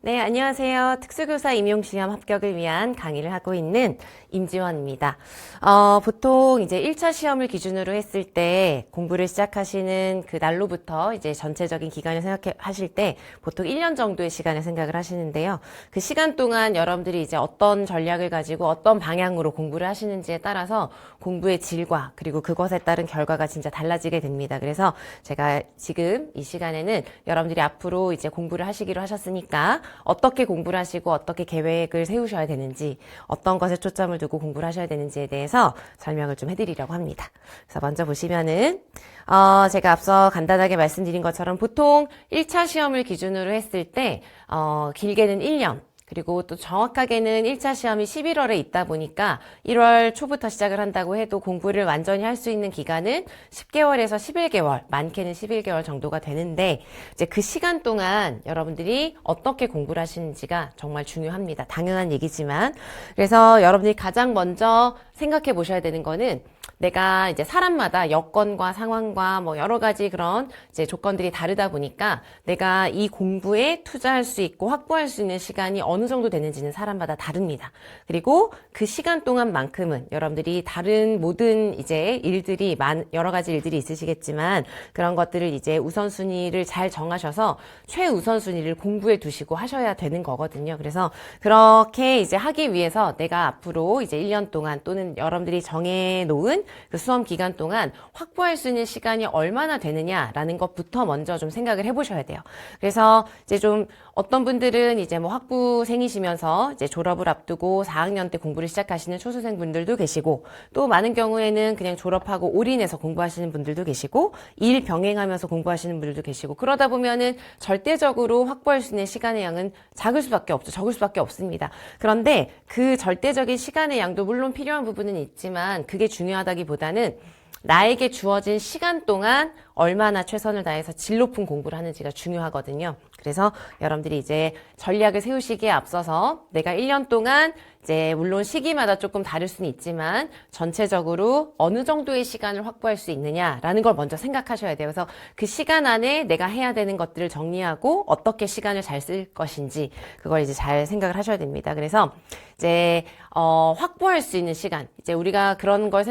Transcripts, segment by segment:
네, 안녕하세요. 특수교사 임용시험 합격을 위한 강의를 하고 있는 임지원입니다. 보통 이제 1차 시험을 기준으로 했을 때 공부를 시작하시는 그 날로부터 이제 전체적인 기간을 생각하실 때 보통 1년 정도의 시간을 생각을 하시는데요. 그 시간 동안 여러분들이 이제 어떤 전략을 가지고 어떤 방향으로 공부를 하시는지에 따라서 공부의 질과 그리고 그것에 따른 결과가 진짜 달라지게 됩니다. 그래서 제가 지금 이 시간에는 여러분들이 앞으로 이제 공부를 하시기로 하셨으니까 어떻게 공부를 하시고 어떻게 계획을 세우셔야 되는지 어떤 것에 초점을 두고 공부를 하셔야 되는지에 대해서 설명을 좀 해드리려고 합니다. 그래서 먼저 보시면은 제가 앞서 간단하게 말씀드린 것처럼 보통 1차 시험을 기준으로 했을 때 길게는 1년 그리고 또 정확하게는 1차 시험이 11월에 있다 보니까 1월 초부터 시작을 한다고 해도 공부를 완전히 할 수 있는 기간은 10개월에서 11개월, 많게는 11개월 정도가 되는데 이제 그 시간 동안 여러분들이 어떻게 공부를 하시는지가 정말 중요합니다. 당연한 얘기지만 그래서 여러분들이 가장 먼저 생각해 보셔야 되는 거는 내가 이제 사람마다 여건과 상황과 뭐 여러 가지 그런 이제 조건들이 다르다 보니까 내가 이 공부에 투자할 수 있고 확보할 수 있는 시간이 어느 정도 되는지는 사람마다 다릅니다. 그리고 그 시간 동안만큼은 여러분들이 다른 모든 이제 일들이 여러 가지 일들이 있으시겠지만 그런 것들을 이제 우선순위를 잘 정하셔서 최우선순위를 공부에 두시고 하셔야 되는 거거든요. 그래서 그렇게 이제 하기 위해서 내가 앞으로 이제 1년 동안 또는 여러분들이 정해놓은 그 수험 기간 동안 확보할 수 있는 시간이 얼마나 되느냐라는 것부터 먼저 좀 생각을 해보셔야 돼요. 그래서 이제 좀 어떤 분들은 이제 뭐 학부생이시면서 이제 졸업을 앞두고 4학년 때 공부를 시작하시는 초수생분들도 계시고 또 많은 경우에는 그냥 졸업하고 올인해서 공부하시는 분들도 계시고 일 병행하면서 공부하시는 분들도 계시고 그러다 보면은 절대적으로 확보할 수 있는 시간의 양은 적을 수밖에 없습니다. 그런데 그 절대적인 시간의 양도 물론 필요한 부분은 있지만 그게 중요하다기보다는 나에게 주어진 시간 동안 얼마나 최선을 다해서 질 높은 공부를 하는지가 중요하거든요. 그래서 여러분들이 이제 전략을 세우시기에 앞서서 내가 1년 동안 이제 물론 시기마다 조금 다를 수는 있지만 전체적으로 어느 정도의 시간을 확보할 수 있느냐라는 걸 먼저 생각하셔야 돼요. 그래서 그 시간 안에 내가 해야 되는 것들을 정리하고 어떻게 시간을 잘 쓸 것인지 그걸 이제 잘 생각을 하셔야 됩니다. 그래서 이제 확보할 수 있는 시간 이제 우리가 그런 걸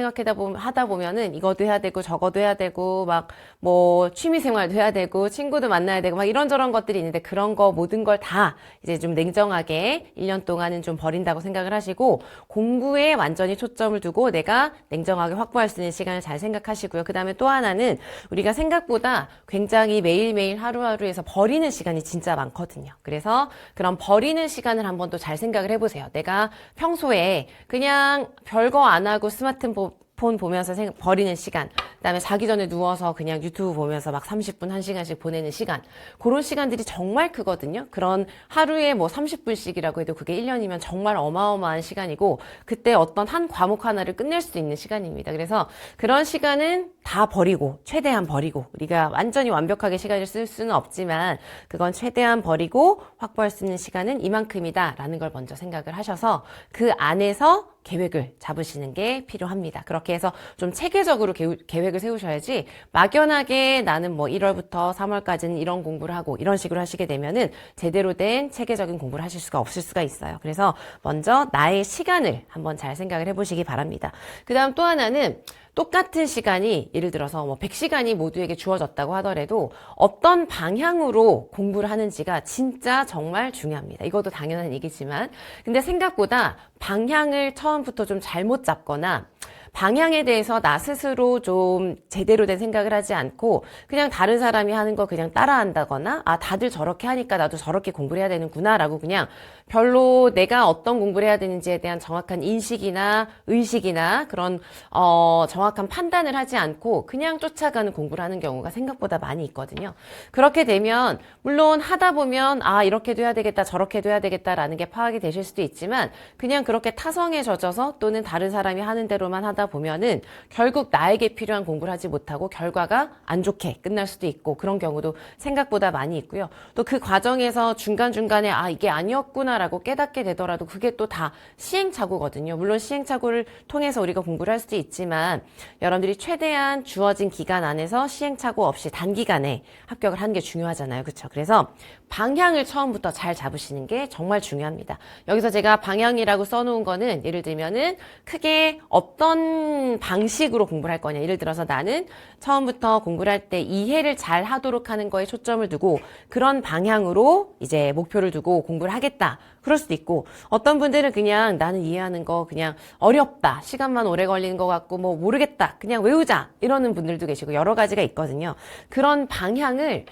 하다 보면은 이것도 해야 되고 저것도 해야 되고 막 뭐 취미생활도 해야 되고 친구도 만나야 되고 막 이런저런 것들이 있는데 그런 거 모든 걸 다 이제 좀 냉정하게 1년 동안은 좀 버린다고 생각을 하시고 공부에 완전히 초점을 두고 내가 냉정하게 확보할 수 있는 시간을 잘 생각하시고요. 그 다음에 또 하나는 우리가 생각보다 굉장히 매일매일 하루하루에서 버리는 시간이 진짜 많거든요. 그래서 그런 버리는 시간을 한번 또 잘 생각을 해보세요. 내가 평소에 그냥 별거 안 하고 스마트폰 보면서 버리는 시간, 그다음에 자기 전에 누워서 그냥 유튜브 보면서 막 30분, 1시간씩 보내는 시간, 그런 시간들이 정말 크거든요. 그런 하루에 뭐 30분씩이라고 해도 그게 1년이면 정말 어마어마한 시간이고 그때 어떤 한 과목 하나를 끝낼 수 있는 시간입니다. 그래서 그런 시간은 다 버리고 최대한 버리고 우리가 완전히 완벽하게 시간을 쓸 수는 없지만 그건 최대한 버리고 확보할 수 있는 시간은 이만큼이다 라는 걸 먼저 생각을 하셔서 그 안에서 계획을 잡으시는 게 필요합니다. 그렇게 해서 좀 체계적으로 계획을 세우셔야지 막연하게 나는 뭐 1월부터 3월까지는 이런 공부를 하고 이런 식으로 하시게 되면은 제대로 된 체계적인 공부를 하실 수가 없을 수가 있어요. 그래서 먼저 나의 시간을 한번 잘 생각을 해보시기 바랍니다. 그 다음 또 하나는 똑같은 시간이 예를 들어서 뭐 100시간이 모두에게 주어졌다고 하더라도 어떤 방향으로 공부를 하는지가 진짜 정말 중요합니다. 이것도 당연한 얘기지만 근데 생각보다 방향을 처음부터 좀 잘못 잡거나 방향에 대해서 나 스스로 좀 제대로 된 생각을 하지 않고 그냥 다른 사람이 하는 거 그냥 따라한다거나 다들 저렇게 하니까 나도 저렇게 공부를 해야 되는구나 라고 그냥 별로 내가 어떤 공부를 해야 되는지에 대한 정확한 인식이나 의식이나 그런 정확한 판단을 하지 않고 그냥 쫓아가는 공부를 하는 경우가 생각보다 많이 있거든요. 그렇게 되면 물론 하다 보면 이렇게도 해야 되겠다 저렇게도 해야 되겠다라는 게 파악이 되실 수도 있지만 그냥 그렇게 타성에 젖어서 또는 다른 사람이 하는 대로만 하다 보면은 결국 나에게 필요한 공부를 하지 못하고 결과가 안 좋게 끝날 수도 있고 그런 경우도 생각보다 많이 있고요. 또 그 과정에서 중간중간에 이게 아니었구나라고 깨닫게 되더라도 그게 또 다 시행착오거든요. 물론 시행착오를 통해서 우리가 공부를 할 수도 있지만 여러분들이 최대한 주어진 기간 안에서 시행착오 없이 단기간에 합격을 하는 게 중요하잖아요. 그렇죠? 그래서 방향을 처음부터 잘 잡으시는 게 정말 중요합니다. 여기서 제가 방향이라고 써놓은 거는 예를 들면은 크게 어떤 방식으로 공부를 할 거냐. 예를 들어서 나는 처음부터 공부를 할 때 이해를 잘 하도록 하는 거에 초점을 두고 그런 방향으로 이제 목표를 두고 공부를 하겠다. 그럴 수도 있고 어떤 분들은 그냥 나는 이해하는 거 그냥 어렵다. 시간만 오래 걸리는 것 같고 뭐 모르겠다. 그냥 외우자. 이러는 분들도 계시고 여러 가지가 있거든요. 그런 방향을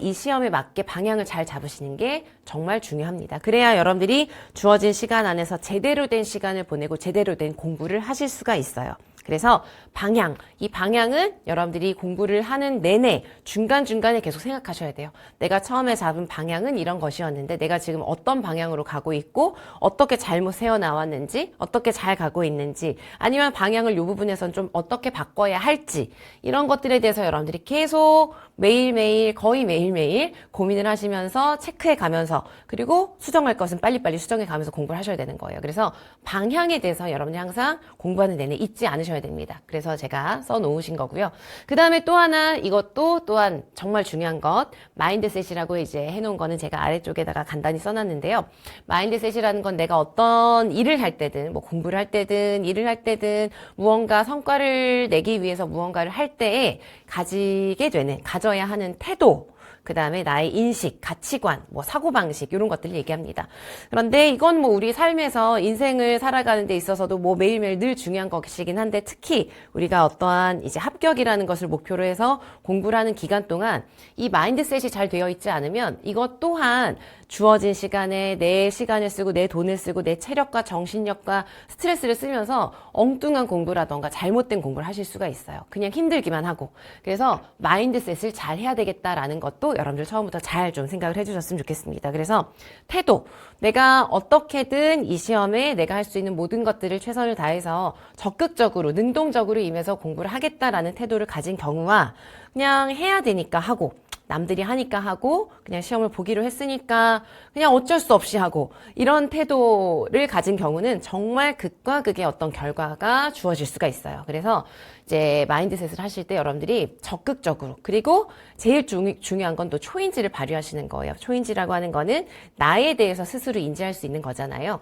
이 시험에 맞게 방향을 잘 잡으시는 게 정말 중요합니다. 그래야 여러분들이 주어진 시간 안에서 제대로 된 시간을 보내고 제대로 된 공부를 하실 수가 있어요. 그래서 이 방향은 여러분들이 공부를 하는 내내 중간중간에 계속 생각하셔야 돼요. 내가 처음에 잡은 방향은 이런 것이었는데 내가 지금 어떤 방향으로 가고 있고 어떻게 잘못 세워 나왔는지 어떻게 잘 가고 있는지 아니면 방향을 이 부분에선 좀 어떻게 바꿔야 할지 이런 것들에 대해서 여러분들이 계속 매일매일 거의 매일매일 고민을 하시면서 체크해 가면서 그리고 수정할 것은 빨리빨리 수정해 가면서 공부를 하셔야 되는 거예요. 그래서 방향에 대해서 여러분들이 항상 공부하는 내내 잊지 않으셔야 됩니다. 그래서 제가 써놓으신 거고요. 그 다음에 또 하나 이것도 또한 정말 중요한 것 마인드셋이라고 이제 해놓은 거는 제가 아래쪽에다가 간단히 써놨는데요. 마인드셋이라는 건 내가 어떤 일을 할 때든 뭐 공부를 할 때든 일을 할 때든 무언가 성과를 내기 위해서 무언가를 할 때에 가져야 하는 태도 그 다음에 나의 인식, 가치관, 뭐 사고방식 이런 것들을 얘기합니다. 그런데 이건 뭐 우리 삶에서 인생을 살아가는 데 있어서도 뭐 매일매일 늘 중요한 것이긴 한데 특히 우리가 어떠한 이제 합격이라는 것을 목표로 해서 공부를 하는 기간 동안 이 마인드셋이 잘 되어 있지 않으면 이것 또한 주어진 시간에 내 시간을 쓰고 내 돈을 쓰고 내 체력과 정신력과 스트레스를 쓰면서 엉뚱한 공부라던가 잘못된 공부를 하실 수가 있어요. 그냥 힘들기만 하고. 그래서 마인드셋을 잘 해야 되겠다라는 것도 여러분들 처음부터 잘 좀 생각을 해주셨으면 좋겠습니다. 그래서 태도. 내가 어떻게든 이 시험에 내가 할 수 있는 모든 것들을 최선을 다해서 적극적으로 능동적으로 임해서 공부를 하겠다라는 태도를 가진 경우와 그냥 해야 되니까 하고 남들이 하니까 하고 그냥 시험을 보기로 했으니까 그냥 어쩔 수 없이 하고 이런 태도를 가진 경우는 정말 극과 극의 어떤 결과가 주어질 수가 있어요. 그래서 이제 마인드셋을 하실 때 여러분들이 적극적으로 그리고 제일 중요한 건 또 초인지를 발휘하시는 거예요. 초인지라고 하는 거는 나에 대해서 스스로 인지할 수 있는 거잖아요.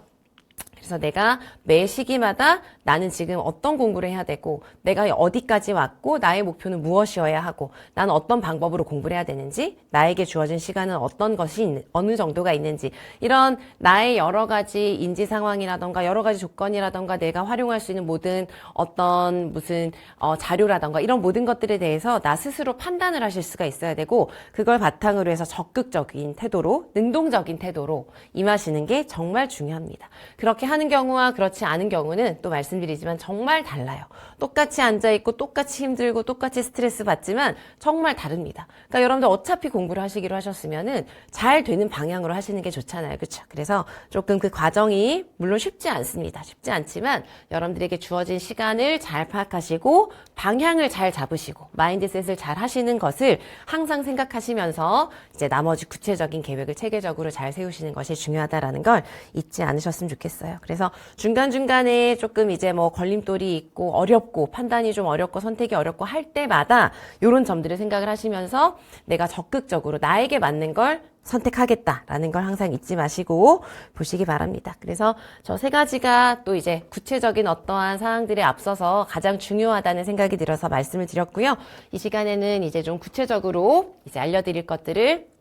그래서 내가 매 시기마다 나는 지금 어떤 공부를 해야 되고 내가 어디까지 왔고 나의 목표는 무엇이어야 하고 나는 어떤 방법으로 공부를 해야 되는지 나에게 주어진 시간은 어떤 것이 어느 정도가 있는지 이런 나의 여러 가지 인지 상황이라던가 여러 가지 조건이라던가 내가 활용할 수 있는 모든 어떤 무슨 자료라던가 이런 모든 것들에 대해서 나 스스로 판단을 하실 수가 있어야 되고 그걸 바탕으로 해서 적극적인 태도로 능동적인 태도로 임하시는 게 정말 중요합니다. 그렇게 하는 경우와 그렇지 않은 경우는 또 말씀드리지만 정말 달라요. 똑같이 앉아있고 똑같이 힘들고 똑같이 스트레스 받지만 정말 다릅니다. 그러니까 여러분들 어차피 공부를 하시기로 하셨으면은 잘 되는 방향으로 하시는 게 좋잖아요. 그렇죠? 그래서 조금 그 과정이 물론 쉽지 않습니다. 쉽지 않지만 여러분들에게 주어진 시간을 잘 파악하시고 방향을 잘 잡으시고 마인드셋을 잘 하시는 것을 항상 생각하시면서 이제 나머지 구체적인 계획을 체계적으로 잘 세우시는 것이 중요하다라는 걸 잊지 않으셨으면 좋겠어요. 그래서 중간중간에 조금 이제 뭐 걸림돌이 있고 어렵고 판단이 좀 어렵고 선택이 어렵고 할 때마다 이런 점들을 생각을 하시면서 내가 적극적으로 나에게 맞는 걸 선택하겠다라는 걸 항상 잊지 마시고 보시기 바랍니다. 그래서 저 세 가지가 또 이제 구체적인 어떠한 사항들에 앞서서 가장 중요하다는 생각이 들어서 말씀을 드렸고요. 이 시간에는 이제 좀 구체적으로 이제 알려드릴 것들을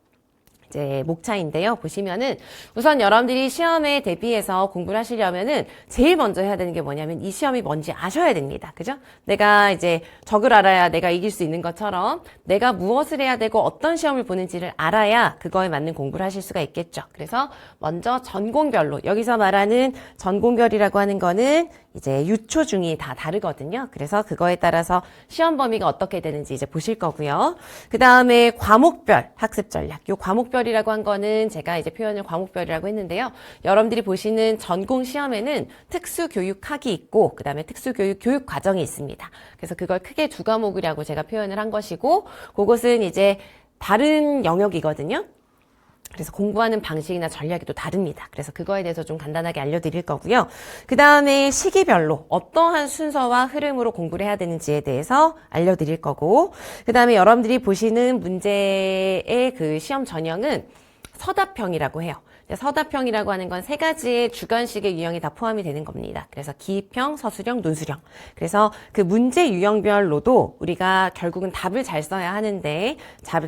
이제 목차인데요. 보시면은 우선 여러분들이 시험에 대비해서 공부를 하시려면은 제일 먼저 해야 되는 게 뭐냐면 이 시험이 뭔지 아셔야 됩니다. 그죠? 내가 이제 적을 알아야 내가 이길 수 있는 것처럼 내가 무엇을 해야 되고 어떤 시험을 보는지를 알아야 그거에 맞는 공부를 하실 수가 있겠죠. 그래서 먼저 전공별로 여기서 말하는 전공별이라고 하는 거는 이제 유초 중이 다 다르거든요. 그래서 그거에 따라서 시험 범위가 어떻게 되는지 이제 보실 거고요. 그 다음에 과목별 학습 전략. 요 과목별이라고 한 거는 제가 이제 표현을 과목별이라고 했는데요. 여러분들이 보시는 전공 시험에는 특수교육학이 있고 그 다음에 특수교육 교육 과정이 있습니다. 그래서 그걸 크게 두 과목이라고 제가 표현을 한 것이고 그것은 이제 다른 영역이거든요. 그래서 공부하는 방식이나 전략이 또 다릅니다. 그래서 그거에 대해서 좀 간단하게 알려드릴 거고요. 그 다음에 시기별로 어떠한 순서와 흐름으로 공부를 해야 되는지에 대해서 알려드릴 거고 그 다음에 여러분들이 보시는 문제의 그 시험 전형은 서답형이라고 해요. 서답형이라고 하는 건 세 가지의 주관식의 유형이 다 포함이 되는 겁니다. 그래서 기입형, 서술형, 논술형. 그래서 그 문제 유형별로도 우리가 결국은 답을 잘 써야 하는데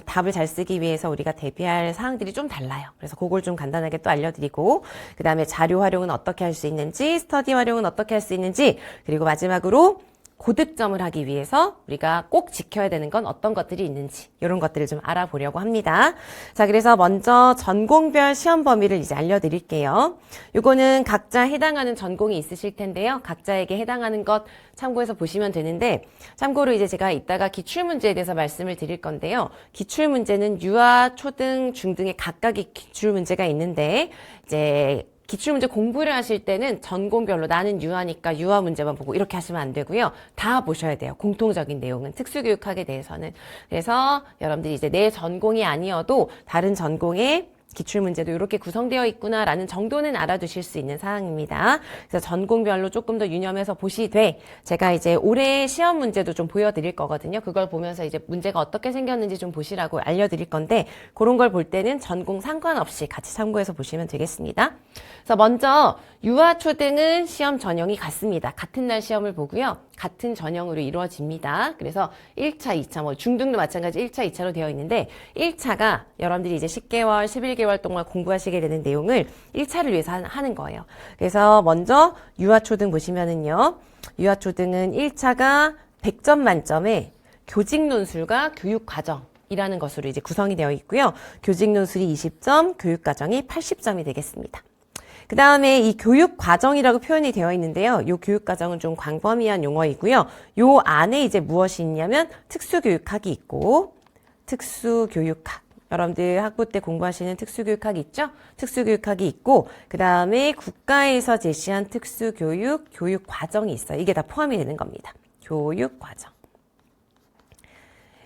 답을 잘 쓰기 위해서 우리가 대비할 사항들이 좀 달라요. 그래서 그걸 좀 간단하게 또 알려드리고 그 다음에 자료 활용은 어떻게 할 수 있는지, 스터디 활용은 어떻게 할 수 있는지, 그리고 마지막으로 고득점을 하기 위해서 우리가 꼭 지켜야 되는 건 어떤 것들이 있는지 이런 것들을 좀 알아보려고 합니다. 자, 그래서 먼저 전공별 시험 범위를 이제 알려드릴게요. 요거는 각자 해당하는 전공이 있으실 텐데요. 각자에게 해당하는 것 참고해서 보시면 되는데 참고로 이제 제가 이따가 기출문제에 대해서 말씀을 드릴 건데요. 기출문제는 유아, 초등, 중등의 각각의 기출문제가 있는데 이제 기출문제 공부를 하실 때는 전공별로 나는 유아니까 유아 문제만 보고 이렇게 하시면 안 되고요. 다 보셔야 돼요. 공통적인 내용은 특수교육학에 대해서는. 그래서 여러분들이 이제 내 전공이 아니어도 다른 전공의 기출문제도 이렇게 구성되어 있구나라는 정도는 알아두실 수 있는 사항입니다. 그래서 전공별로 조금 더 유념해서 보시되 제가 이제 올해 시험 문제도 좀 보여드릴 거거든요. 그걸 보면서 이제 문제가 어떻게 생겼는지 좀 보시라고 알려드릴 건데 그런 걸 볼 때는 전공 상관없이 같이 참고해서 보시면 되겠습니다. 그래서 먼저 유아 초등은 시험 전형이 같습니다. 같은 날 시험을 보고요. 같은 전형으로 이루어집니다. 그래서 1차, 2차, 뭐 중등도 마찬가지 1차, 2차로 되어 있는데 1차가 여러분들이 이제 10개월, 11개월 동안 공부하시게 되는 내용을 1차를 위해서 하는 거예요. 그래서 먼저 유아초등 보시면은요. 유아초등은 1차가 100점 만점에 교직논술과 교육과정이라는 것으로 이제 구성이 되어 있고요. 교직논술이 20점, 교육과정이 80점이 되겠습니다. 그 다음에 이 교육과정이라고 표현이 되어 있는데요. 이 교육과정은 좀 광범위한 용어이고요. 요 안에 이제 무엇이 있냐면 특수교육학이 있고 특수교육학. 여러분들 학부 때 공부하시는 특수교육학이 있죠? 특수교육학이 있고 그 다음에 국가에서 제시한 특수교육, 교육과정이 있어요. 이게 다 포함이 되는 겁니다. 교육과정.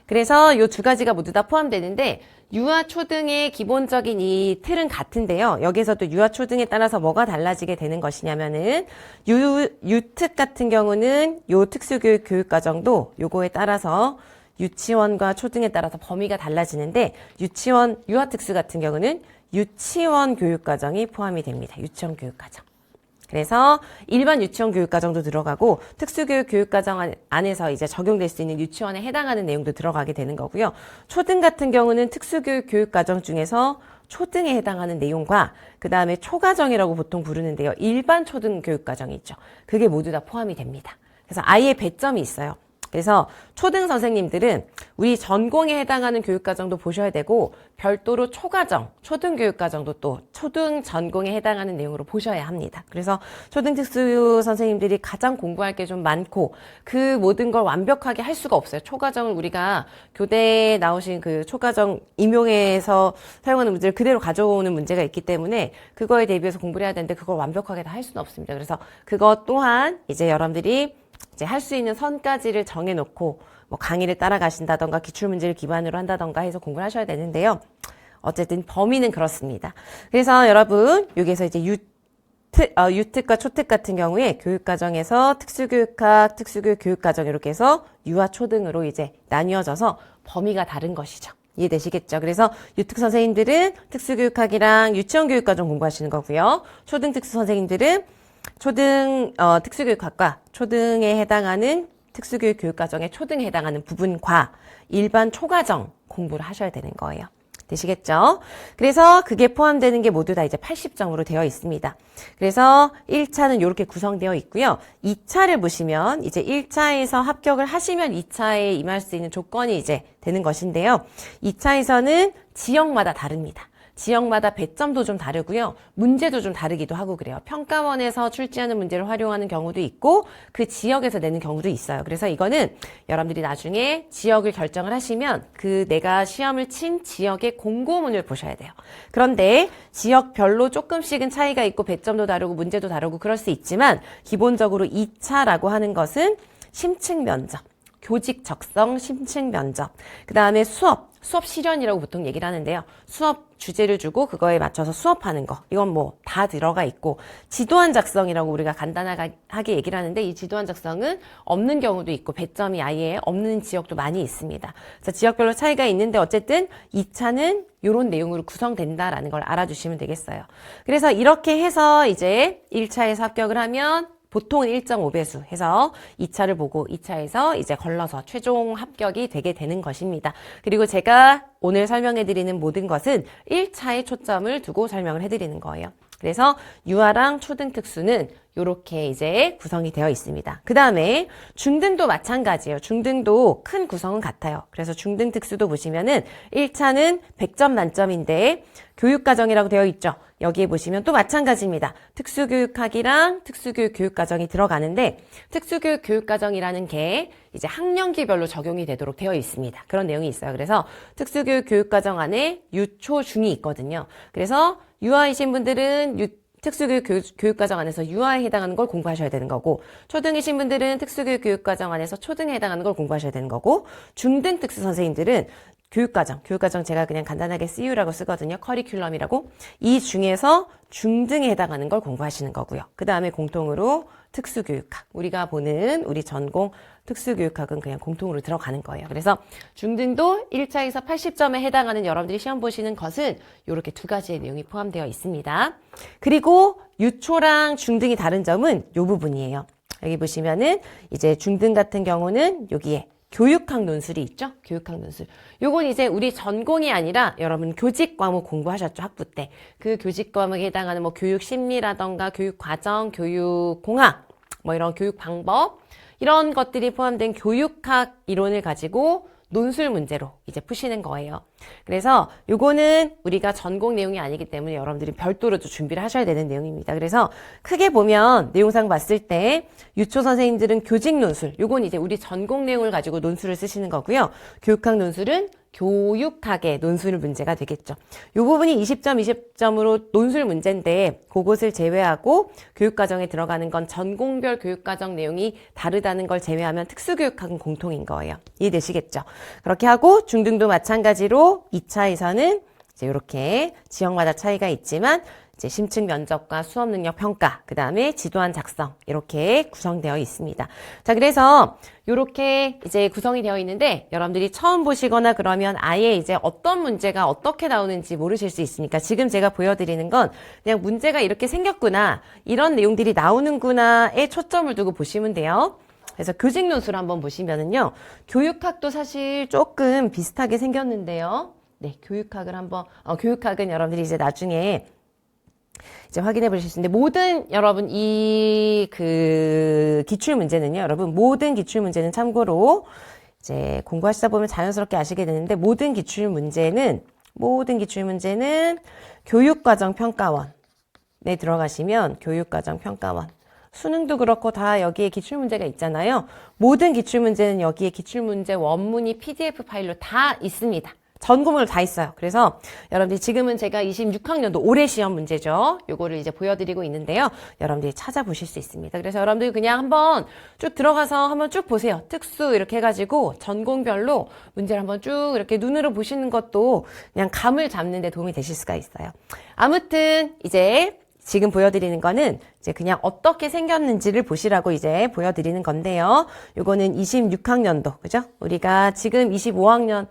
그래서 이 두 가지가 모두 다 포함되는데 유아 초등의 기본적인 이 틀은 같은데요. 여기서도 유아 초등에 따라서 뭐가 달라지게 되는 것이냐면은 유특 같은 경우는 요 특수교육 교육과정도 요거에 따라서 유치원과 초등에 따라서 범위가 달라지는데 유치원 유아특수 같은 경우는 유치원 교육과정이 포함이 됩니다. 유치원 교육과정. 그래서 일반 유치원 교육과정도 들어가고 특수교육 교육과정 안에서 이제 적용될 수 있는 유치원에 해당하는 내용도 들어가게 되는 거고요. 초등 같은 경우는 특수교육 교육과정 중에서 초등에 해당하는 내용과 그 다음에 초과정이라고 보통 부르는데요. 일반 초등 교육과정이 있죠. 그게 모두 다 포함이 됩니다. 그래서 아예 배점이 있어요. 그래서 초등 선생님들은 우리 전공에 해당하는 교육과정도 보셔야 되고 별도로 초과정, 초등교육과정도 또 초등 전공에 해당하는 내용으로 보셔야 합니다. 그래서 초등 특수 선생님들이 가장 공부할 게 좀 많고 그 모든 걸 완벽하게 할 수가 없어요. 초과정을 우리가 교대에 나오신 그 초과정 임용에서 사용하는 문제를 그대로 가져오는 문제가 있기 때문에 그거에 대비해서 공부를 해야 되는데 그걸 완벽하게 다 할 수는 없습니다. 그래서 그것 또한 이제 여러분들이 이제 할 수 있는 선까지를 정해놓고 뭐 강의를 따라가신다던가 기출문제를 기반으로 한다던가 해서 공부를 하셔야 되는데요. 어쨌든 범위는 그렇습니다. 그래서 여러분 여기서 이제 유특과 초특 같은 경우에 교육과정에서 특수교육학, 특수교육 교육과정 이렇게 해서 유아 초등으로 이제 나뉘어져서 범위가 다른 것이죠. 이해되시겠죠? 그래서 유특 선생님들은 특수교육학이랑 유치원 교육과정 공부하시는 거고요. 초등 특수 선생님들은 초등 특수교육학과 초등에 해당하는 특수교육 교육과정의 초등에 해당하는 부분과 일반 초과정 공부를 하셔야 되는 거예요. 되시겠죠? 그래서 그게 포함되는 게 모두 다 이제 80점으로 되어 있습니다. 그래서 1차는 이렇게 구성되어 있고요. 2차를 보시면 이제 1차에서 합격을 하시면 2차에 임할 수 있는 조건이 이제 되는 것인데요. 2차에서는 지역마다 다릅니다. 지역마다 배점도 좀 다르고요. 문제도 좀 다르기도 하고 그래요. 평가원에서 출제하는 문제를 활용하는 경우도 있고 그 지역에서 내는 경우도 있어요. 그래서 이거는 여러분들이 나중에 지역을 결정을 하시면 그 내가 시험을 친 지역의 공고문을 보셔야 돼요. 그런데 지역별로 조금씩은 차이가 있고 배점도 다르고 문제도 다르고 그럴 수 있지만 기본적으로 2차라고 하는 것은 심층 면접. 교직 적성 심층 면접. 그 다음에 수업 실현이라고 보통 얘기를 하는데요. 수업 주제를 주고 그거에 맞춰서 수업하는 거. 이건 뭐 다 들어가 있고, 지도안 작성이라고 우리가 간단하게 얘기를 하는데, 이 지도안 작성은 없는 경우도 있고 배점이 아예 없는 지역도 많이 있습니다. 그래서 지역별로 차이가 있는데 어쨌든 2차는 이런 내용으로 구성된다라는 걸 알아주시면 되겠어요. 그래서 이렇게 해서 이제 1차에서 합격을 하면 보통은 1.5배수 해서 2차를 보고 2차에서 이제 걸러서 최종 합격이 되게 되는 것입니다. 그리고 제가 오늘 설명해 드리는 모든 것은 1차에 초점을 두고 설명을 해 드리는 거예요. 그래서 유아랑 초등 특수는 이렇게 이제 구성이 되어 있습니다. 그 다음에 중등도 마찬가지예요. 중등도 큰 구성은 같아요. 그래서 중등 특수도 보시면은 1차는 100점 만점인데 교육과정이라고 되어 있죠. 여기에 보시면 또 마찬가지입니다. 특수교육학이랑 특수교육 교육과정이 들어가는데, 특수교육 교육과정이라는 게 이제 학년기별로 적용이 되도록 되어 있습니다. 그런 내용이 있어요. 그래서 특수교육 교육과정 안에 유, 초, 중이 있거든요. 그래서 유아이신 분들은 특수교육 교육과정 안에서 유아에 해당하는 걸 공부하셔야 되는 거고, 초등이신 분들은 특수교육 교육과정 안에서 초등에 해당하는 걸 공부하셔야 되는 거고, 중등 특수 선생님들은 교육과정 제가 그냥 간단하게 CU라고 쓰거든요. 커리큘럼이라고. 이 중에서 중등에 해당하는 걸 공부하시는 거고요. 그 다음에 공통으로 특수교육학. 우리가 보는 우리 전공 특수교육학은 그냥 공통으로 들어가는 거예요. 그래서 중등도 1차에서 80점에 해당하는 여러분들이 시험 보시는 것은 이렇게 두 가지의 내용이 포함되어 있습니다. 그리고 유초랑 중등이 다른 점은 이 부분이에요. 여기 보시면은 이제 중등 같은 경우는 여기에 교육학 논술이 있죠? 교육학 논술. 요건 이제 우리 전공이 아니라 여러분 교직 과목 공부하셨죠? 학부 때. 그 교직 과목에 해당하는 뭐 교육 심리라던가 교육 과정, 교육 공학, 뭐 이런 교육 방법, 이런 것들이 포함된 교육학 이론을 가지고 논술 문제로 이제 푸시는 거예요. 그래서 요거는 우리가 전공 내용이 아니기 때문에 여러분들이 별도로 또 준비를 하셔야 되는 내용입니다. 그래서 크게 보면 내용상 봤을 때 유초 선생님들은 교직 논술, 요건 이제 우리 전공 내용을 가지고 논술을 쓰시는 거고요. 교육학 논술은 교육학의 논술 문제가 되겠죠. 이 부분이 20점, 20점으로 논술 문제인데 그것을 제외하고 교육과정에 들어가는 건 전공별 교육과정 내용이 다르다는 걸 제외하면 특수교육학은 공통인 거예요. 이해되시겠죠? 그렇게 하고 중등도 마찬가지로 2차에서는 이제 이렇게 지역마다 차이가 있지만 이제 심층 면접과 수업 능력 평가, 그 다음에 지도안 작성 이렇게 구성되어 있습니다. 자, 그래서 이렇게 이제 구성이 되어 있는데 여러분들이 처음 보시거나 그러면 아예 이제 어떤 문제가 어떻게 나오는지 모르실 수 있으니까 지금 제가 보여드리는 건 그냥 문제가 이렇게 생겼구나, 이런 내용들이 나오는구나에 초점을 두고 보시면 돼요. 그래서 교직 논술 한번 보시면은요, 교육학도 사실 조금 비슷하게 생겼는데요. 네, 교육학을 한번, 교육학은 여러분들이 이제 나중에 이제 확인해 보실 수 있는데, 모든 여러분 기출 문제는요, 여러분 모든 기출 문제는 참고로 이제 공부하시다 보면 자연스럽게 아시게 되는데, 모든 기출 문제는 교육과정 평가원에 들어가시면 교육과정 평가원, 수능도 그렇고 다 여기에 기출문제가 있잖아요. 모든 기출문제는 여기에 기출문제 원문이 PDF 파일로 다 있습니다. 전공으로 다 있어요. 그래서 여러분들이 지금은 제가 26학년도 올해 시험 문제죠. 요거를 이제 보여드리고 있는데요. 여러분들이 찾아보실 수 있습니다. 그래서 여러분들이 그냥 한번 쭉 들어가서 한번 쭉 보세요. 특수 이렇게 해가지고 전공별로 문제를 한번 쭉 이렇게 눈으로 보시는 것도 그냥 감을 잡는 데 도움이 되실 수가 있어요. 아무튼 이제 지금 보여드리는 거는 이제 그냥 어떻게 생겼는지를 보시라고 이제 보여드리는 건데요. 요거는 26학년도, 그죠? 우리가 지금 25학년,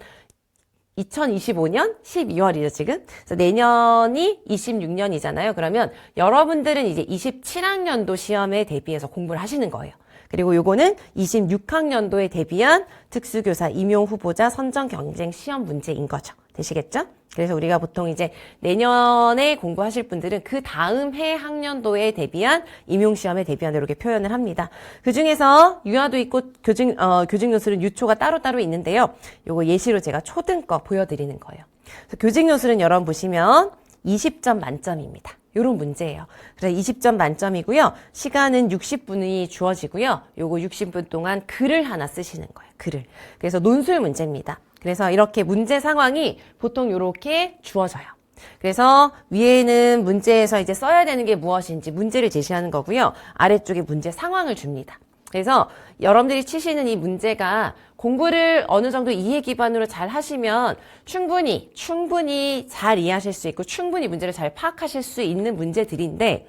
2025년 12월이죠, 지금. 그래서 내년이 26년이잖아요. 그러면 여러분들은 이제 27학년도 시험에 대비해서 공부를 하시는 거예요. 그리고 요거는 26학년도에 대비한 특수교사 임용 후보자 선정 경쟁 시험 문제인 거죠. 되시겠죠? 그래서 우리가 보통 이제 내년에 공부하실 분들은 그 다음 해 학년도에 대비한 임용시험에 대비한 이렇게 표현을 합니다. 그 중에서 유아도 있고 교직 논술은 유초가 따로따로 있는데요. 요거 예시로 제가 초등 거 보여드리는 거예요. 그래서 교직 논술은 여러분 보시면 20점 만점입니다. 요런 문제예요. 그래서 20점 만점이고요. 시간은 60분이 주어지고요. 요거 60분 동안 글을 하나 쓰시는 거예요. 글을. 그래서 논술 문제입니다. 그래서 이렇게 문제 상황이 보통 이렇게 주어져요. 그래서 위에는 문제에서 이제 써야 되는 게 무엇인지 문제를 제시하는 거고요. 아래쪽에 문제 상황을 줍니다. 그래서 여러분들이 치시는 이 문제가 공부를 어느 정도 이해 기반으로 잘 하시면 충분히 잘 이해하실 수 있고 충분히 문제를 잘 파악하실 수 있는 문제들인데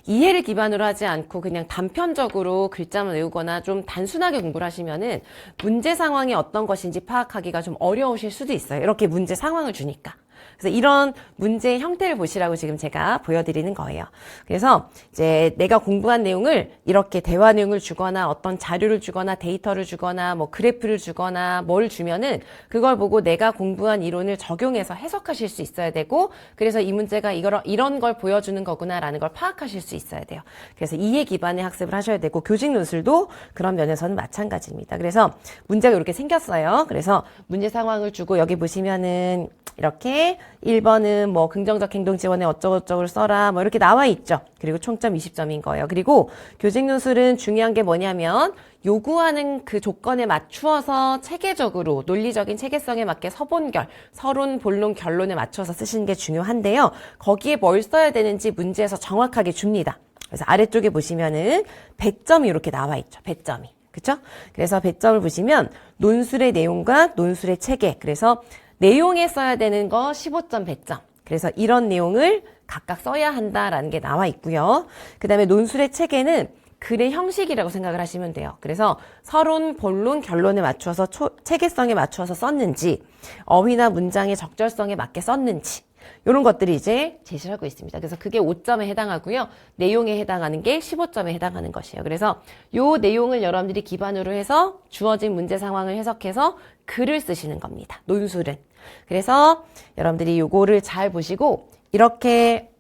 이해를 기반으로 하지 않고 그냥 단편적으로 글자만 외우거나 좀 단순하게 공부를 하시면은 문제 상황이 어떤 것인지 파악하기가 좀 어려우실 수도 있어요. 이렇게 문제 상황을 주니까. 그래서 이런 문제의 형태를 보시라고 지금 제가 보여드리는 거예요. 그래서 이제 내가 공부한 내용을 이렇게 대화 내용을 주거나 어떤 자료를 주거나 데이터를 주거나 뭐 그래프를 주거나 뭘 주면은 그걸 보고 내가 공부한 이론을 적용해서 해석하실 수 있어야 되고 그래서 이 문제가 이런 걸 보여주는 거구나라는 걸 파악하실 수 있어야 돼요. 그래서 이해 기반의 학습을 하셔야 되고 교직 논술도 그런 면에서는 마찬가지입니다. 그래서 문제가 이렇게 생겼어요. 그래서 문제 상황을 주고 여기 보시면은 이렇게 1번은 뭐 긍정적 행동 지원에 어쩌고저쩌고를 써라 뭐 이렇게 나와 있죠. 그리고 총점 20점인 거예요. 그리고 교직 논술은 중요한 게 뭐냐면 요구하는 그 조건에 맞추어서 체계적으로 논리적인 체계성에 맞게 서본결, 서론, 본론, 결론에 맞춰서 쓰시는 게 중요한데요. 거기에 뭘 써야 되는지 문제에서 정확하게 줍니다. 그래서 아래쪽에 보시면은 배점이 이렇게 나와 있죠. 배점이. 그쵸? 그래서 배점을 보시면 논술의 내용과 논술의 체계. 그래서 내용에 써야 되는 거 15점 배점. 그래서 이런 내용을 각각 써야 한다라는 게 나와 있고요. 그 다음에 논술의 체계는 글의 형식이라고 생각을 하시면 돼요. 그래서 서론, 본론, 결론에 맞추어서 체계성에 맞추어서 썼는지 어휘나 문장의 적절성에 맞게 썼는지 이런 것들이 이제 제시를 하고 있습니다. 그래서 그게 5점에 해당하고요. 내용에 해당하는 게 15점에 해당하는 것이에요. 그래서 요 내용을 여러분들이 기반으로 해서 주어진 문제 상황을 해석해서 글을 쓰시는 겁니다. 논술은. 그래서 여러분들이 요거를 잘 보시고 이렇게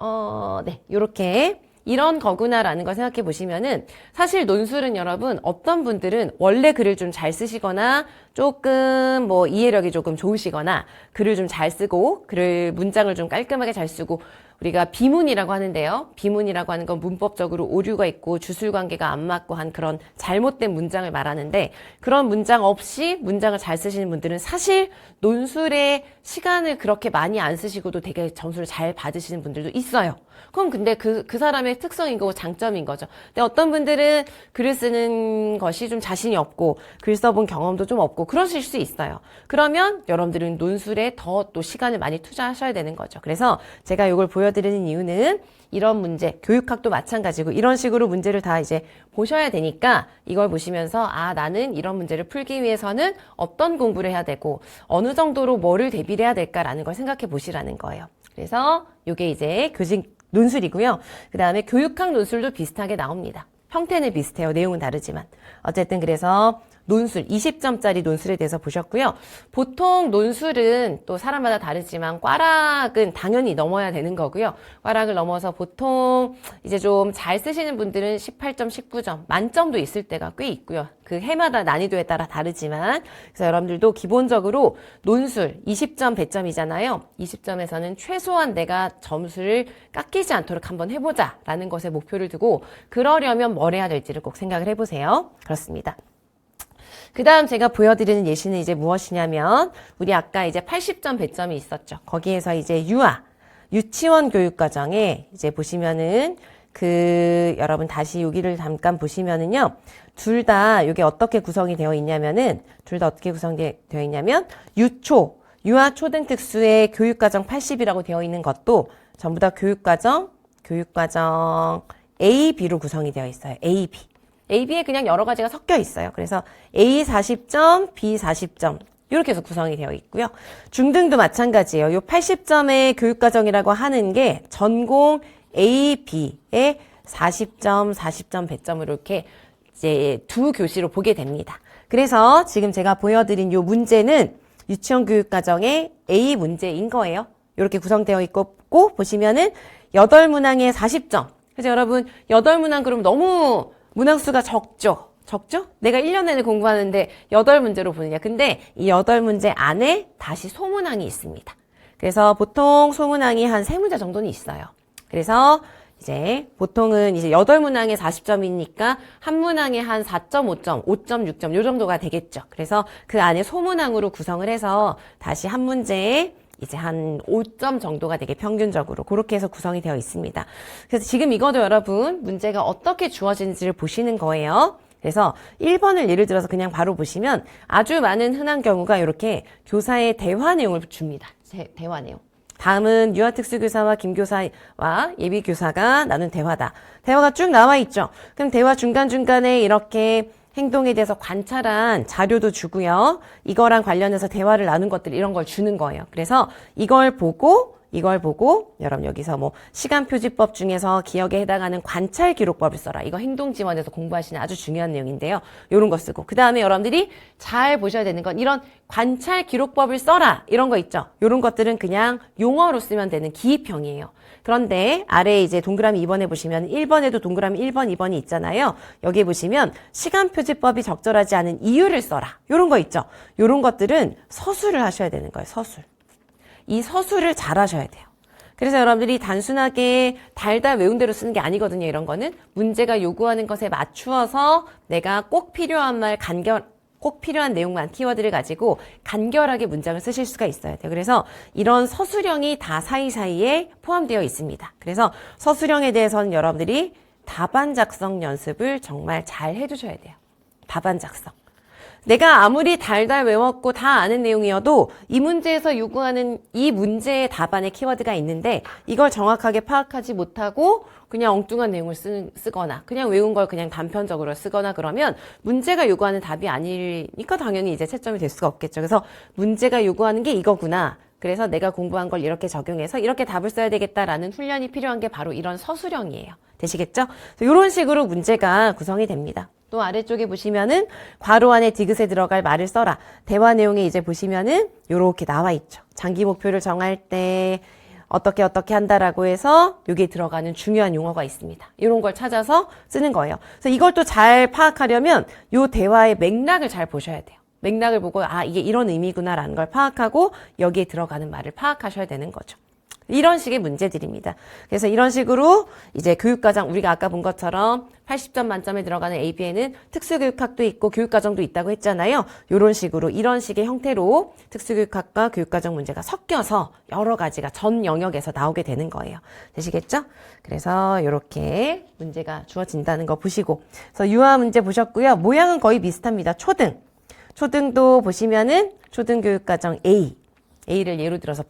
요렇게 이런 거구나라는 걸 생각해 보시면은 사실 논술은 여러분 어떤 분들은 원래 글을 좀 잘 쓰시거나 조금 뭐 이해력이 조금 좋으시거나 글을 좀 잘 쓰고 문장을 좀 깔끔하게 잘 쓰고 우리가 비문이라고 하는데요. 비문이라고 하는 건 문법적으로 오류가 있고 주술 관계가 안 맞고 한 그런 잘못된 문장을 말하는데 그런 문장 없이 문장을 잘 쓰시는 분들은 사실 논술에 시간을 그렇게 많이 안 쓰시고도 되게 점수를 잘 받으시는 분들도 있어요. 그럼 근데 그 사람의 특성인 거고 장점인 거죠. 근데 어떤 분들은 글을 쓰는 것이 좀 자신이 없고 글 써본 경험도 좀 없고 그러실 수 있어요. 그러면 여러분들은 논술에 더 또 시간을 많이 투자하셔야 되는 거죠. 그래서 제가 이걸 보여드리는 이유는 이런 문제, 교육학도 마찬가지고 이런 식으로 문제를 다 이제 보셔야 되니까 이걸 보시면서 아, 나는 이런 문제를 풀기 위해서는 어떤 공부를 해야 되고 어느 정도로 뭐를 대비를 해야 될까라는 걸 생각해 보시라는 거예요. 그래서 이게 이제 교직 논술이고요. 그 다음에 교육학 논술도 비슷하게 나옵니다. 형태는 비슷해요. 내용은 다르지만. 어쨌든 그래서 논술, 20점짜리 논술에 대해서 보셨고요. 보통 논술은 또 사람마다 다르지만 꽈락은 당연히 넘어야 되는 거고요. 꽈락을 넘어서 보통 이제 좀 잘 쓰시는 분들은 18점, 19점, 만점도 있을 때가 꽤 있고요. 그 해마다 난이도에 따라 다르지만 그래서 여러분들도 기본적으로 논술 20점 배점이잖아요. 20점에서는 최소한 내가 점수를 깎이지 않도록 한번 해보자 라는 것에 목표를 두고 그러려면 뭘 해야 될지를 꼭 생각을 해보세요. 그렇습니다. 그 다음 제가 보여드리는 예시는 이제 무엇이냐면 우리 아까 이제 80점 배점이 있었죠. 거기에서 이제 유치원 교육과정에 이제 보시면은 여러분 다시 여기를 잠깐 보시면은요. 둘 다 이게 어떻게 구성이 되어 있냐면은 유아 초등특수의 교육과정 80이라고 되어 있는 것도 전부 다 교육과정 A, B로 구성이 되어 있어요. A, B. A, B에 그냥 여러 가지가 섞여 있어요. 그래서 A 40점, B 40점 이렇게 해서 구성이 되어 있고요. 중등도 마찬가지예요. 요 80점의 교육과정이라고 하는 게 전공 A, B의 40점 배점으로 이렇게 이제 두 교시로 보게 됩니다. 그래서 지금 제가 보여드린 요 문제는 유치원 교육과정의 A 문제인 거예요. 이렇게 구성되어 있고 보시면은 8문항에 40점. 그래서 여러분 8문항 그러면 너무 문항수가 적죠? 내가 1년 내내 공부하는데 8문제로 보느냐. 근데 이 8문제 안에 다시 소문항이 있습니다. 그래서 보통 소문항이 한 3문제 정도는 있어요. 그래서 이제 보통은 이제 8문항에 40점이니까 한 문항에 한 4.5점, 5.6점 요 정도가 되겠죠. 그래서 그 안에 소문항으로 구성을 해서 다시 한 문제에 이제 한 5점 정도가 되게 평균적으로 그렇게 해서 구성이 되어 있습니다. 그래서 지금 이거도 여러분 문제가 어떻게 주어지는지를 보시는 거예요. 그래서 1번을 예를 들어서 그냥 바로 보시면 아주 많은 흔한 경우가 이렇게 교사의 대화 내용을 줍니다. 대화 내용. 다음은 유아특수교사와 김교사와 예비교사가 나눈 대화다. 대화가 쭉 나와 있죠. 그럼 대화 중간중간에 이렇게 행동에 대해서 관찰한 자료도 주고요. 이거랑 관련해서 대화를 나눈 것들 이런 걸 주는 거예요. 그래서 이걸 보고 여러분 여기서 뭐 시간표지법 중에서 기억에 해당하는 관찰 기록법을 써라. 이거 행동지원에서 공부하시는 아주 중요한 내용인데요. 요런 거 쓰고 그 다음에 여러분들이 잘 보셔야 되는 건 이런 관찰 기록법을 써라. 이런 거 있죠. 요런 것들은 그냥 용어로 쓰면 되는 기입형이에요. 그런데 아래에 이제 동그라미 2번에 보시면 1번에도 동그라미 1번, 2번이 있잖아요. 여기 보시면 시간표지법이 적절하지 않은 이유를 써라. 요런 거 있죠. 요런 것들은 서술을 하셔야 되는 거예요. 서술. 이 서술을 잘 하셔야 돼요. 그래서 여러분들이 단순하게 달달 외운 대로 쓰는 게 아니거든요. 이런 거는 문제가 요구하는 것에 맞추어서 내가 꼭 필요한 꼭 필요한 내용만 키워드를 가지고 간결하게 문장을 쓰실 수가 있어야 돼요. 그래서 이런 서술형이 다 사이사이에 포함되어 있습니다. 그래서 서술형에 대해서는 여러분들이 답안 작성 연습을 정말 잘 해주셔야 돼요. 답안 작성. 내가 아무리 달달 외웠고 다 아는 내용이어도 이 문제에서 요구하는 이 문제의 답안에 키워드가 있는데 이걸 정확하게 파악하지 못하고 그냥 엉뚱한 내용을 쓰거나 그냥 외운 걸 그냥 단편적으로 쓰거나 그러면 문제가 요구하는 답이 아니니까 당연히 이제 채점이 될 수가 없겠죠. 그래서 문제가 요구하는 게 이거구나. 그래서 내가 공부한 걸 이렇게 적용해서 이렇게 답을 써야 되겠다라는 훈련이 필요한 게 바로 이런 서술형이에요. 되시겠죠? 이런 식으로 문제가 구성이 됩니다. 또 아래쪽에 보시면은 괄호 안에 디귿에 들어갈 말을 써라. 대화 내용에 이제 보시면은 요렇게 나와 있죠. 장기 목표를 정할 때 어떻게 한다라고 해서 여기에 들어가는 중요한 용어가 있습니다. 이런 걸 찾아서 쓰는 거예요. 그래서 이걸 또 잘 파악하려면 요 대화의 맥락을 잘 보셔야 돼요. 맥락을 보고 이게 이런 의미구나라는 걸 파악하고 여기에 들어가는 말을 파악하셔야 되는 거죠. 이런 식의 문제들입니다. 그래서 이런 식으로 이제 교육과정, 우리가 아까 본 것처럼 80점 만점에 들어가는 AB에는 특수교육학도 있고 교육과정도 있다고 했잖아요. 이런 식으로, 이런 식의 형태로 특수교육학과 교육과정 문제가 섞여서 여러 가지가 전 영역에서 나오게 되는 거예요. 되시겠죠? 그래서 이렇게 문제가 주어진다는 거 보시고. 그래서 유아 문제 보셨고요. 모양은 거의 비슷합니다. 초등도 보시면은 초등교육과정 A를 예로 들어서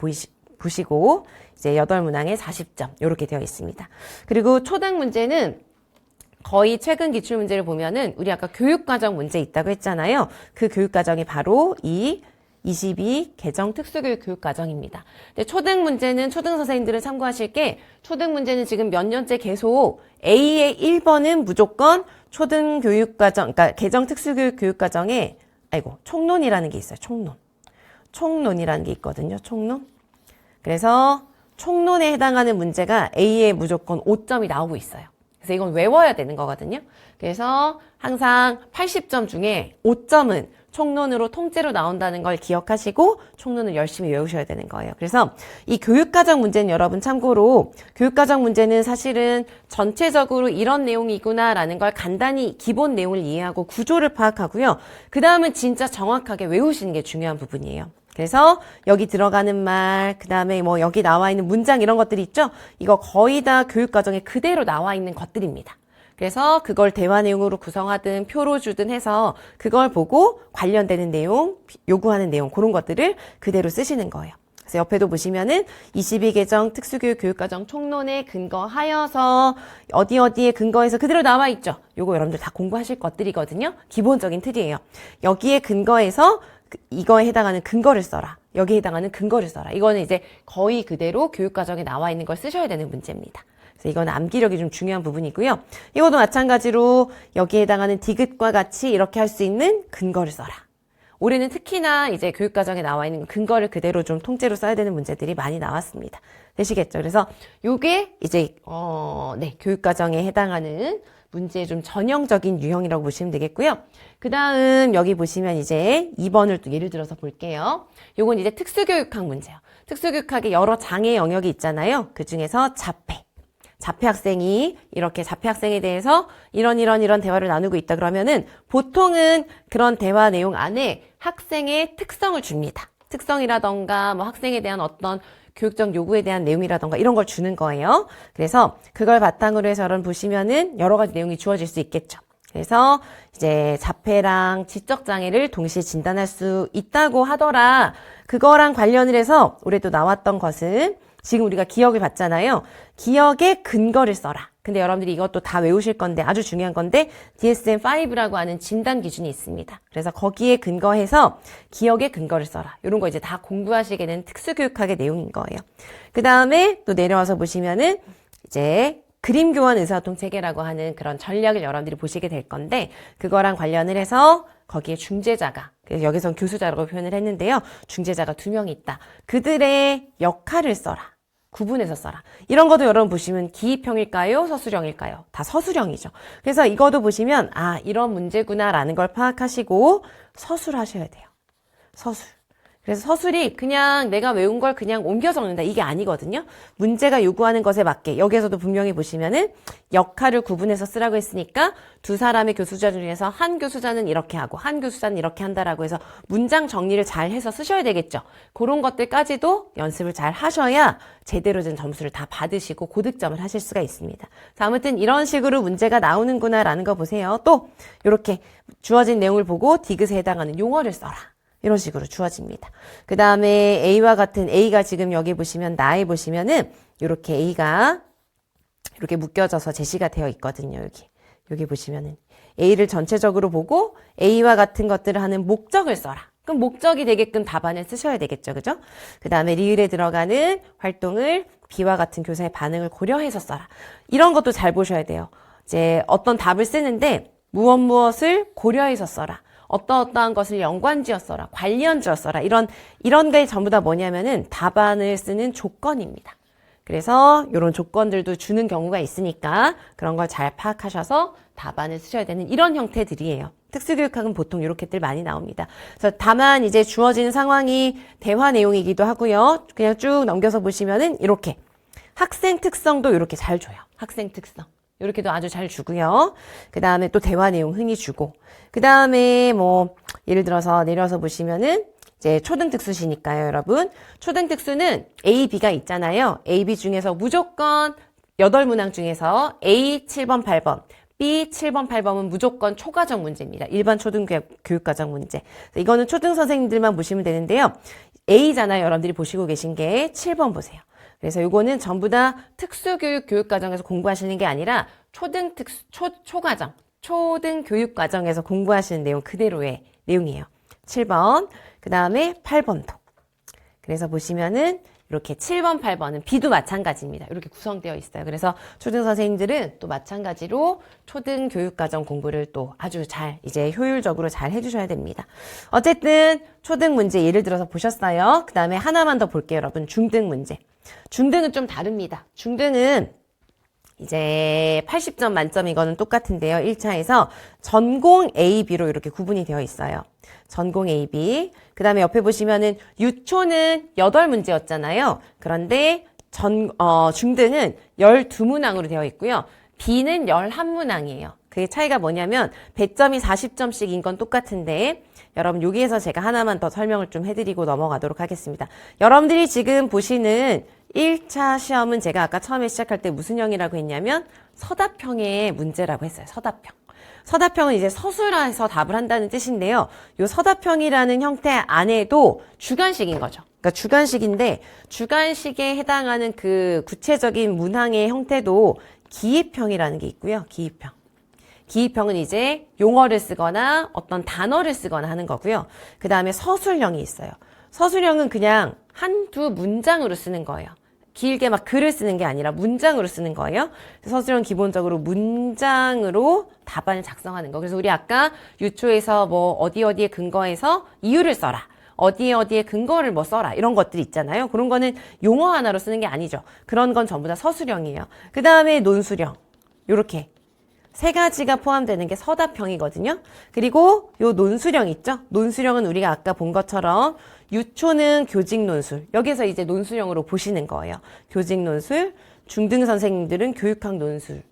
보시고 이제 8문항에 40점 이렇게 되어 있습니다. 그리고 초등 문제는 거의 최근 기출 문제를 보면은 우리 아까 교육과정 문제 있다고 했잖아요. 그 교육과정이 바로 이 22 개정 특수교육 교육과정입니다. 근데 초등 문제는 초등 선생님들은 참고하실 게 초등 문제는 지금 몇 년째 계속 A의 1번은 무조건 초등 교육과정, 그러니까 개정 특수교육 교육과정에 총론이라는 게 있어요. 총론이라는 게 있거든요. 총론. 그래서 총론에 해당하는 문제가 A에 무조건 5점이 나오고 있어요. 그래서 이건 외워야 되는 거거든요. 그래서 항상 80점 중에 5점은 총론으로 통째로 나온다는 걸 기억하시고 총론을 열심히 외우셔야 되는 거예요. 그래서 이 교육과정 문제는 여러분 참고로 교육과정 문제는 사실은 전체적으로 이런 내용이구나라는 걸 간단히 기본 내용을 이해하고 구조를 파악하고요. 그 다음은 진짜 정확하게 외우시는 게 중요한 부분이에요. 그래서 여기 들어가는 말, 그 다음에 뭐 여기 나와 있는 문장 이런 것들이 있죠? 이거 거의 다 교육과정에 그대로 나와 있는 것들입니다. 그래서 그걸 대화 내용으로 구성하든 표로 주든 해서 그걸 보고 관련되는 내용, 요구하는 내용 그런 것들을 그대로 쓰시는 거예요. 그래서 옆에도 보시면은 22개정 특수교육 교육과정 총론에 근거하여서 어디에 근거해서 그대로 나와 있죠? 요거 여러분들 다 공부하실 것들이거든요. 기본적인 틀이에요. 여기에 근거해서 이거에 해당하는 근거를 써라. 여기에 해당하는 근거를 써라. 이거는 이제 거의 그대로 교육과정에 나와 있는 걸 쓰셔야 되는 문제입니다. 그래서 이거는 암기력이 좀 중요한 부분이고요. 이것도 마찬가지로 여기에 해당하는 디귿과 같이 이렇게 할 수 있는 근거를 써라. 올해는 특히나 이제 교육과정에 나와 있는 근거를 그대로 좀 통째로 써야 되는 문제들이 많이 나왔습니다. 되시겠죠? 그래서 요게 이제 교육과정에 해당하는 문제의 좀 전형적인 유형이라고 보시면 되겠고요. 그 다음 여기 보시면 이제 2번을 또 예를 들어서 볼게요. 요건 이제 특수교육학 문제예요. 특수교육학의 여러 장애 영역이 있잖아요. 그 중에서 자폐 학생이 이렇게 자폐 학생에 대해서 이런 대화를 나누고 있다 그러면은 보통은 그런 대화 내용 안에 학생의 특성을 줍니다. 특성이라던가 뭐 학생에 대한 어떤 교육적 요구에 대한 내용이라던가 이런 걸 주는 거예요. 그래서 그걸 바탕으로 해서 여러분 보시면은 여러 가지 내용이 주어질 수 있겠죠. 그래서 이제 자폐랑 지적장애를 동시에 진단할 수 있다고 하더라. 그거랑 관련을 해서 올해 또 나왔던 것은 지금 우리가 기억을 봤잖아요. 기억의 근거를 써라. 근데 여러분들이 이것도 다 외우실 건데 아주 중요한 건데 DSM-5라고 하는 진단 기준이 있습니다. 그래서 거기에 근거해서 기억의 근거를 써라. 이런 거 이제 다 공부하시게 되는 특수교육학의 내용인 거예요. 그 다음에 또 내려와서 보시면은 이제 그림 교환 의사소통 체계라고 하는 그런 전략을 여러분들이 보시게 될 건데 그거랑 관련을 해서 거기에 중재자가, 그래서 여기선 교수자라고 표현을 했는데요. 중재자가 2명이 있다. 그들의 역할을 써라. 구분해서 써라. 이런 것도 여러분 보시면 기입형일까요? 서술형일까요? 다 서술형이죠. 그래서 이것도 보시면 아, 이런 문제구나라는 걸 파악하시고 서술하셔야 돼요. 서술. 그래서 서술이 그냥 내가 외운 걸 그냥 옮겨 적는다. 이게 아니거든요. 문제가 요구하는 것에 맞게 여기에서도 분명히 보시면은 역할을 구분해서 쓰라고 했으니까 2사람의 교수자 중에서 한 교수자는 이렇게 하고 한 교수자는 이렇게 한다라고 해서 문장 정리를 잘 해서 쓰셔야 되겠죠. 그런 것들까지도 연습을 잘 하셔야 제대로 된 점수를 다 받으시고 고득점을 하실 수가 있습니다. 자, 아무튼 이런 식으로 문제가 나오는구나라는 거 보세요. 또 이렇게 주어진 내용을 보고 디귿에 해당하는 용어를 써라. 이런 식으로 주어집니다. 그 다음에 A와 같은 A가 지금 여기 보시면 나에 보시면은 이렇게 A가 이렇게 묶여져서 제시가 되어 있거든요. 여기 보시면은 A를 전체적으로 보고 A와 같은 것들을 하는 목적을 써라. 그럼 목적이 되게끔 답안을 쓰셔야 되겠죠. 그죠? 그 다음에 리을에 들어가는 활동을 B와 같은 교사의 반응을 고려해서 써라. 이런 것도 잘 보셔야 돼요. 이제 어떤 답을 쓰는데 무엇을 고려해서 써라. 어떠한 것을 연관지어 써라, 관련지어 써라. 이런 게 전부 다 뭐냐면은 답안을 쓰는 조건입니다. 그래서 이런 조건들도 주는 경우가 있으니까 그런 걸 잘 파악하셔서 답안을 쓰셔야 되는 이런 형태들이에요. 특수교육학은 보통 이렇게들 많이 나옵니다. 그래서 다만 이제 주어지는 상황이 대화 내용이기도 하고요. 그냥 쭉 넘겨서 보시면은 이렇게 학생 특성도 이렇게 잘 줘요. 학생 특성. 이렇게도 아주 잘 주고요. 그 다음에 또 대화 내용 흔히 주고. 그 다음에 뭐, 예를 들어서 내려서 보시면은, 이제 초등특수시니까요, 여러분. 초등특수는 A, B가 있잖아요. A, B 중에서 무조건 8문항 중에서 A 7번, 8번, B 7번, 8번은 무조건 초과정 문제입니다. 일반 초등교육과정 문제. 이거는 초등선생님들만 보시면 되는데요. A잖아요, 여러분들이 보시고 계신 게 7번 보세요. 그래서 요거는 전부 다 특수교육 교육과정에서 공부하시는 게 아니라 초과정, 초등교육과정에서 공부하시는 내용 그대로의 내용이에요. 7번, 그 다음에 8번도. 그래서 보시면은 이렇게 7번, 8번은 B도 마찬가지입니다. 이렇게 구성되어 있어요. 그래서 초등선생님들은 또 마찬가지로 초등교육과정 공부를 또 아주 잘, 이제 효율적으로 잘 해주셔야 됩니다. 어쨌든 초등 문제 예를 들어서 보셨어요. 그 다음에 하나만 더 볼게요, 여러분. 중등 문제. 중등은 좀 다릅니다. 중등은 이제 80점 만점 이거는 똑같은데요. 1차에서 전공 A, B로 이렇게 구분이 되어 있어요. 전공 A, B. 그 다음에 옆에 보시면은 유초는 8문제였잖아요. 그런데 중등은 12문항으로 되어 있고요. B는 11문항이에요. 그게 차이가 뭐냐면 배점이 40점씩인 건 똑같은데 여러분 여기에서 제가 하나만 더 설명을 좀 해드리고 넘어가도록 하겠습니다. 여러분들이 지금 보시는 1차 시험은 제가 아까 처음에 시작할 때 무슨 형이라고 했냐면 서답형의 문제라고 했어요. 서답형. 서답형은 이제 서술해서 답을 한다는 뜻인데요. 이 서답형이라는 형태 안에도 주관식인 거죠. 그러니까 주관식인데 주관식에 해당하는 그 구체적인 문항의 형태도 기입형이라는 게 있고요. 기입형. 기입형은 이제 용어를 쓰거나 어떤 단어를 쓰거나 하는 거고요. 그 다음에 서술형이 있어요. 서술형은 그냥 한두 문장으로 쓰는 거예요. 길게 막 글을 쓰는 게 아니라 문장으로 쓰는 거예요. 서술형은 기본적으로 문장으로 답안을 작성하는 거. 그래서 우리 아까 유초에서 뭐 어디에 근거해서 이유를 써라. 어디에 근거를 뭐 써라. 이런 것들이 있잖아요. 그런 거는 용어 하나로 쓰는 게 아니죠. 그런 건 전부 다 서술형이에요. 그 다음에 논술형. 요렇게. 3가지가 포함되는 게 서답형이거든요. 그리고 요 논술형 있죠? 논술형은 우리가 아까 본 것처럼 유초는 교직 논술. 여기서 이제 논술형으로 보시는 거예요. 교직 논술, 중등 선생님들은 교육학 논술.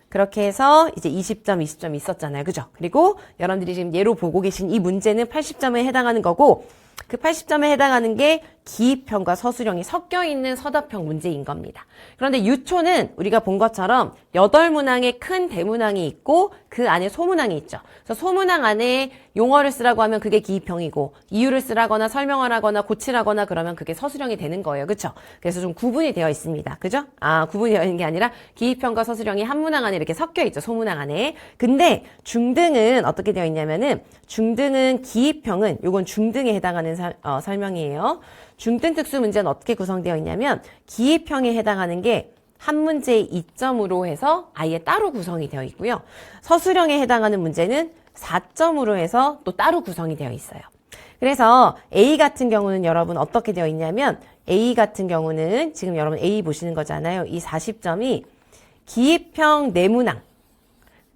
그렇게 해서 이제 20점, 20점 있었잖아요. 그죠? 그리고 여러분들이 지금 예로 보고 계신 이 문제는 80점에 해당하는 거고 그 80점에 해당하는 게 기입형과 서술형이 섞여 있는 서답형 문제인 겁니다. 그런데 유초는 우리가 본 것처럼 8문항에 큰 대문항이 있고 그 안에 소문항이 있죠. 그래서 소문항 안에 용어를 쓰라고 하면 그게 기입형이고 이유를 쓰라거나 설명을 하거나 고치라거나 그러면 그게 서술형이 되는 거예요. 그렇죠? 그래서 좀 구분이 되어 있습니다. 그죠? 구분이 되어 있는 게 아니라 기입형과 서술형이 한 문항 안에 이렇게 섞여 있죠. 소문항 안에. 근데 중등은 어떻게 되어 있냐면은 중등은 기입형은 요건 중등에 해당하는 설명이에요. 중등 특수 문제는 어떻게 구성되어 있냐면 기입형에 해당하는 게 한 문제에 2점으로 해서 아예 따로 구성이 되어 있고요. 서술형에 해당하는 문제는 4점으로 해서 또 따로 구성이 되어 있어요. 그래서 A 같은 경우는 여러분 어떻게 되어 있냐면 A 같은 경우는 지금 여러분 A 보시는 거잖아요. 이 40점이 기입형 내문항.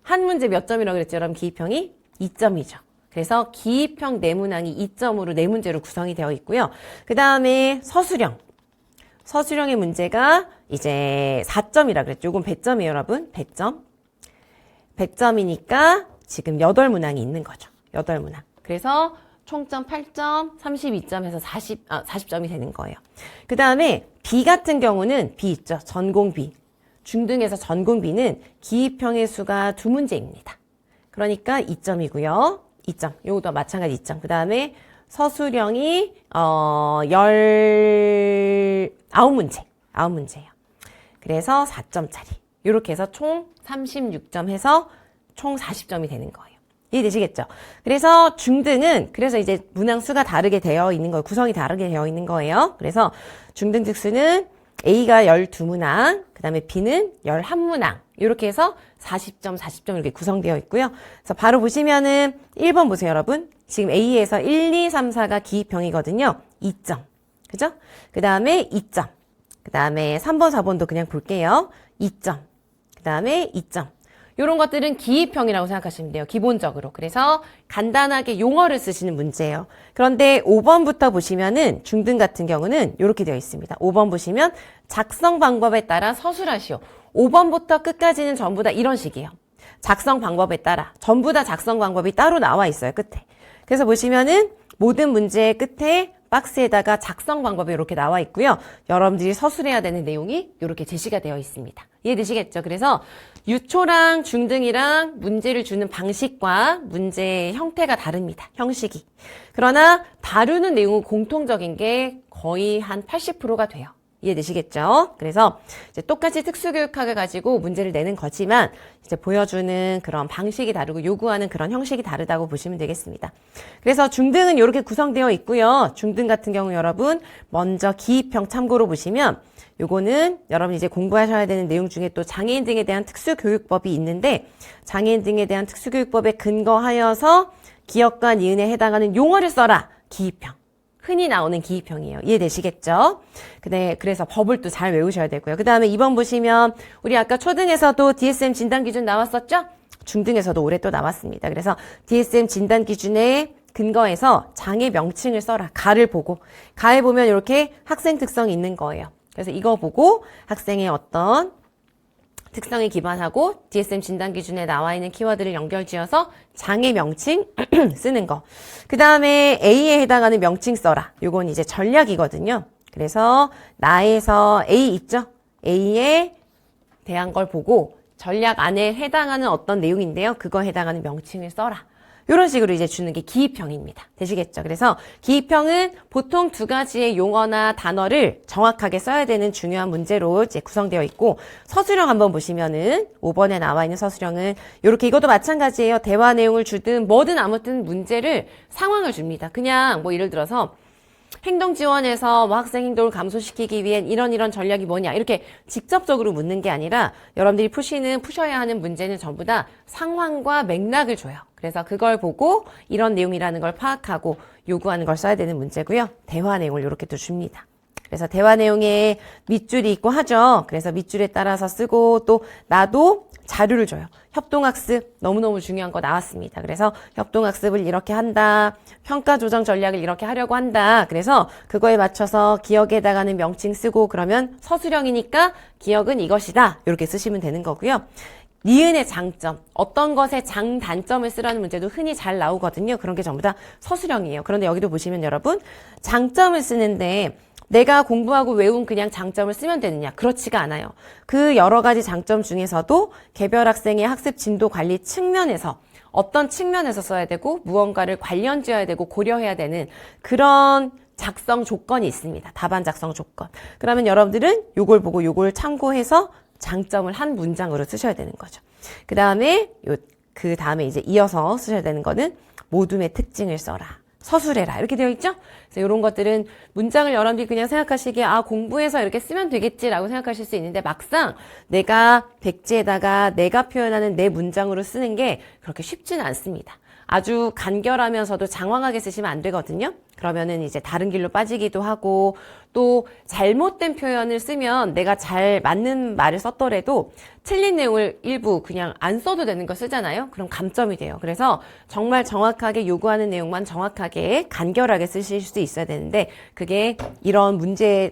한 문제 몇 점이라고 그랬죠? 여러분 기입형이 2점이죠. 그래서 기입형 내문항이 2점으로 네 문제로 구성이 되어 있고요. 그 다음에 서술형. 서술형의 문제가 이제 4점이라 그랬죠. 이건 100점이에요, 여러분. 100점. 100점이니까 지금 8문항이 있는 거죠. 8문항. 그래서 총점 8점, 32점 해서 40점이 되는 거예요. 그 다음에 B 같은 경우는 B 있죠. 전공 B. 중등에서 전공 B는 기입형의 수가 2문제입니다. 그러니까 2점이고요. 2점. 요것도 마찬가지 2점. 그 다음에 서술형이 19문제. 9문제예요. 그래서 4점짜리. 이렇게 해서 총 36점 해서 총 40점이 되는 거예요. 이해되시겠죠? 그래서 중등은 그래서 이제 문항 수가 다르게 되어 있는 거예요. 구성이 다르게 되어 있는 거예요. 그래서 중등 특수는 A가 12문항, 그 다음에 B는 11문항. 이렇게 해서 40점, 40점 이렇게 구성되어 있고요. 그래서 바로 보시면은 1번 보세요, 여러분. 지금 A에서 1, 2, 3, 4가 기입형이거든요. 2점. 그죠? 그 다음에 2점. 그 다음에 3번, 4번도 그냥 볼게요. 2점. 그 다음에 2점. 이런 것들은 기입형이라고 생각하시면 돼요. 기본적으로. 그래서 간단하게 용어를 쓰시는 문제예요. 그런데 5번부터 보시면은 중등 같은 경우는 이렇게 되어 있습니다. 5번 보시면 작성 방법에 따라 서술하시오. 5번부터 끝까지는 전부 다 이런 식이에요. 작성 방법에 따라 전부 다 작성 방법이 따로 나와 있어요. 끝에. 그래서 보시면은 모든 문제의 끝에 박스에다가 작성 방법이 이렇게 나와 있고요. 여러분들이 서술해야 되는 내용이 이렇게 제시가 되어 있습니다. 이해되시겠죠? 그래서 유초랑 중등이랑 문제를 주는 방식과 문제의 형태가 다릅니다. 형식이. 그러나 다루는 내용은 공통적인 게 거의 한 80%가 돼요. 이해되시겠죠? 그래서 이제 똑같이 특수교육학을 가지고 문제를 내는 거지만 이제 보여주는 그런 방식이 다르고 요구하는 그런 형식이 다르다고 보시면 되겠습니다. 그래서 중등은 이렇게 구성되어 있고요. 중등 같은 경우 여러분 먼저 기입형 참고로 보시면 요거는 여러분 이제 공부하셔야 되는 내용 중에 또 장애인 등에 대한 특수교육법이 있는데 장애인 등에 대한 특수교육법에 근거하여서 기역과 니은에 해당하는 용어를 써라. 기입형. 흔히 나오는 기입형이에요. 이해되시겠죠? 그래서 법을 또 잘 외우셔야 되고요. 그 다음에 2번 보시면 우리 아까 초등에서도 DSM 진단 기준 나왔었죠? 중등에서도 올해 또 나왔습니다. 그래서 DSM 진단 기준에 근거해서 장애 명칭을 써라. 가를 보고. 가에 보면 이렇게 학생 특성이 있는 거예요. 그래서 이거 보고 학생의 어떤 특성에 기반하고 DSM 진단 기준에 나와 있는 키워드를 연결지어서 장애 명칭 쓰는 거. 그 다음에 A에 해당하는 명칭 써라. 요건 이제 전략이거든요. 그래서 나에서 A 있죠? A에 대한 걸 보고 전략 안에 해당하는 어떤 내용인데요. 그거에 해당하는 명칭을 써라. 이런 식으로 이제 주는 게 기입형입니다. 되시겠죠? 그래서 기입형은 보통 2가지의 용어나 단어를 정확하게 써야 되는 중요한 문제로 이제 구성되어 있고 서술형 한번 보시면은 5번에 나와 있는 서술형은 이렇게 이것도 마찬가지예요. 대화 내용을 주든 뭐든 아무튼 문제를 상황을 줍니다. 그냥 뭐 예를 들어서 행동 지원에서 뭐 학생 행동을 감소시키기 위한 이런 전략이 뭐냐 이렇게 직접적으로 묻는 게 아니라 여러분들이 푸셔야 하는 문제는 전부 다 상황과 맥락을 줘요. 그래서 그걸 보고 이런 내용이라는 걸 파악하고 요구하는 걸 써야 되는 문제고요. 대화 내용을 이렇게 또 줍니다. 그래서 대화 내용에 밑줄이 있고 하죠. 그래서 밑줄에 따라서 쓰고 또 나도 자료를 줘요. 협동학습 너무너무 중요한 거 나왔습니다. 그래서 협동학습을 이렇게 한다. 평가조정 전략을 이렇게 하려고 한다. 그래서 그거에 맞춰서 기억에 해당하는 명칭 쓰고 그러면 서술형이니까 기억은 이것이다. 이렇게 쓰시면 되는 거고요. 니은의 장점, 어떤 것의 장단점을 쓰라는 문제도 흔히 잘 나오거든요. 그런 게 전부 다 서술형이에요. 그런데 여기도 보시면 여러분, 장점을 쓰는데 내가 공부하고 외운 그냥 장점을 쓰면 되느냐? 그렇지가 않아요. 그 여러 가지 장점 중에서도 개별 학생의 학습 진도 관리 측면에서 어떤 측면에서 써야 되고 무언가를 관련 지어야 되고 고려해야 되는 그런 작성 조건이 있습니다. 답안 작성 조건. 그러면 여러분들은 요걸 보고 요걸 참고해서 장점을 한 문장으로 쓰셔야 되는 거죠. 그 다음에 이제 이어서 쓰셔야 되는 거는 모둠의 특징을 써라. 서술해라. 이렇게 되어 있죠? 그래서 이런 것들은 문장을 여러분들이 그냥 생각하시기에 공부해서 이렇게 쓰면 되겠지라고 생각하실 수 있는데 막상 내가 백지에다가 내가 표현하는 내 문장으로 쓰는 게 그렇게 쉽지는 않습니다. 아주 간결하면서도 장황하게 쓰시면 안 되거든요. 그러면은 이제 다른 길로 빠지기도 하고 또 잘못된 표현을 쓰면 내가 잘 맞는 말을 썼더라도 틀린 내용을 일부 그냥 안 써도 되는 거 쓰잖아요. 그럼 감점이 돼요. 그래서 정말 정확하게 요구하는 내용만 정확하게 간결하게 쓰실 수 있어야 되는데 그게 이런 문제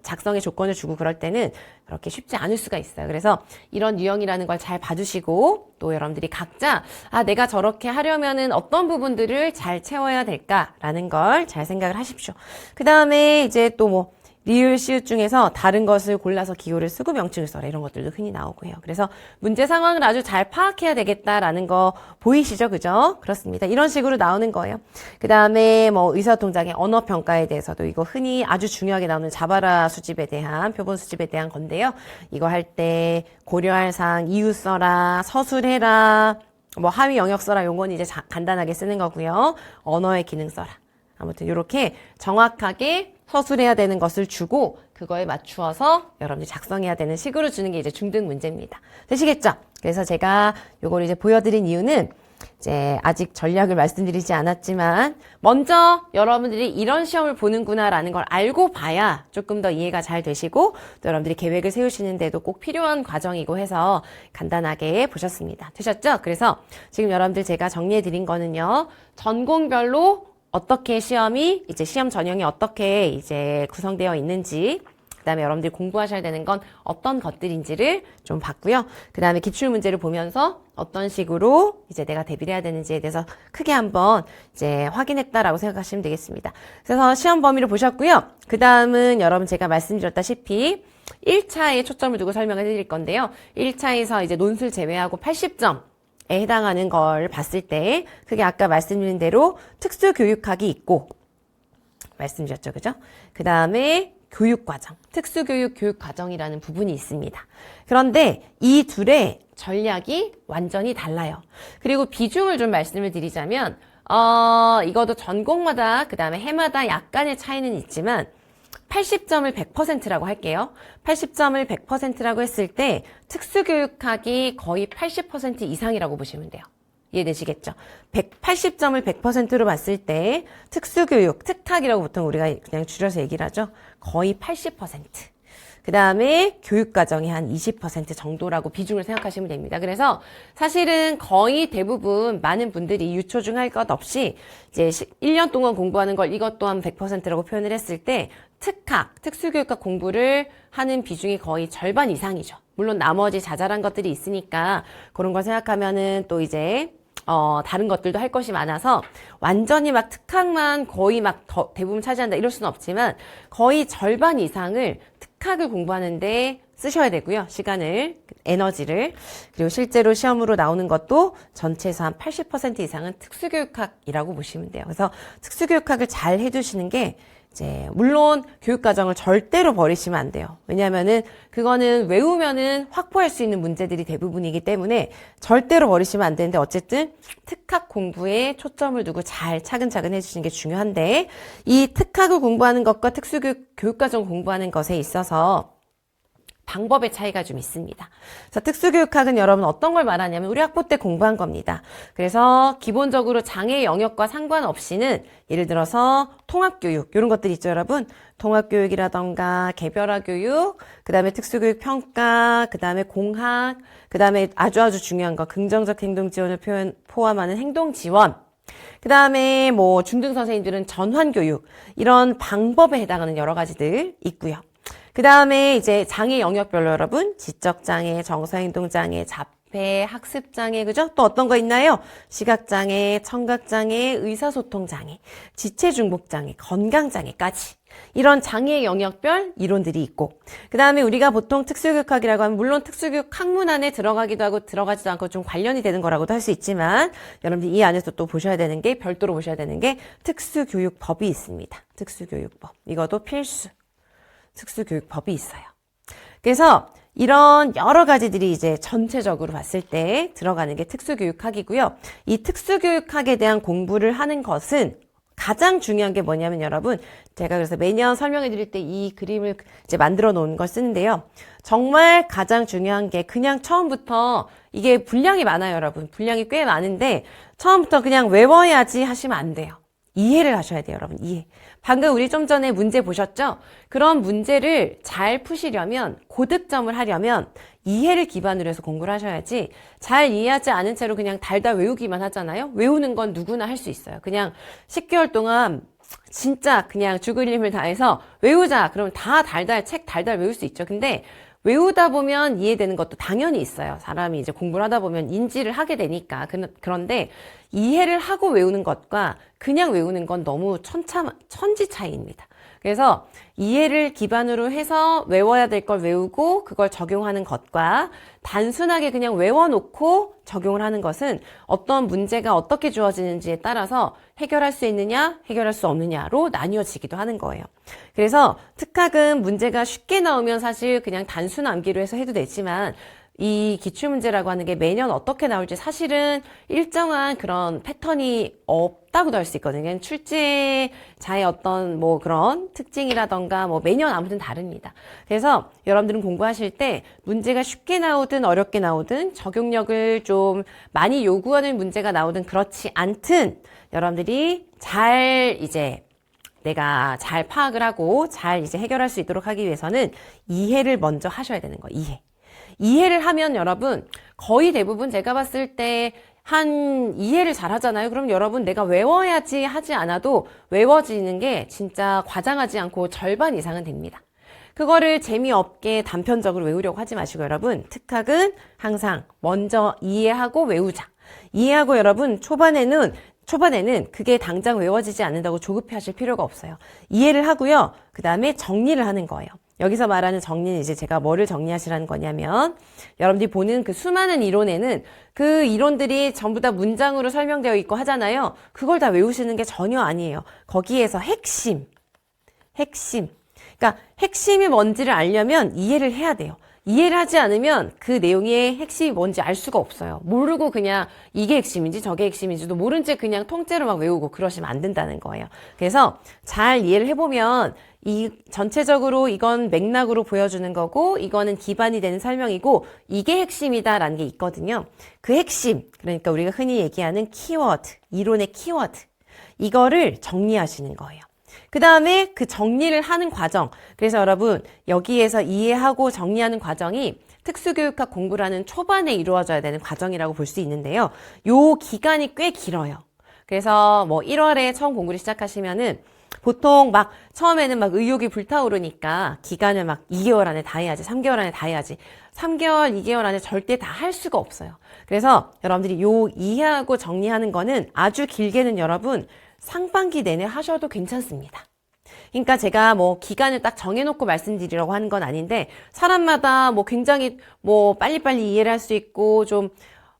작성의 조건을 주고 그럴 때는 그렇게 쉽지 않을 수가 있어요. 그래서 이런 유형이라는 걸 잘 봐주시고 또 여러분들이 각자 내가 저렇게 하려면은 어떤 부분들을 잘 채워야 될까라는 걸 잘 생각을 하십시오. 그 다음에 이제 또 뭐 리을, 시읒 중에서 다른 것을 골라서 기호를 쓰고 명칭을 써라 이런 것들도 흔히 나오고 해요. 그래서 문제 상황을 아주 잘 파악해야 되겠다라는 거 보이시죠? 그죠? 그렇습니다. 이런 식으로 나오는 거예요. 그 다음에 뭐 의사소통장애 언어평가에 대해서도 이거 흔히 아주 중요하게 나오는 자바라 수집에 대한 표본 수집에 대한 건데요. 이거 할 때 고려할 사항 이유 써라, 서술해라, 뭐 하위 영역 써라 요건 이제 간단하게 쓰는 거고요. 언어의 기능 써라. 아무튼 이렇게 정확하게 서술해야 되는 것을 주고 그거에 맞추어서 여러분들이 작성해야 되는 식으로 주는 게 이제 중등 문제입니다. 되시겠죠? 그래서 제가 요걸 이제 보여드린 이유는 이제 아직 전략을 말씀드리지 않았지만 먼저 여러분들이 이런 시험을 보는구나라는 걸 알고 봐야 조금 더 이해가 잘 되시고 또 여러분들이 계획을 세우시는데도 꼭 필요한 과정이고 해서 간단하게 보셨습니다. 되셨죠? 그래서 지금 여러분들 제가 정리해 드린 거는요. 전공별로 어떻게 시험이 이제 시험 전형이 어떻게 이제 구성되어 있는지 그다음에 여러분들이 공부하셔야 되는 건 어떤 것들인지를 좀 봤고요. 그다음에 기출 문제를 보면서 어떤 식으로 이제 내가 대비를 해야 되는지에 대해서 크게 한번 이제 확인했다라고 생각하시면 되겠습니다. 그래서 시험 범위를 보셨고요. 그다음은 여러분 제가 말씀드렸다시피 1차에 초점을 두고 설명을 드릴 건데요. 1차에서 이제 논술 제외하고 80점 에 해당하는 걸 봤을 때 그게 아까 말씀드린 대로 특수교육학이 있고 말씀드렸죠. 그죠? 그 다음에 교육과정, 특수교육 교육과정이라는 부분이 있습니다. 그런데 이 둘의 전략이 완전히 달라요. 그리고 비중을 좀 말씀을 드리자면 이것도 전공마다 그 다음에 해마다 약간의 차이는 있지만 80점을 100%라고 할게요. 80점을 100%라고 했을 때 특수교육학이 거의 80% 이상이라고 보시면 돼요. 이해되시겠죠? 180점을 100%로 봤을 때 특수교육, 특학이라고 보통 우리가 그냥 줄여서 얘기를 하죠. 거의 80%. 그 다음에 교육과정이 한 20% 정도라고 비중을 생각하시면 됩니다. 그래서 사실은 거의 대부분 많은 분들이 유초중할 것 없이 이제 1년 동안 공부하는 걸 이것 또한 100%라고 표현을 했을 때 특학, 특수교육학 공부를 하는 비중이 거의 절반 이상이죠. 물론 나머지 자잘한 것들이 있으니까 그런 걸 생각하면은 또 이제 다른 것들도 할 것이 많아서 완전히 막 특학만 거의 막 대부분 차지한다 이럴 수는 없지만 거의 절반 이상을 특학을 공부하는데 쓰셔야 되고요. 시간을, 에너지를. 그리고 실제로 시험으로 나오는 것도 전체에서 한 80% 이상은 특수교육학이라고 보시면 돼요. 그래서 특수교육학을 잘 해두시는 게 이제 물론 교육과정을 절대로 버리시면 안 돼요. 왜냐하면은 그거는 외우면은 확보할 수 있는 문제들이 대부분이기 때문에 절대로 버리시면 안 되는데 어쨌든 특학 공부에 초점을 두고 잘 차근차근 해주시는 게 중요한데 이 특학을 공부하는 것과 교육과정 공부하는 것에 있어서 방법의 차이가 좀 있습니다. 그래서 특수교육학은 여러분 어떤 걸 말하냐면 우리 학부 때 공부한 겁니다. 그래서 기본적으로 장애 영역과 상관없이는 예를 들어서 통합교육 이런 것들 있죠 여러분. 통합교육이라던가 개별화 교육, 그 다음에 특수교육 평가, 그 다음에 공학, 그 다음에 아주 중요한 거 긍정적 행동 지원을 포함하는 행동 지원, 그 다음에 뭐 중등 선생님들은 전환교육 이런 방법에 해당하는 여러 가지들 있고요. 그 다음에 이제 장애 영역별로 여러분 지적장애, 정서행동장애, 실패, 학습장애, 그죠? 또 어떤 거 있나요? 시각장애, 청각장애, 의사소통장애, 지체중복장애, 건강장애까지. 이런 장애 영역별 이론들이 있고, 그 다음에 우리가 보통 특수교육학이라고 하면 물론 특수교육 학문 안에 들어가기도 하고 들어가지도 않고 좀 관련이 되는 거라고도 할 수 있지만, 여러분들 이 안에서 또 보셔야 되는 게, 별도로 보셔야 되는 게 특수교육법이 있습니다. 특수교육법. 이것도 필수. 특수교육법이 있어요. 그래서 이런 여러 가지들이 이제 전체적으로 봤을 때 들어가는 게 특수교육학이고요. 이 특수교육학에 대한 공부를 하는 것은 가장 중요한 게 뭐냐면 여러분, 제가 그래서 매년 설명해 드릴 때 이 그림을 이제 만들어 놓은 걸 쓰는데요. 정말 가장 중요한 게 그냥 처음부터 이게 분량이 많아요, 여러분. 분량이 꽤 많은데 처음부터 그냥 외워야지 하시면 안 돼요. 이해를 하셔야 돼요, 여러분. 이해. 방금 우리 좀 전에 문제 보셨죠? 그런 문제를 잘 푸시려면, 고득점을 하려면 이해를 기반으로 해서 공부를 하셔야지 잘 이해하지 않은 채로 그냥 달달 외우기만 하잖아요? 외우는 건 누구나 할 수 있어요. 그냥 10개월 동안 진짜 그냥 죽을 힘을 다해서 외우자. 그러면 다 책 달달 외울 수 있죠. 근데 외우다 보면 이해되는 것도 당연히 있어요. 사람이 이제 공부를 하다 보면 인지를 하게 되니까. 그런데 이해를 하고 외우는 것과 그냥 외우는 건 너무 천지 차이입니다. 그래서 이해를 기반으로 해서 외워야 될 걸 외우고 그걸 적용하는 것과 단순하게 그냥 외워놓고 적용을 하는 것은 어떤 문제가 어떻게 주어지는지에 따라서 해결할 수 있느냐, 해결할 수 없느냐로 나뉘어지기도 하는 거예요. 그래서 특학은 문제가 쉽게 나오면 사실 그냥 단순 암기로 해서 해도 되지만 이 기출문제라고 하는 게 매년 어떻게 나올지 사실은 일정한 그런 패턴이 없다고도 할 수 있거든요. 출제자의 어떤 뭐 그런 특징이라던가 뭐 매년 아무튼 다릅니다. 그래서 여러분들은 공부하실 때 문제가 쉽게 나오든 어렵게 나오든 적용력을 좀 많이 요구하는 문제가 나오든 그렇지 않든 여러분들이 잘 이제 내가 잘 파악을 하고 잘 이제 해결할 수 있도록 하기 위해서는 이해를 먼저 하셔야 되는 거예요. 이해를 하면 여러분 거의 대부분 제가 봤을 때 한 이해를 잘 하잖아요. 그럼 여러분 내가 외워야지 하지 않아도 외워지는 게 진짜 과장하지 않고 절반 이상은 됩니다. 그거를 재미없게 단편적으로 외우려고 하지 마시고 여러분 특학은 항상 먼저 이해하고 외우자. 이해하고 여러분 초반에는 그게 당장 외워지지 않는다고 조급해 하실 필요가 없어요. 이해를 하고요. 그 다음에 정리를 하는 거예요. 여기서 말하는 정리는 이제 제가 뭐를 정리하시라는 거냐면 여러분들이 보는 그 수많은 이론에는 그 이론들이 전부 다 문장으로 설명되어 있고 하잖아요. 그걸 다 외우시는 게 전혀 아니에요. 거기에서 핵심. 그러니까 핵심이 뭔지를 알려면 이해를 해야 돼요. 이해를 하지 않으면 그 내용의 핵심이 뭔지 알 수가 없어요. 모르고 그냥 이게 핵심인지 저게 핵심인지도 모른 채 그냥 통째로 막 외우고 그러시면 안 된다는 거예요. 그래서 잘 이해를 해보면 이 전체적으로 이건 맥락으로 보여주는 거고 이거는 기반이 되는 설명이고 이게 핵심이다라는 게 있거든요. 그 핵심, 그러니까 우리가 흔히 얘기하는 키워드, 이론의 키워드 이거를 정리하시는 거예요. 그 다음에 그 정리를 하는 과정. 그래서 여러분 여기에서 이해하고 정리하는 과정이 특수교육학 공부를 하는 초반에 이루어져야 되는 과정이라고 볼 수 있는데요. 요 기간이 꽤 길어요. 그래서 뭐 1월에 처음 공부를 시작하시면은 보통 막 처음에는 막 의욕이 불타오르니까 기간을 막 2개월 안에 다 해야지, 3개월 안에 다 해야지. 3개월, 2개월 안에 절대 다 할 수가 없어요. 그래서 여러분들이 요 이해하고 정리하는 거는 아주 길게는 여러분 상반기 내내 하셔도 괜찮습니다. 그러니까 제가 뭐 기간을 딱 정해놓고 말씀드리려고 하는 건 아닌데 사람마다 뭐 굉장히 뭐 빨리빨리 이해를 할 수 있고 좀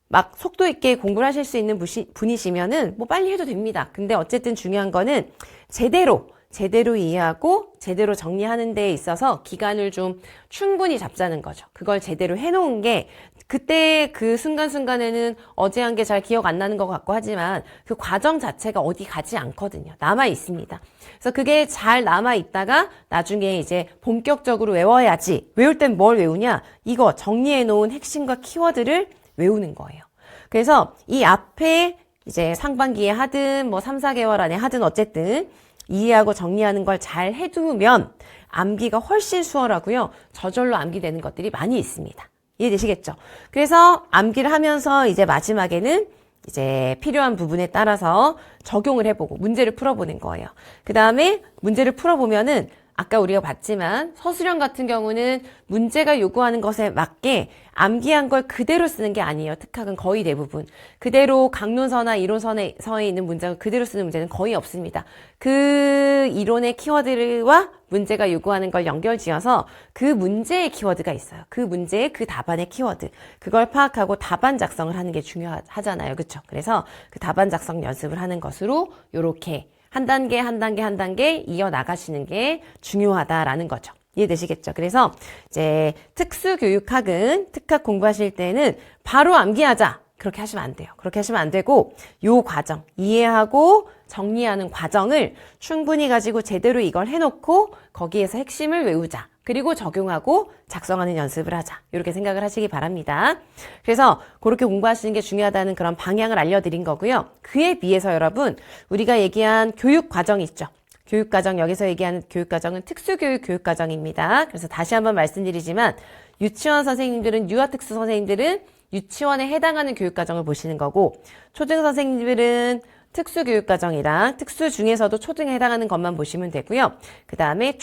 막 속도 있게 공부를 하실 수 있는 분이시면은 뭐 빨리 해도 됩니다. 근데 어쨌든 중요한 거는 제대로 이해하고 제대로 정리하는 데에 있어서 기간을 좀 충분히 잡자는 거죠. 그걸 제대로 해놓은 게 그때 그 순간순간에는 어제 한 게 잘 기억 안 나는 것 같고 하지만 그 과정 자체가 어디 가지 않거든요. 남아 있습니다. 그래서 그게 잘 남아 있다가 나중에 이제 본격적으로 외워야지. 외울 땐 뭘 외우냐? 이거 정리해 놓은 핵심과 키워드를 외우는 거예요. 그래서 이 앞에 이제 상반기에 하든 뭐 3, 4개월 안에 하든 어쨌든 이해하고 정리하는 걸 잘 해두면 암기가 훨씬 수월하고요. 저절로 암기되는 것들이 많이 있습니다. 이해되시겠죠? 그래서 암기를 하면서 이제 마지막에는 이제 필요한 부분에 따라서 적용을 해보고 문제를 풀어보는 거예요. 그 다음에 문제를 풀어보면은 아까 우리가 봤지만 서술형 같은 경우는 문제가 요구하는 것에 맞게 암기한 걸 그대로 쓰는 게 아니에요. 특학은 거의 대부분. 그대로 강론서나 이론서에 있는 문장을 그대로 쓰는 문제는 거의 없습니다. 그 이론의 키워드와 문제가 요구하는 걸 연결지어서 그 문제의 키워드가 있어요. 그 문제의 그 답안의 키워드. 그걸 파악하고 답안 작성을 하는 게 중요하잖아요. 그렇죠? 그래서 그 답안 작성 연습을 하는 것으로 요렇게 한 단계 한 단계 한 단계 이어나가시는 게 중요하다라는 거죠. 이해되시겠죠? 그래서 이제 특수교육학은 특학 공부하실 때는 바로 암기하자. 그렇게 하시면 안 돼요. 그렇게 하시면 안 되고 요 과정, 이해하고 정리하는 과정을 충분히 가지고 제대로 이걸 해놓고 거기에서 핵심을 외우자. 그리고 적용하고 작성하는 연습을 하자. 이렇게 생각을 하시기 바랍니다. 그래서 그렇게 공부하시는 게 중요하다는 그런 방향을 알려드린 거고요. 그에 비해서 여러분, 우리가 얘기한 교육과정 있죠. 교육과정, 여기서 얘기하는 교육과정은 특수교육 교육과정입니다. 그래서 다시 한번 말씀드리지만 유치원 선생님들은, 유아특수 선생님들은 유치원에 해당하는 교육과정을 보시는 거고, 초등 선생님들은 특수교육과정이랑 특수 중에서도 초등에 해당하는 것만 보시면 되고요. 그 다음에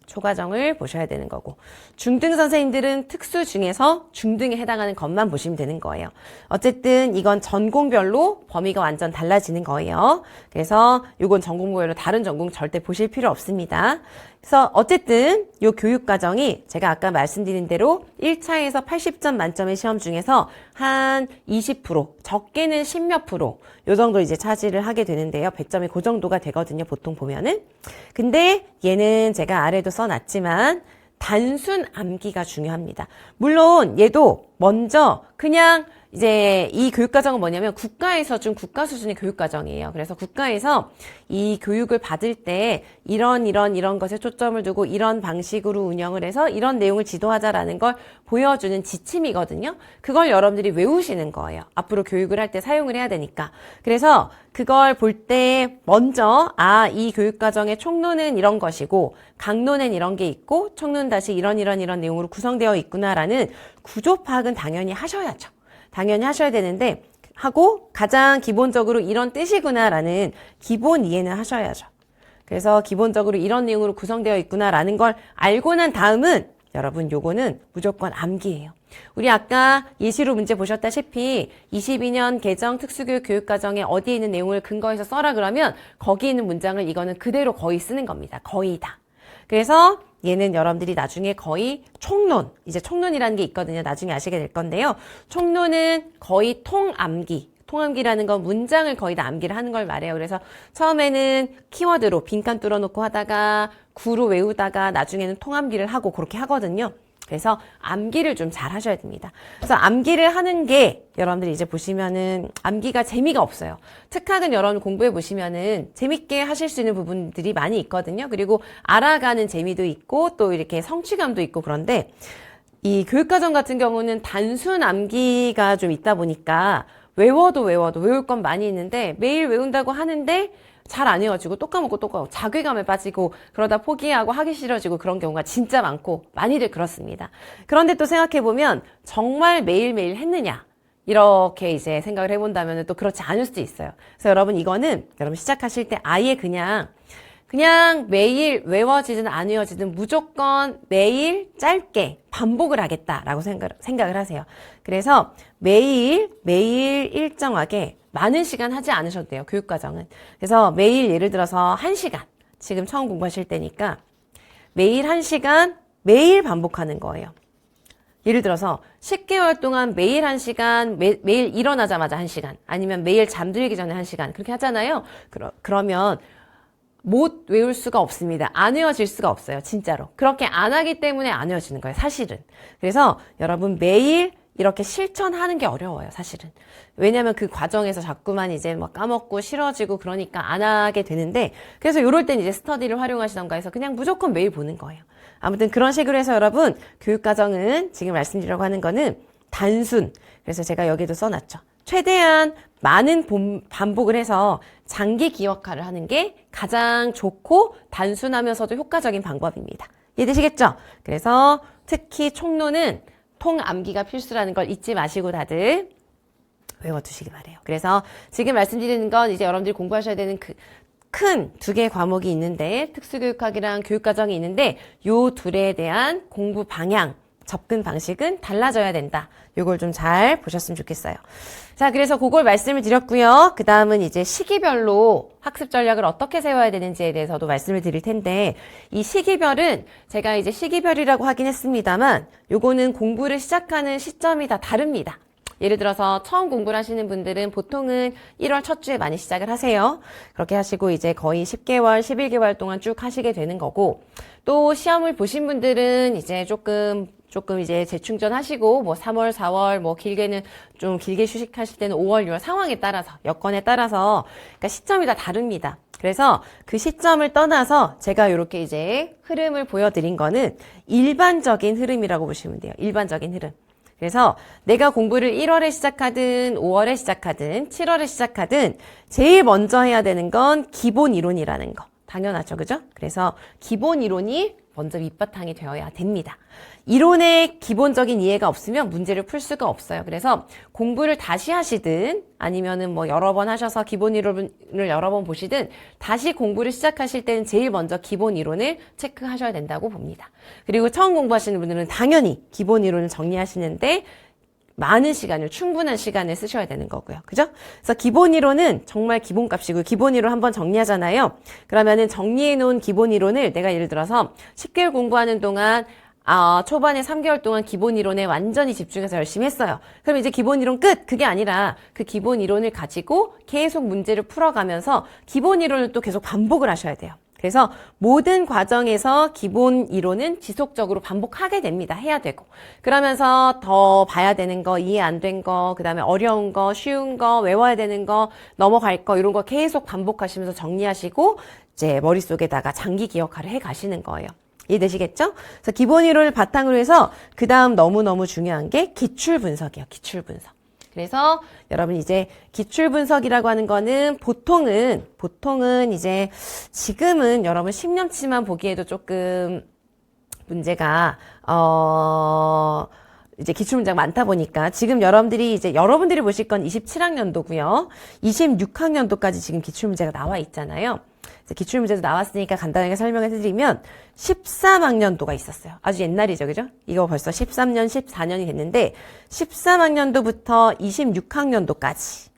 초과정을 보셔야 되는 거고, 중등 선생님들은 특수 중에서 중등에 해당하는 것만 보시면 되는 거예요. 어쨌든 이건 전공별로 범위가 완전 달라지는 거예요. 그래서 이건 전공별로 다른 전공 절대 보실 필요 없습니다. 그래서 어쨌든 이 교육과정이 제가 아까 말씀드린 대로 1차에서 80점 만점의 시험 중에서 한 20%, 적게는 10몇 프로 요 정도 이제 차지를 하게 되는데요. 100점이 그 정도가 되거든요. 보통 보면은. 근데 얘는 제가 아래도 써놨지만 단순 암기가 중요합니다. 물론 얘도 먼저 그냥 이제 이 교육과정은 뭐냐면 국가 수준의 교육과정이에요. 그래서 국가에서 이 교육을 받을 때 이런 것에 초점을 두고 이런 방식으로 운영을 해서 이런 내용을 지도하자라는 걸 보여주는 지침이거든요. 그걸 여러분들이 외우시는 거예요. 앞으로 교육을 할 때 사용을 해야 되니까. 그래서 그걸 볼 때 먼저 이 교육과정의 총론은 이런 것이고 강론은 이런 게 있고 총론 다시 이런 내용으로 구성되어 있구나라는 구조 파악은 당연히 하셔야죠. 당연히 하셔야 되는데 하고 가장 기본적으로 이런 뜻이구나라는 기본 이해는 하셔야죠. 그래서 기본적으로 이런 내용으로 구성되어 있구나라는 걸 알고 난 다음은 여러분 요거는 무조건 암기예요. 우리 아까 예시로 문제 보셨다시피 22년 개정 특수교육 교육과정에 어디에 있는 내용을 근거해서 써라 그러면 거기 있는 문장을 이거는 그대로 거의 쓰는 겁니다. 거의 다. 그래서 얘는 여러분들이 나중에 거의 총론, 이제 총론이라는 게 있거든요. 나중에 아시게 될 건데요. 총론은 거의 통암기. 통암기라는 건 문장을 거의 다 암기를 하는 걸 말해요. 그래서 처음에는 키워드로 빈칸 뚫어놓고 하다가 구로 외우다가 나중에는 통암기를 하고 그렇게 하거든요. 그래서 암기를 좀 잘 하셔야 됩니다. 그래서 암기를 하는 게 여러분들이 이제 보시면은 암기가 재미가 없어요. 특학은 여러분 공부해 보시면은 재밌게 하실 수 있는 부분들이 많이 있거든요. 그리고 알아가는 재미도 있고 또 이렇게 성취감도 있고 그런데 이 교육과정 같은 경우는 단순 암기가 좀 있다 보니까 외워도 외울 건 많이 있는데 매일 외운다고 하는데 잘 안 외워지고 또 까먹고 자괴감에 빠지고 그러다 포기하고 하기 싫어지고 그런 경우가 진짜 많고 많이들 그렇습니다. 그런데 또 생각해보면 정말 매일매일 했느냐 이렇게 이제 생각을 해본다면 또 그렇지 않을 수도 있어요. 그래서 여러분 이거는 여러분 시작하실 때 아예 그냥 매일 외워지든 안 외워지든 무조건 매일 짧게 반복을 하겠다라고 생각을 하세요. 그래서 매일 일정하게 많은 시간 하지 않으셔도 돼요. 교육과정은. 그래서 매일 예를 들어서 1시간. 지금 처음 공부하실 때니까 매일 1시간 매일 반복하는 거예요. 예를 들어서 10개월 동안 매일 1시간, 매일 일어나자마자 1시간, 아니면 매일 잠들기 전에 1시간 그렇게 하잖아요. 그러면 못 외울 수가 없습니다. 안 외워질 수가 없어요. 진짜로. 그렇게 안 하기 때문에 안 외워지는 거예요. 사실은. 그래서 여러분 매일 이렇게 실천하는 게 어려워요. 사실은. 왜냐면 그 과정에서 자꾸만 이제 막 까먹고 싫어지고 그러니까 안 하게 되는데 그래서 요럴 땐 이제 스터디를 활용하시던가 해서 그냥 무조건 매일 보는 거예요. 아무튼 그런 식으로 해서 여러분 교육과정은 지금 말씀드리려고 하는 거는 단순. 그래서 제가 여기도 써놨죠. 최대한 많은 반복을 해서 장기 기억화를 하는 게 가장 좋고 단순하면서도 효과적인 방법입니다. 이해되시겠죠? 그래서 특히 총론은 통암기가 필수라는 걸 잊지 마시고 다들 외워두시기 바래요. 그래서 지금 말씀드리는 건 이제 여러분들이 공부하셔야 되는 큰 두 개의 과목이 있는데 특수교육학이랑 교육과정이 있는데 요 둘에 대한 공부 방향, 접근 방식은 달라져야 된다. 요걸 좀 잘 보셨으면 좋겠어요. 자, 그래서 그걸 말씀을 드렸고요. 그 다음은 이제 시기별로 학습 전략을 어떻게 세워야 되는지에 대해서도 말씀을 드릴 텐데 이 시기별은 제가 이제 시기별이라고 하긴 했습니다만 요거는 공부를 시작하는 시점이 다 다릅니다. 예를 들어서 처음 공부를 하시는 분들은 보통은 1월 첫 주에 많이 시작을 하세요. 그렇게 하시고 이제 거의 10개월, 11개월 동안 쭉 하시게 되는 거고 또 시험을 보신 분들은 이제 조금 이제 재충전하시고 뭐 3월, 4월 뭐 길게는 좀 길게 휴식하실 때는 5월, 6월 상황에 따라서 여건에 따라서 그러니까 시점이 다 다릅니다. 그래서 그 시점을 떠나서 제가 이렇게 이제 흐름을 보여드린 거는 일반적인 흐름이라고 보시면 돼요. 일반적인 흐름. 그래서 내가 공부를 1월에 시작하든 5월에 시작하든 7월에 시작하든 제일 먼저 해야 되는 건 기본 이론이라는 거. 당연하죠. 그죠? 그래서 기본 이론이 먼저 밑바탕이 되어야 됩니다. 이론의 기본적인 이해가 없으면 문제를 풀 수가 없어요. 그래서 공부를 다시 하시든 아니면은 뭐 여러 번 하셔서 기본 이론을 여러 번 보시든 다시 공부를 시작하실 때는 제일 먼저 기본 이론을 체크하셔야 된다고 봅니다. 그리고 처음 공부하시는 분들은 당연히 기본 이론을 정리하시는데 많은 시간을, 충분한 시간을 쓰셔야 되는 거고요. 그죠? 그래서 기본 이론은 정말 기본값이고, 기본 이론 한번 정리하잖아요. 그러면은 정리해 놓은 기본 이론을 내가 예를 들어서 10개월 공부하는 동안, 초반에 3개월 동안 기본 이론에 완전히 집중해서 열심히 했어요. 그럼 이제 기본 이론 끝! 그게 아니라 그 기본 이론을 가지고 계속 문제를 풀어가면서 기본 이론을 또 계속 반복을 하셔야 돼요. 그래서 모든 과정에서 기본 이론은 지속적으로 반복하게 됩니다. 해야 되고. 그러면서 더 봐야 되는 거, 이해 안 된 거, 그 다음에 어려운 거, 쉬운 거, 외워야 되는 거, 넘어갈 거, 이런 거 계속 반복하시면서 정리하시고, 이제 머릿속에다가 장기 기억화를 해 가시는 거예요. 이해되시겠죠? 그래서 기본 이론을 바탕으로 해서, 그 다음 너무너무 중요한 게 기출 분석이에요. 기출 분석. 그래서 여러분 이제 기출 분석이라고 하는 거는 보통은 이제 지금은 여러분 10년치만 보기에도 조금 문제가 이제 기출 문제가 많다 보니까 지금 여러분들이 보실 건 27학년도고요. 26학년도까지 지금 기출 문제가 나와 있잖아요. 기출 문제도 나왔으니까 간단하게 설명해 드리면 13학년도가 있었어요. 아주 옛날이죠. 그죠? 이거 벌써 13년, 14년이 됐는데 13학년도부터 26학년도까지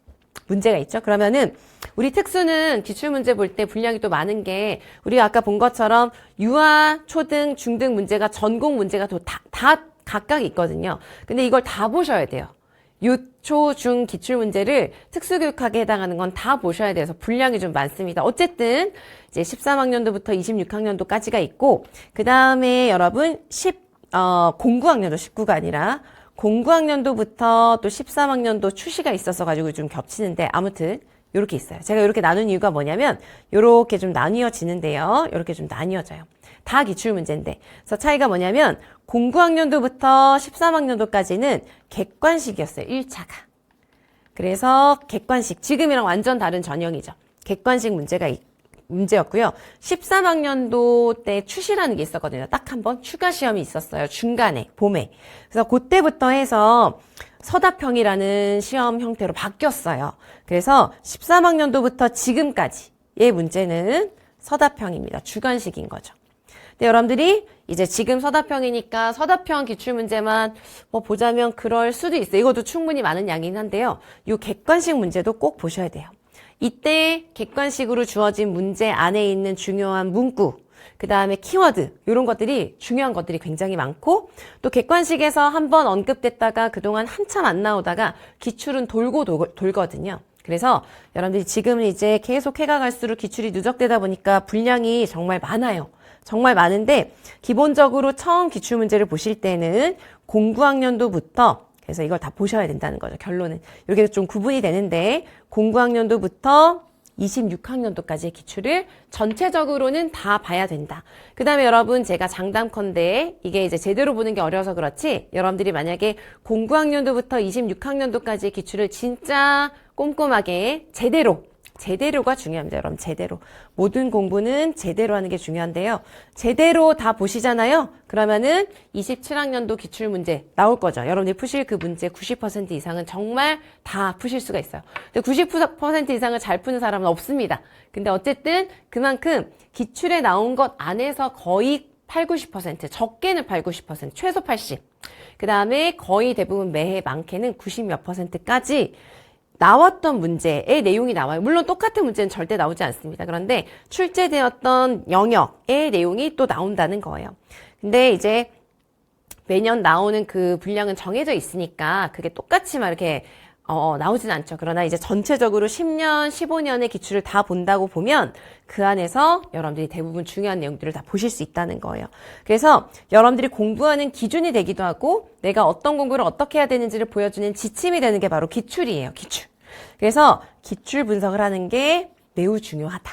문제가 있죠. 그러면은 우리 특수는 기출 문제 볼 때 분량이 또 많은 게 우리가 아까 본 것처럼 유아, 초등, 중등 문제가 전공 문제가 다 각각 있거든요. 근데 이걸 다 보셔야 돼요. 유, 초, 중 기출 문제를 특수교육학에 해당하는 건 다 보셔야 돼서 분량이 좀 많습니다. 어쨌든 이제 13학년도부터 26학년도까지가 있고 그 다음에 여러분 09학년도 19가 아니라 09학년도부터 또 13학년도 추시가 있어서 가지고 좀 겹치는데 아무튼 요렇게 있어요. 제가 요렇게 나눈 이유가 뭐냐면 요렇게 좀 나뉘어지는데요. 요렇게 좀 나뉘어져요. 다 기출 문제인데. 그래서 차이가 뭐냐면 09학년도부터 13학년도까지는 객관식이었어요. 1차가. 그래서 객관식, 지금이랑 완전 다른 전형이죠. 객관식 문제였고요. 13학년도 때 추시라는 게 있었거든요. 딱 한 번 추가 시험이 있었어요. 중간에, 봄에. 그래서 그때부터 해서 서답형이라는 시험 형태로 바뀌었어요. 그래서 13학년도부터 지금까지의 문제는 서답형입니다. 주관식인 거죠. 근데 여러분들이 이제 지금 서답형이니까 서답형 기출문제만 뭐 보자면 그럴 수도 있어요. 이것도 충분히 많은 양이긴 한데요. 이 객관식 문제도 꼭 보셔야 돼요. 이때 객관식으로 주어진 문제 안에 있는 중요한 문구, 그 다음에 키워드, 이런 것들이 중요한 것들이 굉장히 많고 또 객관식에서 한번 언급됐다가 그동안 한참 안 나오다가 기출은 돌거든요. 그래서 여러분들이 지금은 이제 계속 해가 갈수록 기출이 누적되다 보니까 분량이 정말 많아요. 정말 많은데 기본적으로 처음 기출문제를 보실 때는 09학년도부터 그래서 이걸 다 보셔야 된다는 거죠. 결론은. 이렇게 좀 구분이 되는데 09학년도부터 26학년도까지의 기출을 전체적으로는 다 봐야 된다. 그 다음에 여러분 제가 장담컨대 이게 이제 제대로 보는 게 어려워서 그렇지 여러분들이 만약에 09학년도부터 26학년도까지의 기출을 진짜 꼼꼼하게 제대로 제대로가 중요합니다. 여러분, 제대로. 모든 공부는 제대로 하는 게 중요한데요. 제대로 다 보시잖아요. 그러면은 27학년도 기출문제 나올 거죠. 여러분들이 푸실 그 문제 90% 이상은 정말 다 푸실 수가 있어요. 근데 90% 이상을 잘 푸는 사람은 없습니다. 근데 어쨌든 그만큼 기출에 나온 것 안에서 거의 8, 90%, 적게는 8, 90%, 최소 80. 그 다음에 거의 대부분 매해 많게는 90 몇 %까지 나왔던 문제의 내용이 나와요. 물론 똑같은 문제는 절대 나오지 않습니다. 그런데 출제되었던 영역의 내용이 또 나온다는 거예요. 근데 이제 매년 나오는 그 분량은 정해져 있으니까 그게 똑같이 막 이렇게 나오진 않죠. 그러나 이제 전체적으로 10년, 15년의 기출을 다 본다고 보면 그 안에서 여러분들이 대부분 중요한 내용들을 다 보실 수 있다는 거예요. 그래서 여러분들이 공부하는 기준이 되기도 하고 내가 어떤 공부를 어떻게 해야 되는지를 보여주는 지침이 되는 게 바로 기출이에요. 기출. 그래서 기출 분석을 하는 게 매우 중요하다.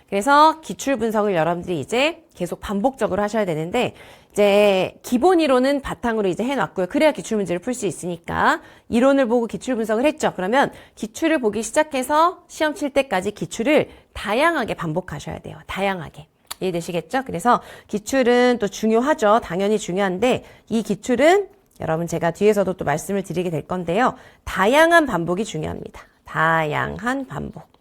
그래서 기출 분석을 여러분들이 이제 계속 반복적으로 하셔야 되는데 이제 기본 이론은 바탕으로 이제 해놨고요. 그래야 기출 문제를 풀 수 있으니까 이론을 보고 기출 분석을 했죠. 그러면 기출을 보기 시작해서 시험 칠 때까지 기출을 다양하게 반복하셔야 돼요. 다양하게. 이해되시겠죠? 그래서 기출은 또 중요하죠. 당연히 중요한데 이 기출은 여러분 제가 뒤에서도 또 말씀을 드리게 될 건데요. 다양한 반복이 중요합니다. 다양한 반복.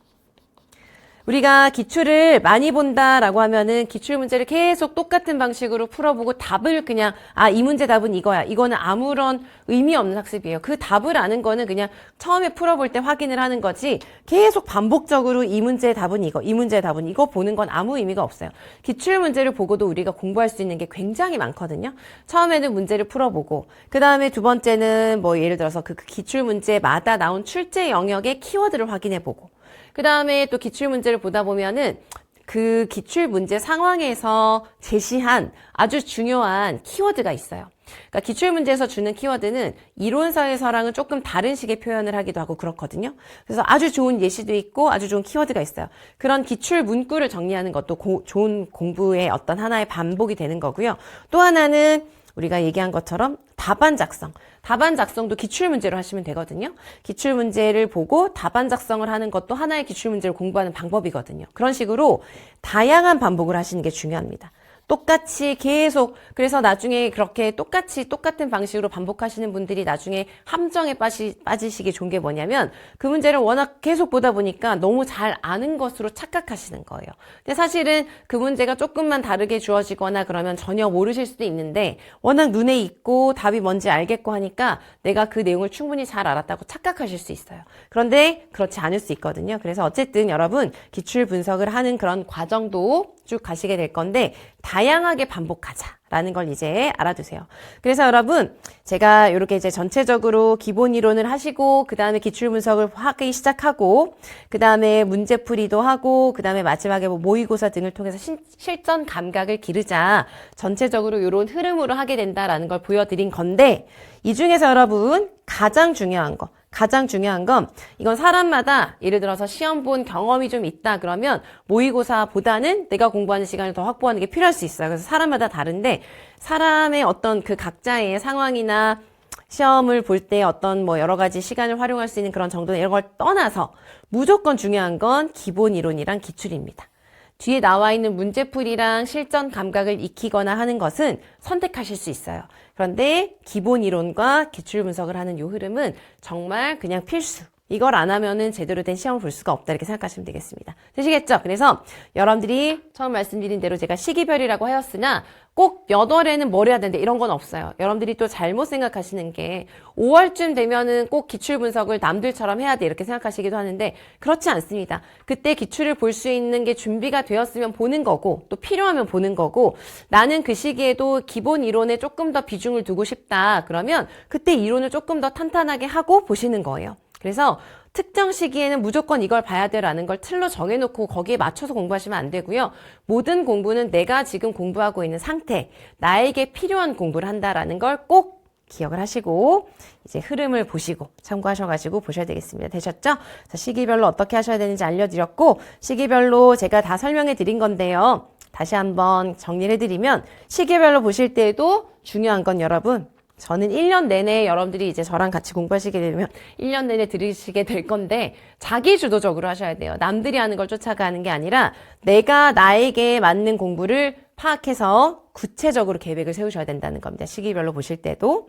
우리가 기출을 많이 본다라고 하면은 기출 문제를 계속 똑같은 방식으로 풀어보고 답을 그냥 이 문제 답은 이거야. 이거는 아무런 의미 없는 학습이에요. 그 답을 아는 거는 그냥 처음에 풀어볼 때 확인을 하는 거지 계속 반복적으로 이 문제의 답은 이거, 이 문제의 답은 이거 보는 건 아무 의미가 없어요. 기출 문제를 보고도 우리가 공부할 수 있는 게 굉장히 많거든요. 처음에는 문제를 풀어보고 그 다음에 두 번째는 뭐 예를 들어서 그 기출 문제마다 나온 출제 영역의 키워드를 확인해보고 그 다음에 또 기출 문제를 보다 보면은 그 기출 문제 상황에서 제시한 아주 중요한 키워드가 있어요. 그러니까 기출 문제에서 주는 키워드는 이론서에서랑은 조금 다른 식의 표현을 하기도 하고 그렇거든요. 그래서 아주 좋은 예시도 있고 아주 좋은 키워드가 있어요. 그런 기출 문구를 정리하는 것도 좋은 공부의 어떤 하나의 반복이 되는 거고요. 또 하나는 우리가 얘기한 것처럼 답안 작성. 답안 작성도 기출 문제로 하시면 되거든요. 기출 문제를 보고 답안 작성을 하는 것도 하나의 기출 문제를 공부하는 방법이거든요. 그런 식으로 다양한 반복을 하시는 게 중요합니다. 똑같이 계속 그래서 나중에 그렇게 똑같은 방식으로 반복하시는 분들이 나중에 함정에 빠지시기 좋은 게 뭐냐면 그 문제를 워낙 계속 보다 보니까 너무 잘 아는 것으로 착각하시는 거예요. 근데 사실은 그 문제가 조금만 다르게 주어지거나 그러면 전혀 모르실 수도 있는데 워낙 눈에 익고 답이 뭔지 알겠고 하니까 내가 그 내용을 충분히 잘 알았다고 착각하실 수 있어요. 그런데 그렇지 않을 수 있거든요. 그래서 어쨌든 여러분 기출 분석을 하는 그런 과정도 쭉 가시게 될 건데 다양하게 반복하자라는 걸 이제 알아두세요. 그래서 여러분 제가 이렇게 이제 전체적으로 기본 이론을 하시고 그 다음에 기출 분석을 하기 시작하고 그 다음에 문제풀이도 하고 그 다음에 마지막에 뭐 모의고사 등을 통해서 실전 감각을 기르자 전체적으로 이런 흐름으로 하게 된다라는 걸 보여드린 건데 이 중에서 여러분 가장 중요한 건 이건 사람마다 예를 들어서 시험 본 경험이 좀 있다 그러면 모의고사보다는 내가 공부하는 시간을 더 확보하는 게 필요할 수 있어요. 그래서 사람마다 다른데 사람의 어떤 그 각자의 상황이나 시험을 볼 때 어떤 뭐 여러 가지 시간을 활용할 수 있는 그런 정도는 이런 걸 떠나서 무조건 중요한 건 기본 이론이랑 기출입니다. 뒤에 나와 있는 문제풀이랑 실전 감각을 익히거나 하는 것은 선택하실 수 있어요. 그런데 기본 이론과 기출 분석을 하는 이 흐름은 정말 그냥 필수. 이걸 안 하면은 제대로 된 시험을 볼 수가 없다 이렇게 생각하시면 되겠습니다. 되시겠죠? 그래서 여러분들이 처음 말씀드린 대로 제가 시기별이라고 하였으나 꼭 몇 월에는 뭘 해야 되는데 이런 건 없어요. 여러분들이 또 잘못 생각하시는 게 5월쯤 되면은 꼭 기출 분석을 남들처럼 해야 돼 이렇게 생각하시기도 하는데 그렇지 않습니다. 그때 기출을 볼 수 있는 게 준비가 되었으면 보는 거고 또 필요하면 보는 거고 나는 그 시기에도 기본 이론에 조금 더 비중을 두고 싶다. 그러면 그때 이론을 조금 더 탄탄하게 하고 보시는 거예요. 그래서 특정 시기에는 무조건 이걸 봐야 돼라는 걸 틀로 정해놓고 거기에 맞춰서 공부하시면 안 되고요. 모든 공부는 내가 지금 공부하고 있는 상태, 나에게 필요한 공부를 한다라는 걸 꼭 기억을 하시고 이제 흐름을 보시고 참고하셔가지고 보셔야 되겠습니다. 되셨죠? 자, 시기별로 어떻게 하셔야 되는지 알려드렸고 시기별로 제가 다 설명해 드린 건데요. 다시 한번 정리를 해드리면 시기별로 보실 때에도 중요한 건 여러분 저는 1년 내내 여러분들이 이제 저랑 같이 공부하시게 되면 1년 내내 들으시게 될 건데 자기 주도적으로 하셔야 돼요. 남들이 하는 걸 쫓아가는 게 아니라 내가 나에게 맞는 공부를 파악해서 구체적으로 계획을 세우셔야 된다는 겁니다. 시기별로 보실 때도.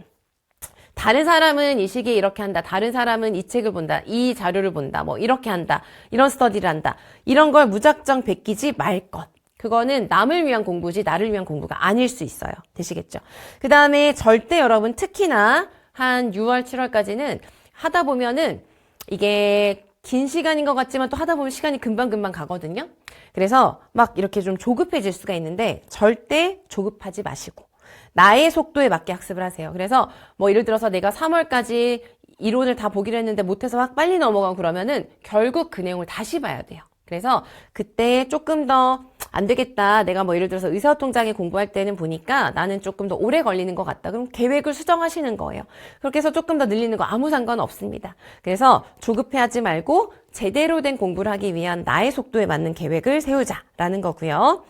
다른 사람은 이 시기에 이렇게 한다. 다른 사람은 이 책을 본다. 이 자료를 본다. 뭐 이렇게 한다. 이런 스터디를 한다. 이런 걸 무작정 베끼지 말 것. 그거는 남을 위한 공부지 나를 위한 공부가 아닐 수 있어요. 되시겠죠? 그 다음에 절대 여러분 특히나 한 6월, 7월까지는 하다 보면은 이게 긴 시간인 것 같지만 또 하다 보면 시간이 금방금방 가거든요. 그래서 막 이렇게 좀 조급해질 수가 있는데 절대 조급하지 마시고 나의 속도에 맞게 학습을 하세요. 그래서 뭐 예를 들어서 내가 3월까지 이론을 다 보기로 했는데 못해서 막 빨리 넘어가고 그러면은 결국 그 내용을 다시 봐야 돼요. 그래서 그때 조금 더 안 되겠다. 내가 뭐 예를 들어서 의사소통장애 공부할 때는 보니까 나는 조금 더 오래 걸리는 것 같다. 그럼 계획을 수정하시는 거예요. 그렇게 해서 조금 더 늘리는 거 아무 상관 없습니다. 그래서 조급해하지 말고 제대로 된 공부를 하기 위한 나의 속도에 맞는 계획을 세우자라는 거고요.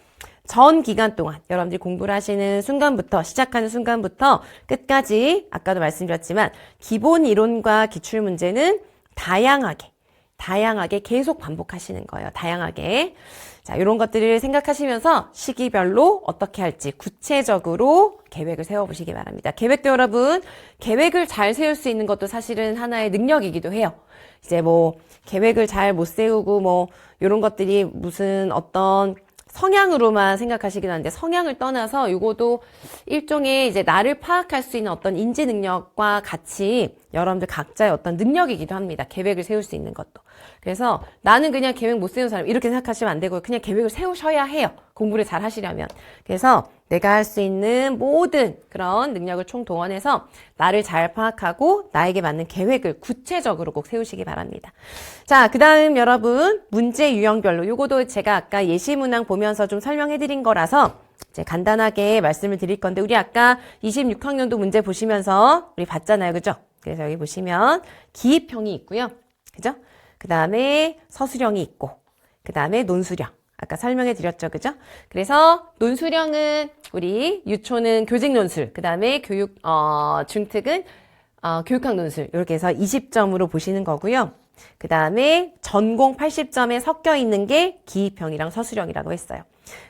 전 기간 동안 여러분들이 공부를 하시는 순간부터 시작하는 순간부터 끝까지 아까도 말씀드렸지만 기본 이론과 기출 문제는 다양하게 계속 반복하시는 거예요. 다양하게. 자, 이런 것들을 생각하시면서 시기별로 어떻게 할지 구체적으로 계획을 세워보시기 바랍니다. 계획도 여러분, 계획을 잘 세울 수 있는 것도 사실은 하나의 능력이기도 해요. 이제 뭐 계획을 잘 못 세우고 뭐 이런 것들이 무슨 어떤 성향으로만 생각하시긴 하는데 성향을 떠나서 이것도 일종의 이제 나를 파악할 수 있는 어떤 인지 능력과 같이 여러분들 각자의 어떤 능력이기도 합니다. 계획을 세울 수 있는 것도. 그래서 나는 그냥 계획 못 세우는 사람 이렇게 생각하시면 안 되고요. 그냥 계획을 세우셔야 해요. 공부를 잘 하시려면. 그래서 내가 할 수 있는 모든 그런 능력을 총동원해서 나를 잘 파악하고 나에게 맞는 계획을 구체적으로 꼭 세우시기 바랍니다. 자, 그 다음 여러분 문제 유형별로 요거도 제가 아까 예시 문항 보면서 좀 설명해 드린 거라서 이제 간단하게 말씀을 드릴 건데 우리 아까 26학년도 문제 보시면서 우리 봤잖아요. 그죠? 그래서 여기 보시면 기입형이 있고요. 그죠? 그 다음에 서술형이 있고 그 다음에 논술형. 아까 설명해 드렸죠. 그죠? 그래서 논술형은 우리 유초는 교직 논술, 그 다음에 중특은 교육학 논술 이렇게 해서 20점으로 보시는 거고요. 그 다음에 전공 80점에 섞여 있는 게 기입형이랑 서술형이라고 했어요.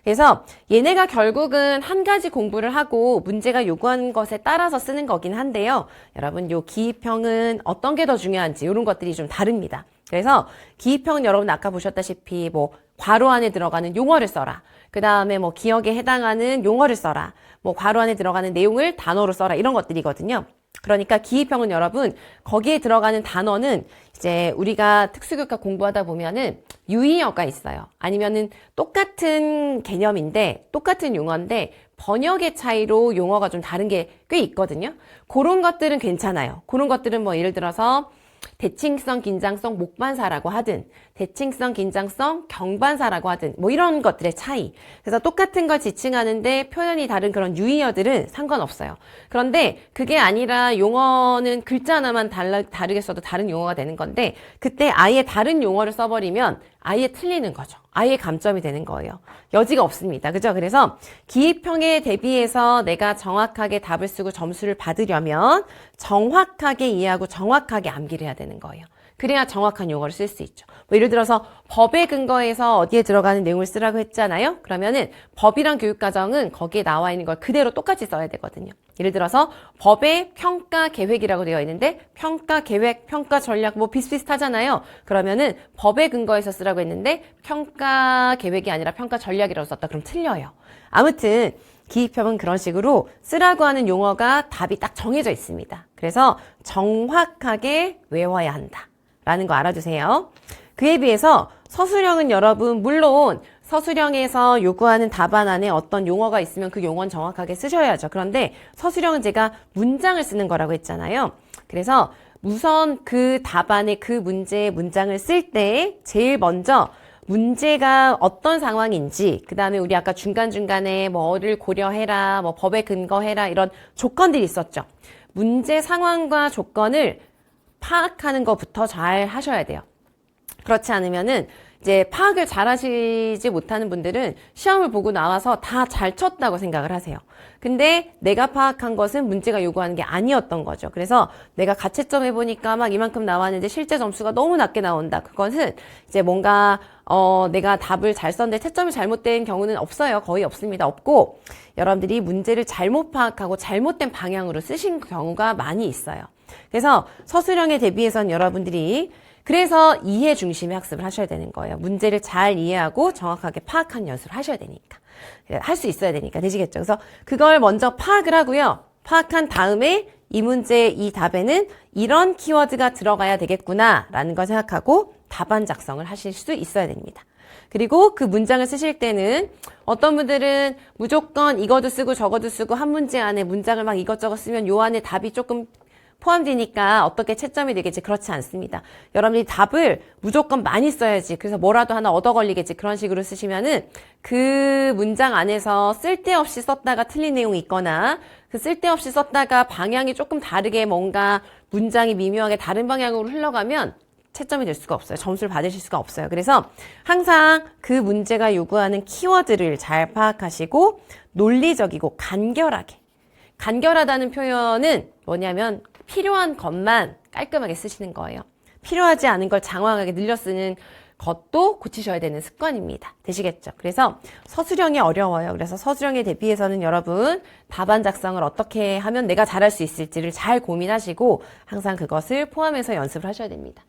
그래서 얘네가 결국은 한 가지 공부를 하고 문제가 요구하는 것에 따라서 쓰는 거긴 한데요. 여러분 요 기입형은 어떤 게 더 중요한지 이런 것들이 좀 다릅니다. 그래서 기입형은 여러분 아까 보셨다시피 뭐 괄호 안에 들어가는 용어를 써라. 그 다음에 뭐 기억에 해당하는 용어를 써라. 뭐 괄호 안에 들어가는 내용을 단어로 써라. 이런 것들이거든요. 그러니까 기입형은 여러분 거기에 들어가는 단어는 이제 우리가 특수교과 공부하다 보면은 유의어가 있어요. 아니면은 똑같은 개념인데 똑같은 용어인데 번역의 차이로 용어가 좀 다른 게 꽤 있거든요. 그런 것들은 괜찮아요. 그런 것들은 뭐 예를 들어서 대칭성, 긴장성, 목반사라고 하든 대칭성, 긴장성, 경반사라고 하든 뭐 이런 것들의 차이. 그래서 똑같은 걸 지칭하는데 표현이 다른 그런 유의어들은 상관없어요. 그런데 그게 아니라 용어는 글자 하나만 다르게 써도 다른 용어가 되는 건데 그때 아예 다른 용어를 써버리면 아예 틀리는 거죠. 아예 감점이 되는 거예요. 여지가 없습니다. 그죠? 그래서 기입형에 대비해서 내가 정확하게 답을 쓰고 점수를 받으려면 정확하게 이해하고 정확하게 암기를 해야 되는 거예요. 그래야 정확한 용어를 쓸 수 있죠. 뭐 예를 들어서 법에 근거해서 어디에 들어가는 내용을 쓰라고 했잖아요. 그러면은 법이랑 교육과정은 거기에 나와 있는 걸 그대로 똑같이 써야 되거든요. 예를 들어서 법에 평가 계획이라고 되어 있는데 평가 계획, 평가 전략 뭐 비슷비슷하잖아요. 그러면은 법에 근거해서 쓰라고 했는데 평가 계획이 아니라 평가 전략이라고 썼다. 그럼 틀려요. 아무튼 기입형은 그런 식으로 쓰라고 하는 용어가 답이 딱 정해져 있습니다. 그래서 정확하게 외워야 한다. 라는 거 알아두세요. 그에 비해서 서술형은 여러분 물론 서술형에서 요구하는 답안 안에 어떤 용어가 있으면 그 용어는 정확하게 쓰셔야죠. 그런데 서술형은 제가 문장을 쓰는 거라고 했잖아요. 그래서 우선 그 답안에 그 문제의 문장을 쓸 때 제일 먼저 문제가 어떤 상황인지 그 다음에 우리 아까 중간중간에 뭐를 고려해라 뭐 법에 근거해라 이런 조건들이 있었죠. 문제 상황과 조건을 파악하는 것부터 잘 하셔야 돼요. 그렇지 않으면은 이제 파악을 잘 하시지 못하는 분들은 시험을 보고 나와서 다 잘 쳤다고 생각을 하세요. 근데 내가 파악한 것은 문제가 요구하는 게 아니었던 거죠. 그래서 내가 가채점 해보니까 막 이만큼 나왔는데 실제 점수가 너무 낮게 나온다. 그것은 이제 뭔가 내가 답을 잘 썼는데 채점이 잘못된 경우는 없어요. 거의 없습니다. 없고 여러분들이 문제를 잘못 파악하고 잘못된 방향으로 쓰신 경우가 많이 있어요. 그래서 서술형에 대비해서는 여러분들이 그래서 이해 중심의 학습을 하셔야 되는 거예요. 문제를 잘 이해하고 정확하게 파악한 연습을 하셔야 되니까. 할 수 있어야 되니까. 되시겠죠? 그래서 그걸 먼저 파악을 하고요. 파악한 다음에 이 문제, 이 답에는 이런 키워드가 들어가야 되겠구나 라는 걸 생각하고 답안 작성을 하실 수 있어야 됩니다. 그리고 그 문장을 쓰실 때는 어떤 분들은 무조건 이거도 쓰고 저거도 쓰고 한 문제 안에 문장을 막 이것저것 쓰면 요 안에 답이 조금 포함되니까 어떻게 채점이 되겠지. 그렇지 않습니다. 여러분들이 답을 무조건 많이 써야지. 그래서 뭐라도 하나 얻어 걸리겠지. 그런 식으로 쓰시면은 그 문장 안에서 쓸데없이 썼다가 틀린 내용이 있거나 그 쓸데없이 썼다가 방향이 조금 다르게 뭔가 문장이 미묘하게 다른 방향으로 흘러가면 채점이 될 수가 없어요. 점수를 받으실 수가 없어요. 그래서 항상 그 문제가 요구하는 키워드를 잘 파악하시고 논리적이고 간결하게. 간결하다는 표현은 뭐냐면 필요한 것만 깔끔하게 쓰시는 거예요. 필요하지 않은 걸 장황하게 늘려 쓰는 것도 고치셔야 되는 습관입니다. 되시겠죠? 그래서 서술형이 어려워요. 그래서 서술형에 대비해서는 여러분 답안 작성을 어떻게 하면 내가 잘할 수 있을지를 잘 고민하시고 항상 그것을 포함해서 연습을 하셔야 됩니다.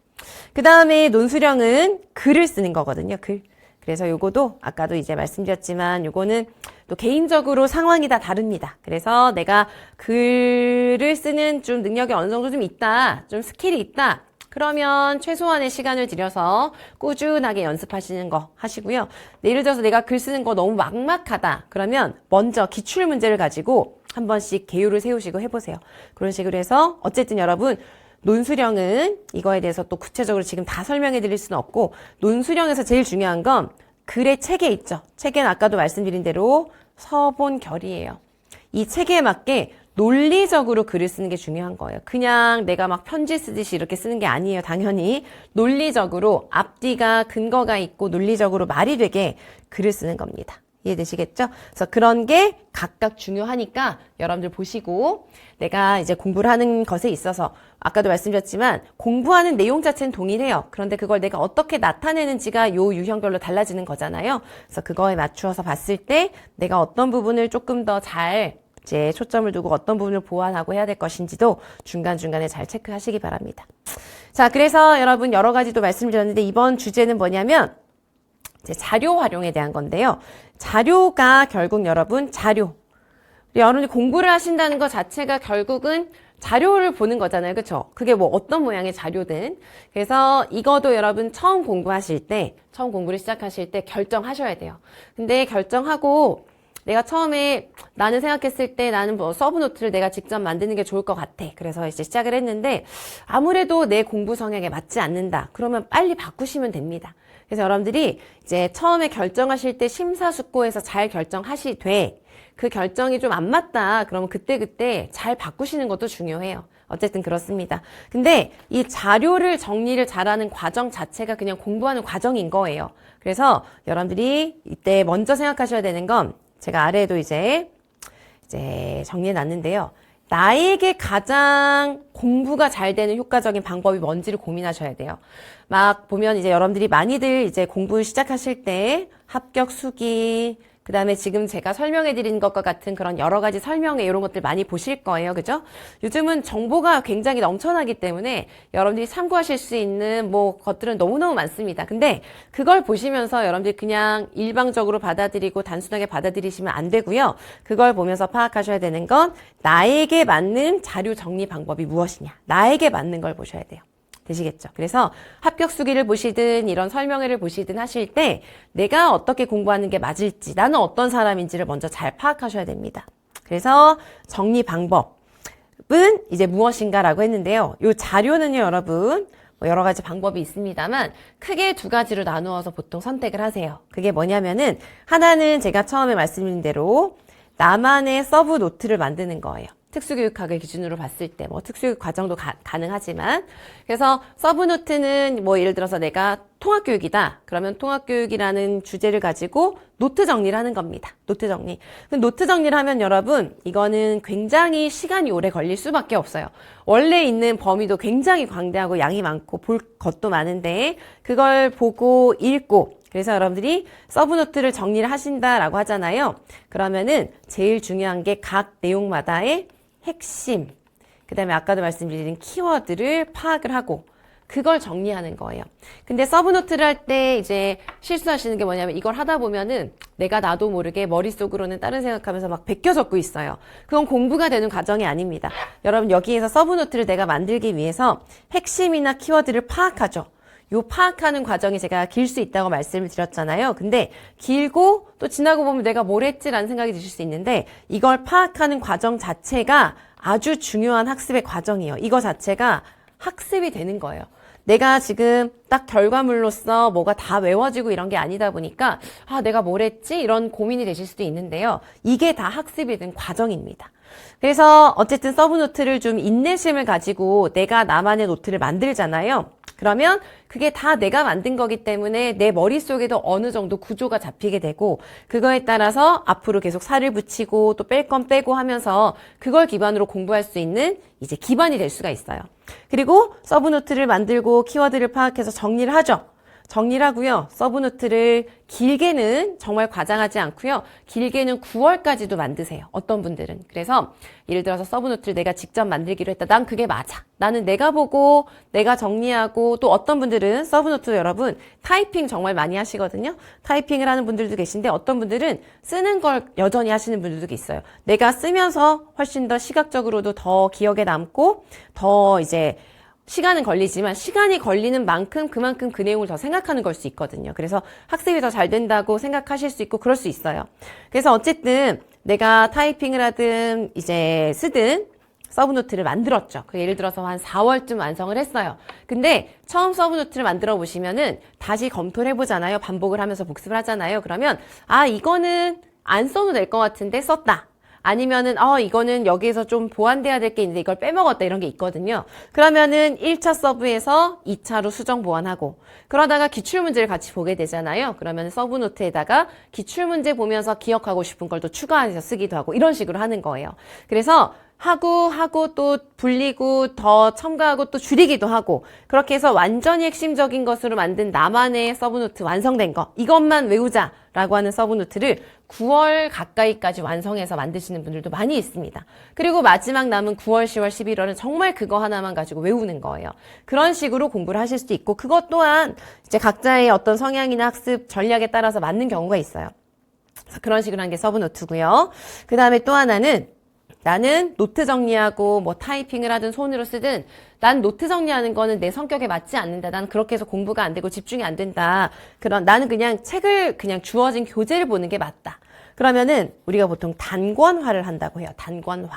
그 다음에 논술형은 글을 쓰는 거거든요. 글. 그래서 요거도 아까도 이제 말씀드렸지만 요거는 또 개인적으로 상황이 다 다릅니다. 그래서 내가 글을 쓰는 좀 능력이 어느 정도 좀 있다, 좀 스킬이 있다. 그러면 최소한의 시간을 들여서 꾸준하게 연습하시는 거 하시고요. 예를 들어서 내가 글 쓰는 거 너무 막막하다. 그러면 먼저 기출 문제를 가지고 한 번씩 계율을 세우시고 해보세요. 그런 식으로 해서 어쨌든 여러분 논술형은 이거에 대해서 또 구체적으로 지금 다 설명해 드릴 수는 없고 논술형에서 제일 중요한 건 글의 체계 있죠. 체계는 아까도 말씀드린 대로 서본결이에요. 이 체계에 맞게 논리적으로 글을 쓰는 게 중요한 거예요. 그냥 내가 막 편지 쓰듯이 이렇게 쓰는 게 아니에요. 당연히 논리적으로 앞뒤가 근거가 있고 논리적으로 말이 되게 글을 쓰는 겁니다. 이해되시겠죠? 그래서 그런 게 각각 중요하니까 여러분들 보시고 내가 이제 공부를 하는 것에 있어서 아까도 말씀드렸지만 공부하는 내용 자체는 동일해요. 그런데 그걸 내가 어떻게 나타내는지가 요 유형별로 달라지는 거잖아요. 그래서 그거에 맞추어서 봤을 때 내가 어떤 부분을 조금 더 잘 이제 초점을 두고 어떤 부분을 보완하고 해야 될 것인지도 중간중간에 잘 체크하시기 바랍니다. 자, 그래서 여러분 여러 가지도 말씀드렸는데 이번 주제는 뭐냐면 이제 자료 활용에 대한 건데요. 자료가 결국 여러분 여러분이 공부를 하신다는 것 자체가 결국은 자료를 보는 거잖아요. 그렇죠? 그게 뭐 어떤 모양의 자료든. 그래서 이거도 여러분 처음 공부를 시작하실 때 결정하셔야 돼요. 근데 결정하고 내가 처음에 나는 생각했을 때 나는 뭐 서브노트를 내가 직접 만드는 게 좋을 것 같아. 그래서 이제 시작을 했는데 아무래도 내 공부 성향에 맞지 않는다. 그러면 빨리 바꾸시면 됩니다. 그래서 여러분들이 이제 처음에 결정하실 때 심사숙고해서 잘 결정하시되 그 결정이 좀 안 맞다. 그러면 그때그때 잘 바꾸시는 것도 중요해요. 어쨌든 그렇습니다. 근데 이 자료를 정리를 잘하는 과정 자체가 그냥 공부하는 과정인 거예요. 그래서 여러분들이 이때 먼저 생각하셔야 되는 건 제가 아래에도 이제 정리해 놨는데요. 나에게 가장 공부가 잘 되는 효과적인 방법이 뭔지를 고민하셔야 돼요. 막 보면 이제 여러분들이 많이들 이제 공부 시작하실 때 합격 수기, 그 다음에 지금 제가 설명해 드린 것과 같은 그런 여러 가지 설명회 이런 것들 많이 보실 거예요. 그죠? 요즘은 정보가 굉장히 넘쳐나기 때문에 여러분들이 참고하실 수 있는 뭐 것들은 너무너무 많습니다. 근데 그걸 보시면서 여러분들이 그냥 일방적으로 받아들이고 단순하게 받아들이시면 안 되고요. 그걸 보면서 파악하셔야 되는 건 나에게 맞는 자료 정리 방법이 무엇이냐. 나에게 맞는 걸 보셔야 돼요. 되시겠죠? 그래서 합격 수기를 보시든 이런 설명회를 보시든 하실 때 내가 어떻게 공부하는 게 맞을지 나는 어떤 사람인지를 먼저 잘 파악하셔야 됩니다. 그래서 정리 방법은 이제 무엇인가라고 했는데요. 이 자료는요, 여러분 뭐 여러 가지 방법이 있습니다만 크게 두 가지로 나누어서 보통 선택을 하세요. 그게 뭐냐면은 하나는 제가 처음에 말씀드린 대로 나만의 서브 노트를 만드는 거예요. 특수교육학을 기준으로 봤을 때 뭐 특수교육 과정도 가능하지만 그래서 서브노트는 뭐 예를 들어서 내가 통합교육이다. 그러면 통합교육이라는 주제를 가지고 노트 정리를 하는 겁니다. 노트 정리. 노트 정리를 하면 여러분 이거는 굉장히 시간이 오래 걸릴 수밖에 없어요. 원래 있는 범위도 굉장히 광대하고 양이 많고 볼 것도 많은데 그걸 보고 읽고 그래서 여러분들이 서브노트를 정리를 하신다라고 하잖아요. 그러면은 제일 중요한 게 각 내용마다의 핵심, 그 다음에 아까도 말씀드린 키워드를 파악을 하고 그걸 정리하는 거예요. 근데 서브노트를 할 때 이제 실수하시는 게 뭐냐면 이걸 하다 보면은 내가 나도 모르게 머릿속으로는 다른 생각하면서 막 베껴 적고 있어요. 그건 공부가 되는 과정이 아닙니다. 여러분 여기에서 서브노트를 내가 만들기 위해서 핵심이나 키워드를 파악하죠. 요 파악하는 과정이 제가 길 수 있다고 말씀을 드렸잖아요. 근데 길고 또 지나고 보면 내가 뭘 했지라는 생각이 드실 수 있는데 이걸 파악하는 과정 자체가 아주 중요한 학습의 과정이에요. 이거 자체가 학습이 되는 거예요. 내가 지금 딱 결과물로서 뭐가 다 외워지고 이런 게 아니다 보니까 아 내가 뭘 했지? 이런 고민이 되실 수도 있는데요. 이게 다 학습이 된 과정입니다. 그래서 어쨌든 서브노트를 좀 인내심을 가지고 내가 나만의 노트를 만들잖아요. 그러면 그게 다 내가 만든 거기 때문에 내 머릿속에도 어느 정도 구조가 잡히게 되고 그거에 따라서 앞으로 계속 살을 붙이고 또 뺄 건 빼고 하면서 그걸 기반으로 공부할 수 있는 이제 기반이 될 수가 있어요. 그리고 서브노트를 만들고 키워드를 파악해서 정리를 하죠. 정리를 하고요. 서브노트를 길게는 정말 과장하지 않고요. 길게는 9월까지도 만드세요. 어떤 분들은. 그래서 예를 들어서 서브노트를 내가 직접 만들기로 했다. 난 그게 맞아. 나는 내가 보고 내가 정리하고 또 어떤 분들은 서브노트 여러분 타이핑 정말 많이 하시거든요. 타이핑을 하는 분들도 계신데 어떤 분들은 쓰는 걸 여전히 하시는 분들도 있어요. 내가 쓰면서 훨씬 더 시각적으로도 더 기억에 남고 더 이제 시간은 걸리지만 시간이 걸리는 만큼 그만큼 그 내용을 더 생각하는 걸 수 있거든요. 그래서 학습이 더 잘 된다고 생각하실 수 있고 그럴 수 있어요. 그래서 어쨌든 내가 타이핑을 하든 이제 쓰든 서브노트를 만들었죠. 그 예를 들어서 한 4월쯤 완성을 했어요. 근데 처음 서브노트를 만들어 보시면은 다시 검토를 해보잖아요. 반복을 하면서 복습을 하잖아요. 그러면 아 이거는 안 써도 될 것 같은데 썼다. 아니면은 이거는 여기에서 좀 보완돼야 될 게 있는데 이걸 빼먹었다 이런 게 있거든요. 그러면은 1차 서브에서 2차로 수정 보완하고 그러다가 기출문제를 같이 보게 되잖아요. 그러면 서브노트에다가 기출문제 보면서 기억하고 싶은 걸 또 추가해서 쓰기도 하고 이런 식으로 하는 거예요. 그래서 하고 또 불리고 더 첨가하고 또 줄이기도 하고 그렇게 해서 완전히 핵심적인 것으로 만든 나만의 서브노트 완성된 거 이것만 외우자라고 하는 서브노트를 9월 가까이까지 완성해서 만드시는 분들도 많이 있습니다. 그리고 마지막 남은 9월, 10월, 11월은 정말 그거 하나만 가지고 외우는 거예요. 그런 식으로 공부를 하실 수도 있고 그것 또한 이제 각자의 어떤 성향이나 학습 전략에 따라서 맞는 경우가 있어요. 그래서 그런 식으로 하는 게 서브노트고요. 그 다음에 또 하나는 나는 노트 정리하고 뭐 타이핑을 하든 손으로 쓰든 난 노트 정리하는 거는 내 성격에 맞지 않는다. 난 그렇게 해서 공부가 안 되고 집중이 안 된다. 나는 그냥 책을 그냥 주어진 교재를 보는 게 맞다. 그러면은 우리가 보통 단권화를 한다고 해요. 단권화.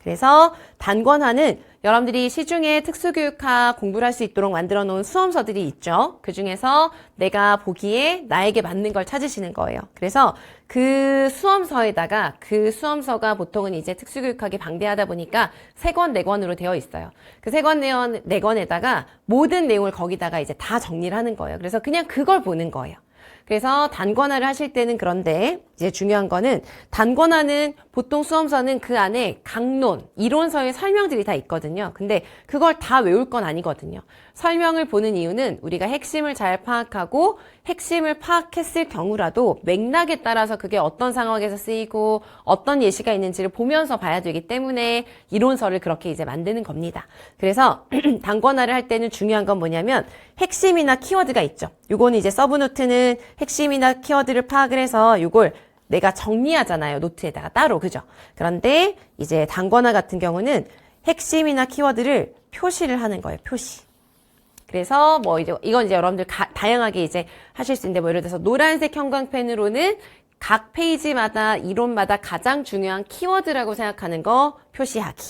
그래서 단권화는 여러분들이 시중에 특수교육학 공부를 할 수 있도록 만들어 놓은 수험서들이 있죠. 그 중에서 내가 보기에 나에게 맞는 걸 찾으시는 거예요. 그래서 그 수험서에다가 그 수험서가 보통은 이제 특수교육학이 방대하다 보니까 3권, 4권으로 되어 있어요. 그 3권, 4권에다가 모든 내용을 거기다가 이제 다 정리를 하는 거예요. 그래서 그냥 그걸 보는 거예요. 그래서 단권화를 하실 때는 그런데 이제 중요한 거는 단권화는 보통 수험서는 그 안에 강론, 이론서의 설명들이 다 있거든요. 근데 그걸 다 외울 건 아니거든요. 설명을 보는 이유는 우리가 핵심을 잘 파악하고 핵심을 파악했을 경우라도 맥락에 따라서 그게 어떤 상황에서 쓰이고 어떤 예시가 있는지를 보면서 봐야 되기 때문에 이론서를 그렇게 이제 만드는 겁니다. 그래서 단권화를 할 때는 중요한 건 뭐냐면 핵심이나 키워드가 있죠. 요거는 이제 서브노트는 핵심이나 키워드를 파악을 해서 요걸 내가 정리하잖아요. 노트에다가 따로. 그죠? 그런데 이제 단권화 같은 경우는 핵심이나 키워드를 표시를 하는 거예요. 표시. 그래서 뭐 이제 이건 이제 여러분들 다양하게 이제 하실 수 있는데 뭐 예를 들어서 노란색 형광펜으로는 각 페이지마다 이론마다 가장 중요한 키워드라고 생각하는 거 표시하기.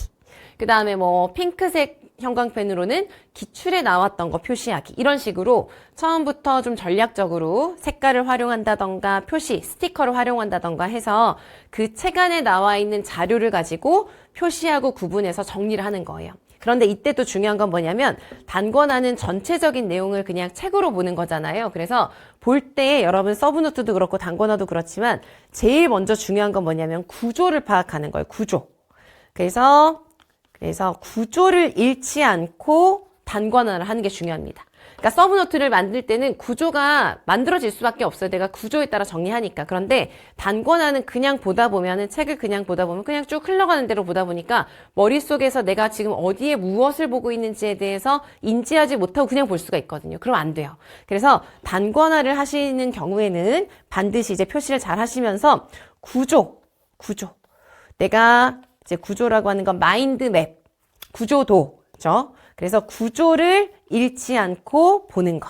그 다음에 뭐 핑크색 형광펜으로는 기출에 나왔던 거 표시하기. 이런 식으로 처음부터 좀 전략적으로 색깔을 활용한다던가 표시, 스티커를 활용한다던가 해서 그 책 안에 나와 있는 자료를 가지고 표시하고 구분해서 정리를 하는 거예요. 그런데 이때 또 중요한 건 뭐냐면 단권화는 전체적인 내용을 그냥 책으로 보는 거잖아요. 그래서 볼 때 여러분 서브노트도 그렇고 단권화도 그렇지만 제일 먼저 중요한 건 뭐냐면 구조를 파악하는 거예요. 구조. 그래서 구조를 잃지 않고 단권화를 하는 게 중요합니다. 그러니까 서브노트를 만들 때는 구조가 만들어질 수밖에 없어요. 내가 구조에 따라 정리하니까. 그런데 단권화는 그냥 보다 보면은 책을 그냥 보다 보면 그냥 쭉 흘러가는 대로 보다 보니까 머릿속에서 내가 지금 어디에 무엇을 보고 있는지에 대해서 인지하지 못하고 그냥 볼 수가 있거든요. 그럼 안 돼요. 그래서 단권화를 하시는 경우에는 반드시 이제 표시를 잘 하시면서 구조. 내가 이제 구조라고 하는 건 마인드맵, 구조도죠. 그래서 구조를 잃지 않고 보는 거.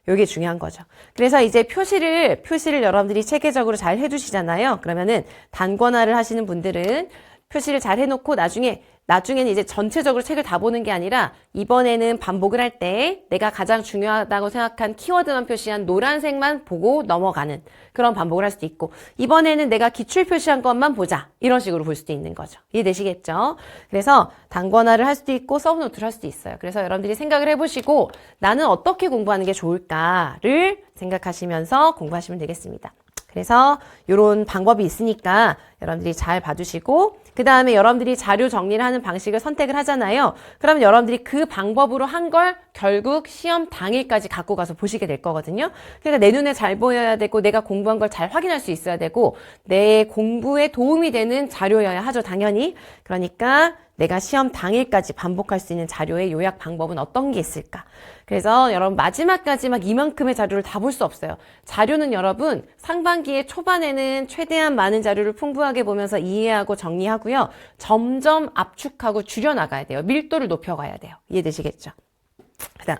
요게 중요한 거죠. 그래서 이제 표시를 여러분들이 체계적으로 잘 해두시잖아요. 그러면은 단권화를 하시는 분들은 표시를 잘 해놓고 나중에는 이제 전체적으로 책을 다 보는 게 아니라 이번에는 반복을 할 때 내가 가장 중요하다고 생각한 키워드만 표시한 노란색만 보고 넘어가는 그런 반복을 할 수도 있고 이번에는 내가 기출 표시한 것만 보자 이런 식으로 볼 수도 있는 거죠. 이해되시겠죠? 그래서 단권화를 할 수도 있고 서브노트를 할 수도 있어요. 그래서 여러분들이 생각을 해보시고 나는 어떻게 공부하는 게 좋을까를 생각하시면서 공부하시면 되겠습니다. 그래서 이런 방법이 있으니까 여러분들이 잘 봐주시고 그 다음에 여러분들이 자료 정리를 하는 방식을 선택을 하잖아요. 그러면 여러분들이 그 방법으로 한 걸 결국 시험 당일까지 갖고 가서 보시게 될 거거든요. 그러니까 내 눈에 잘 보여야 되고 내가 공부한 걸 잘 확인할 수 있어야 되고 내 공부에 도움이 되는 자료여야 하죠. 당연히. 그러니까 내가 시험 당일까지 반복할 수 있는 자료의 요약 방법은 어떤 게 있을까? 그래서 여러분 마지막까지 막 이만큼의 자료를 다 볼 수 없어요. 자료는 여러분 상반기에 초반에는 최대한 많은 자료를 풍부하게 보면서 이해하고 정리하고요. 점점 압축하고 줄여나가야 돼요. 밀도를 높여가야 돼요. 이해되시겠죠?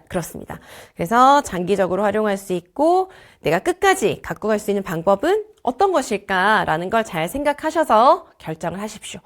그렇습니다. 그래서 장기적으로 활용할 수 있고 내가 끝까지 갖고 갈 수 있는 방법은 어떤 것일까라는 걸 잘 생각하셔서 결정을 하십시오.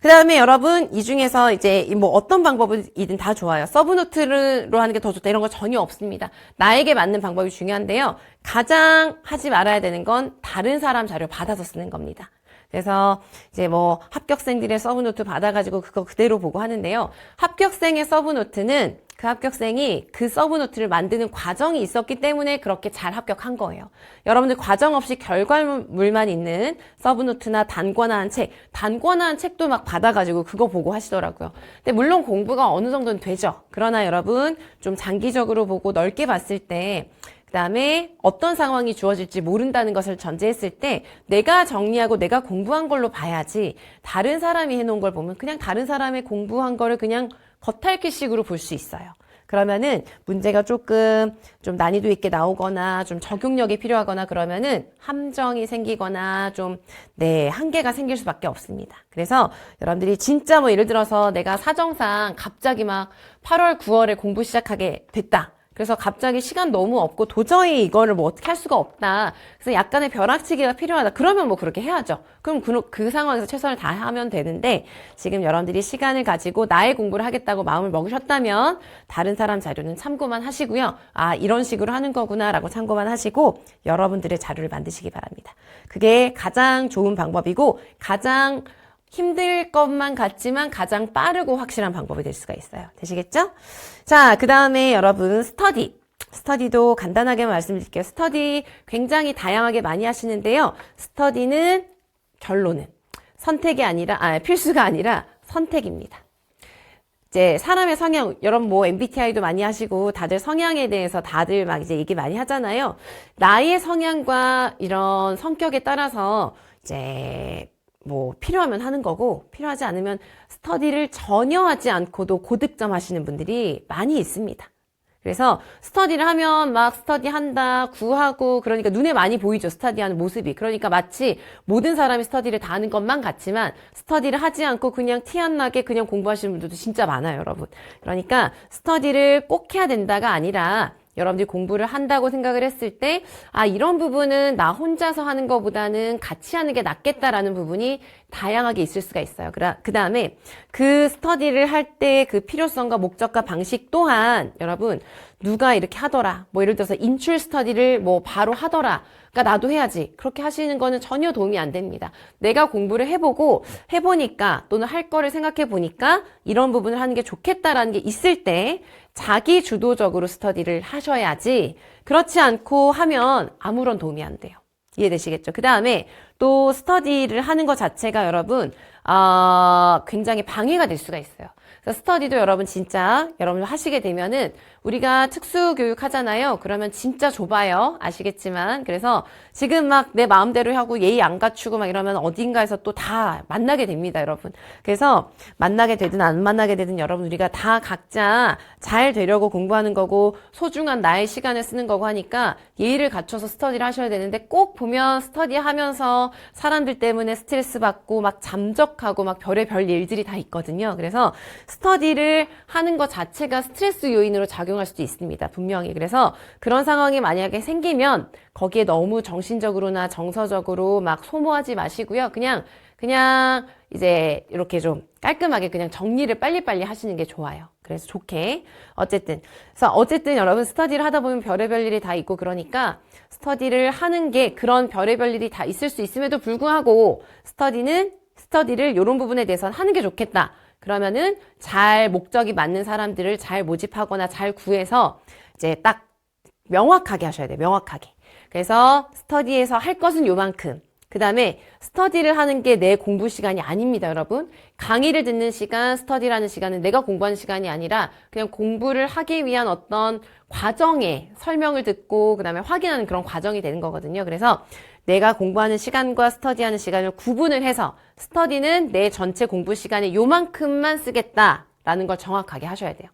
그 다음에 여러분 이 중에서 이제 뭐 어떤 방법이든 다 좋아요. 서브노트로 하는 게 더 좋다 이런 거 전혀 없습니다. 나에게 맞는 방법이 중요한데요. 가장 하지 말아야 되는 건 다른 사람 자료 받아서 쓰는 겁니다. 그래서 이제 뭐 합격생들의 서브노트 받아가지고 그거 그대로 보고 하는데요. 합격생의 서브노트는 그 합격생이 그 서브노트를 만드는 과정이 있었기 때문에 그렇게 잘 합격한 거예요. 여러분들 과정 없이 결과물만 있는 서브노트나 단권화한 책도 막 받아가지고 그거 보고 하시더라고요. 근데 물론 공부가 어느 정도는 되죠. 그러나 여러분 좀 장기적으로 보고 넓게 봤을 때 그다음에 어떤 상황이 주어질지 모른다는 것을 전제했을 때 내가 정리하고 내가 공부한 걸로 봐야지 다른 사람이 해놓은 걸 보면 그냥 다른 사람의 공부한 거를 그냥 겉핥기식으로 볼 수 있어요. 그러면은 문제가 조금 좀 난이도 있게 나오거나 좀 적용력이 필요하거나 그러면은 함정이 생기거나 좀 한계가 생길 수밖에 없습니다. 그래서 여러분들이 진짜 뭐 예를 들어서 내가 사정상 갑자기 막 8월, 9월에 공부 시작하게 됐다. 그래서 갑자기 시간 너무 없고 도저히 이거를 뭐 어떻게 할 수가 없다. 그래서 약간의 벼락치기가 필요하다. 그러면 뭐 그렇게 해야죠. 그럼 그 상황에서 최선을 다하면 되는데 지금 여러분들이 시간을 가지고 나의 공부를 하겠다고 마음을 먹으셨다면 다른 사람 자료는 참고만 하시고요. 아, 이런 식으로 하는 거구나 라고 참고만 하시고 여러분들의 자료를 만드시기 바랍니다. 그게 가장 좋은 방법이고 가장 힘들 것만 같지만 가장 빠르고 확실한 방법이 될 수가 있어요. 되시겠죠? 자, 그 다음에 여러분 스터디도 간단하게 말씀드릴게요. 스터디 굉장히 다양하게 많이 하시는데요. 스터디는 결론은 필수가 아니라 선택입니다. 이제 사람의 성향, 여러분 뭐 MBTI도 많이 하시고 다들 성향에 대해서 다들 막 이제 얘기 많이 하잖아요. 나의 성향과 이런 성격에 따라서 이제 뭐 필요하면 하는 거고 필요하지 않으면 스터디를 전혀 하지 않고도 고득점 하시는 분들이 많이 있습니다. 그래서 스터디를 하면 막 스터디한다, 구하고 그러니까 눈에 많이 보이죠. 스터디하는 모습이. 그러니까 마치 모든 사람이 스터디를 다 하는 것만 같지만 스터디를 하지 않고 그냥 티 안 나게 그냥 공부하시는 분들도 진짜 많아요, 여러분. 그러니까 스터디를 꼭 해야 된다가 아니라 여러분들이 공부를 한다고 생각을 했을 때, 아, 이런 부분은 나 혼자서 하는 것보다는 같이 하는 게 낫겠다라는 부분이 다양하게 있을 수가 있어요. 그 다음에 그 스터디를 할 때 그 필요성과 목적과 방식 또한 여러분, 누가 이렇게 하더라. 뭐 예를 들어서 인출 스터디를 뭐 바로 하더라. 그러니까 나도 해야지. 그렇게 하시는 거는 전혀 도움이 안 됩니다. 내가 공부를 해보니까 또는 할 거를 생각해 보니까 이런 부분을 하는 게 좋겠다라는 게 있을 때 자기 주도적으로 스터디를 하셔야지 그렇지 않고 하면 아무런 도움이 안 돼요. 이해되시겠죠? 그 다음에 또 스터디를 하는 것 자체가 여러분 굉장히 방해가 될 수가 있어요. 그래서 스터디도 여러분 진짜 여러분 하시게 되면은 우리가 특수교육 하잖아요. 그러면 진짜 좁아요. 아시겠지만. 그래서 지금 막 내 마음대로 하고 예의 안 갖추고 막 이러면 어딘가에서 또 다 만나게 됩니다, 여러분. 그래서 만나게 되든 안 만나게 되든 여러분 우리가 다 각자 잘 되려고 공부하는 거고 소중한 나의 시간을 쓰는 거고 하니까 예의를 갖춰서 스터디를 하셔야 되는데 꼭 보면 스터디 하면서 사람들 때문에 스트레스 받고 막 잠적하고 막 별의별 일들이 다 있거든요. 그래서 스터디를 하는 것 자체가 스트레스 요인으로 작용할 수도 있습니다. 분명히. 그래서 그런 상황이 만약에 생기면 거기에 너무 정신적으로나 정서적으로 막 소모하지 마시고요. 그냥 이제 이렇게 좀 깔끔하게 그냥 정리를 빨리빨리 하시는 게 좋아요. 그래서 좋게. 어쨌든 여러분 스터디를 하다 보면 별의별 일이 다 있고 그러니까 스터디를 하는 게 그런 별의별 일이 다 있을 수 있음에도 불구하고 스터디를 이런 부분에 대해서는 하는 게 좋겠다. 그러면은 잘 목적이 맞는 사람들을 잘 모집하거나 잘 구해서 이제 딱 명확하게 하셔야 돼요. 명확하게. 그래서 스터디에서 할 것은 요만큼. 그 다음에 스터디를 하는 게 내 공부 시간이 아닙니다, 여러분. 강의를 듣는 시간, 스터디라는 시간은 내가 공부하는 시간이 아니라 그냥 공부를 하기 위한 어떤 과정의 설명을 듣고 그 다음에 확인하는 그런 과정이 되는 거거든요. 그래서 내가 공부하는 시간과 스터디하는 시간을 구분을 해서 스터디는 내 전체 공부 시간에 요만큼만 쓰겠다라는 걸 정확하게 하셔야 돼요.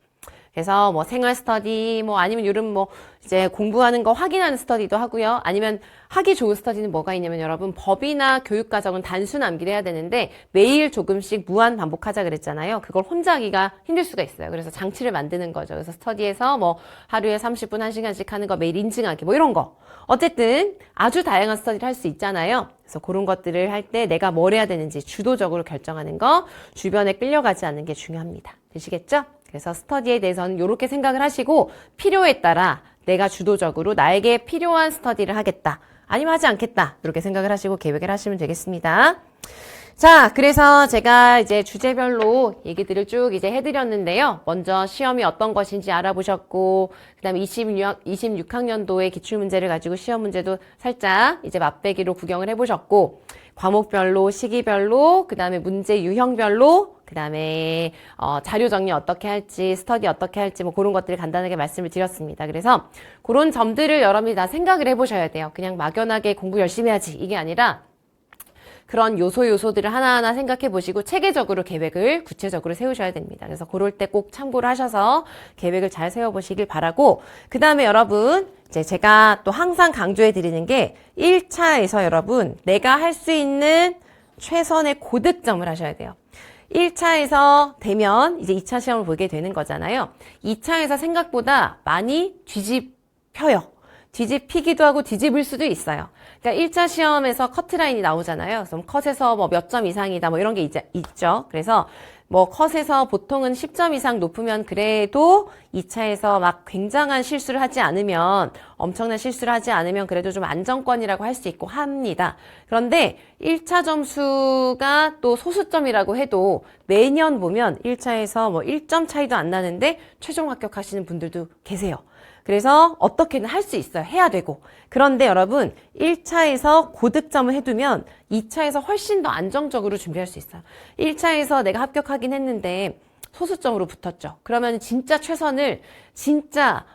그래서 뭐 생활 스터디, 뭐 아니면 요즘 뭐 이제 공부하는 거 확인하는 스터디도 하고요. 아니면 하기 좋은 스터디는 뭐가 있냐면 여러분 법이나 교육 과정은 단순 암기를 해야 되는데 매일 조금씩 무한 반복하자 그랬잖아요. 그걸 혼자 하기가 힘들 수가 있어요. 그래서 장치를 만드는 거죠. 그래서 스터디에서 뭐 하루에 30분, 1시간씩 하는 거 매일 인증하기 뭐 이런 거. 어쨌든 아주 다양한 스터디를 할 수 있잖아요. 그래서 그런 것들을 할 때 내가 뭘 해야 되는지 주도적으로 결정하는 거, 주변에 끌려가지 않는 게 중요합니다. 되시겠죠? 그래서 스터디에 대해서는 이렇게 생각을 하시고 필요에 따라 내가 주도적으로 나에게 필요한 스터디를 하겠다. 아니면 하지 않겠다. 이렇게 생각을 하시고 계획을 하시면 되겠습니다. 자, 그래서 제가 이제 주제별로 얘기들을 쭉 이제 해드렸는데요. 먼저 시험이 어떤 것인지 알아보셨고, 그 다음에 26학년도의 기출문제를 가지고 시험 문제도 살짝 이제 맛배기로 구경을 해보셨고, 과목별로, 시기별로, 그 다음에 문제 유형별로, 그 다음에 자료 정리 어떻게 할지, 스터디 어떻게 할지 뭐 그런 것들을 간단하게 말씀을 드렸습니다. 그래서 그런 점들을 여러분이 다 생각을 해보셔야 돼요. 그냥 막연하게 공부 열심히 해야지 이게 아니라 그런 요소들을 하나하나 생각해 보시고 체계적으로 계획을 구체적으로 세우셔야 됩니다. 그래서 그럴 때 꼭 참고를 하셔서 계획을 잘 세워보시길 바라고, 그 다음에 여러분 이제 제가 또 항상 강조해 드리는 게 1차에서 여러분 내가 할 수 있는 최선의 고득점을 하셔야 돼요. 1차에서 되면 이제 2차 시험을 보게 되는 거잖아요. 2차에서 생각보다 많이 뒤집혀요. 뒤집히기도 하고 뒤집을 수도 있어요. 그러니까 1차 시험에서 커트라인이 나오잖아요. 그래서 컷에서 뭐 몇 점 이상이다 뭐 이런 게 있죠. 그래서 뭐 컷에서 보통은 10점 이상 높으면 그래도 2차에서 막 굉장한 실수를 하지 않으면, 엄청난 실수를 하지 않으면 그래도 좀 안정권이라고 할 수 있고 합니다. 그런데 1차 점수가 또 소수점이라고 해도 매년 보면 1차에서 뭐 1점 차이도 안 나는데 최종 합격하시는 분들도 계세요. 그래서 어떻게든 할 수 있어요. 해야 되고. 그런데 여러분 1차에서 고득점을 해두면 2차에서 훨씬 더 안정적으로 준비할 수 있어요. 1차에서 내가 합격하긴 했는데 소수점으로 붙었죠. 그러면 진짜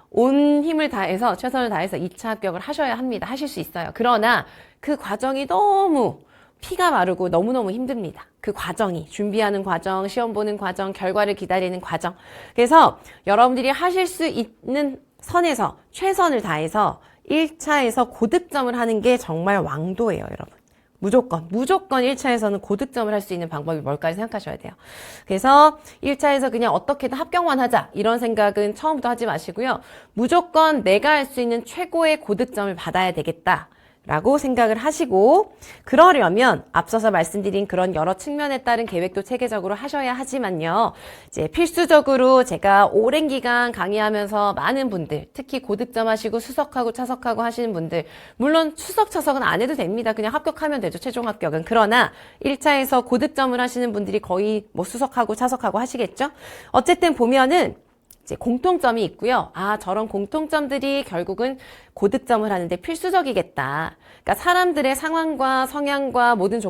온 힘을 다해서 최선을 다해서 2차 합격을 하셔야 합니다. 하실 수 있어요. 그러나 그 과정이 너무 피가 마르고 너무너무 힘듭니다. 그 과정이, 준비하는 과정, 시험 보는 과정, 결과를 기다리는 과정. 그래서 여러분들이 하실 수 있는 선에서 최선을 다해서 1차에서 고득점을 하는 게 정말 왕도예요, 여러분. 무조건 1차에서는 고득점을 할 수 있는 방법이 뭘까 생각하셔야 돼요. 그래서 1차에서 그냥 어떻게든 합격만 하자 이런 생각은 처음부터 하지 마시고요. 무조건 내가 할 수 있는 최고의 고득점을 받아야 되겠다. 라고 생각을 하시고, 그러려면 앞서서 말씀드린 그런 여러 측면에 따른 계획도 체계적으로 하셔야 하지만요. 이제 필수적으로 제가 오랜 기간 강의하면서 많은 분들, 특히 고득점 하시고 수석하고 차석하고 하시는 분들, 물론 수석 차석은 안 해도 됩니다. 그냥 합격하면 되죠. 최종 합격은. 그러나 1차에서 고득점을 하시는 분들이 거의 뭐 수석하고 차석하고 하시겠죠? 어쨌든 보면은 이제 공통점이 있고요. 아, 저런 공통점들이 결국은 고득점을 하는데 필수적이겠다. 그러니까 사람들의 상황과 성향과 모든